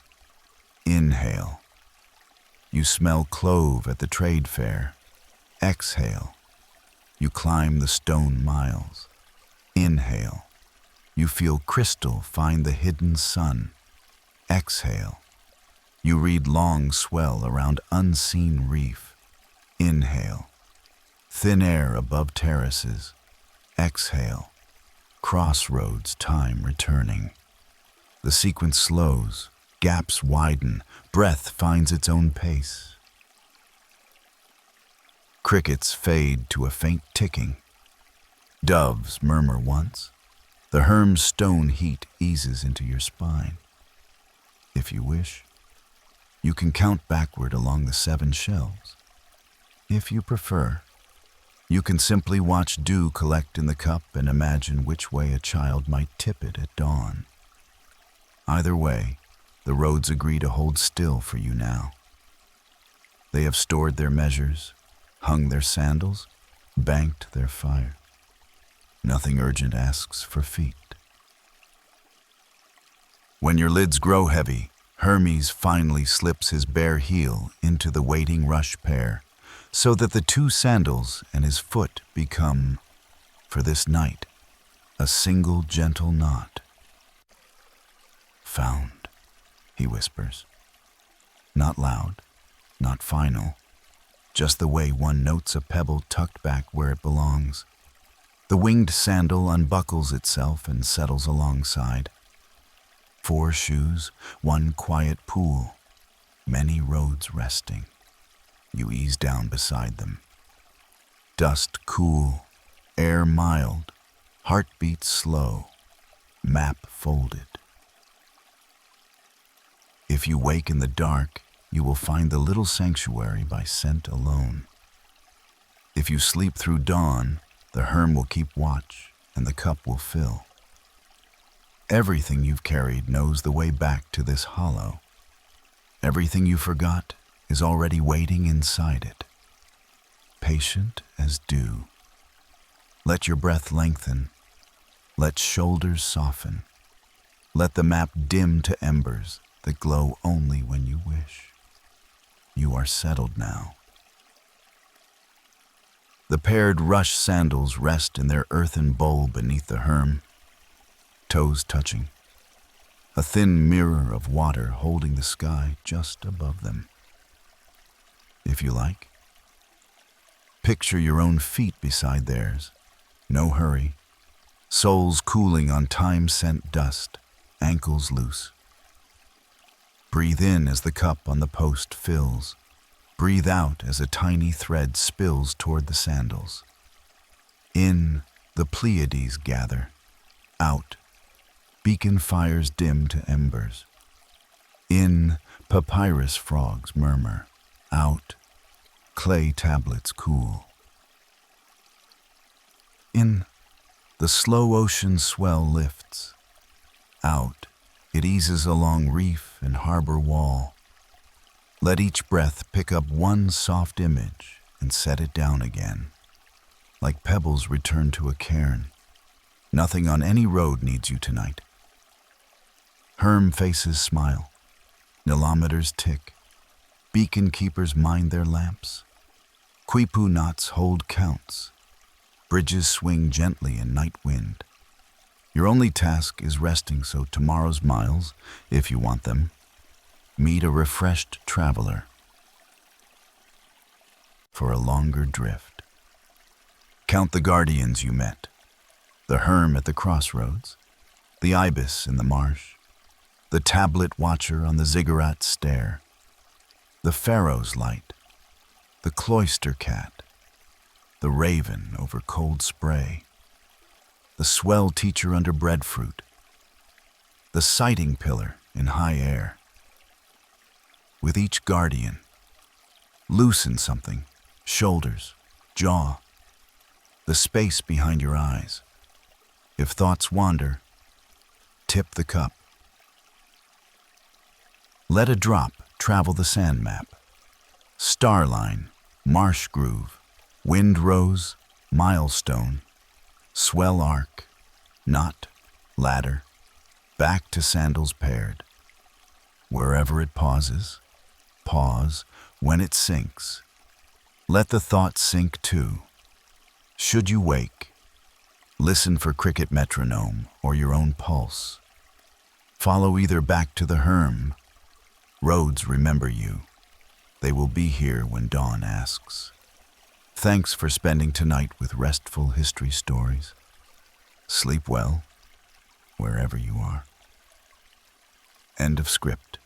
Inhale. You smell clove at the trade fair. Exhale. You climb the stone miles. Inhale. You feel crystal find the hidden sun. Exhale. You read long swell around unseen reef. Inhale. Thin air above terraces. Exhale. Crossroads time returning. The sequence slows, gaps widen, breath finds its own pace. Crickets fade to a faint ticking. Doves murmur once. The herm's stone heat eases into your spine. If you wish, you can count backward along the 7 shelves. If you prefer, you can simply watch dew collect in the cup and imagine which way a child might tip it at dawn. Either way, the roads agree to hold still for you now. They have stored their measures, hung their sandals, banked their fire. Nothing urgent asks for feet. When your lids grow heavy, Hermes finally slips his bare heel into the waiting rush pair, so that the 2 sandals and his foot become, for this night, a single gentle knot. Found, he whispers. Not loud, not final, just the way one notes a pebble tucked back where it belongs. The winged sandal unbuckles itself and settles alongside. 4 shoes, 1 quiet pool, many roads resting. You ease down beside them. Dust cool, air mild, heartbeat slow, map folded. If you wake in the dark, you will find the little sanctuary by scent alone. If you sleep through dawn, the herm will keep watch and the cup will fill. Everything you've carried knows the way back to this hollow. Everything you forgot is already waiting inside it, patient as dew. Let your breath lengthen. Let shoulders soften. Let the map dim to embers that glow only when you wish. You are settled now. The paired rush sandals rest in their earthen bowl beneath the herm, toes touching, a thin mirror of water holding the sky just above them. If you like, picture your own feet beside theirs, no hurry, soles cooling on time-sent dust, ankles loose. Breathe in as the cup on the post fills. Breathe out as a tiny thread spills toward the sandals. In, the Pleiades gather. Out, beacon fires dim to embers. In, papyrus frogs murmur. Out, clay tablets cool. In, the slow ocean swell lifts. Out, it eases along reef and harbor wall. Let each breath pick up one soft image and set it down again. Like pebbles returned to a cairn. Nothing on any road needs you tonight. Herm faces smile. Nilometers tick. Beacon keepers mind their lamps. Quipu knots hold counts. Bridges swing gently in night wind. Your only task is resting so tomorrow's miles, if you want them, meet a refreshed traveler for a longer drift. Count the guardians you met, the herm at the crossroads, the ibis in the marsh, the tablet watcher on the ziggurat stair, the pharaoh's light, the cloister cat, the raven over cold spray, the swell teacher under breadfruit, the sighting pillar in high air. With each guardian, loosen something, shoulders, jaw, the space behind your eyes. If thoughts wander, tip the cup. Let a drop travel the sand map. Starline, marsh groove, wind rose, milestone, swell arc, knot, ladder, back to sandals paired. Wherever it pauses, pause. When it sinks, let the thought sink too. Should you wake, listen for cricket metronome or your own pulse. Follow either back to the herm. Roads remember you. They will be here when dawn asks. Thanks for spending tonight with restful history stories. Sleep well, wherever you are. End of script.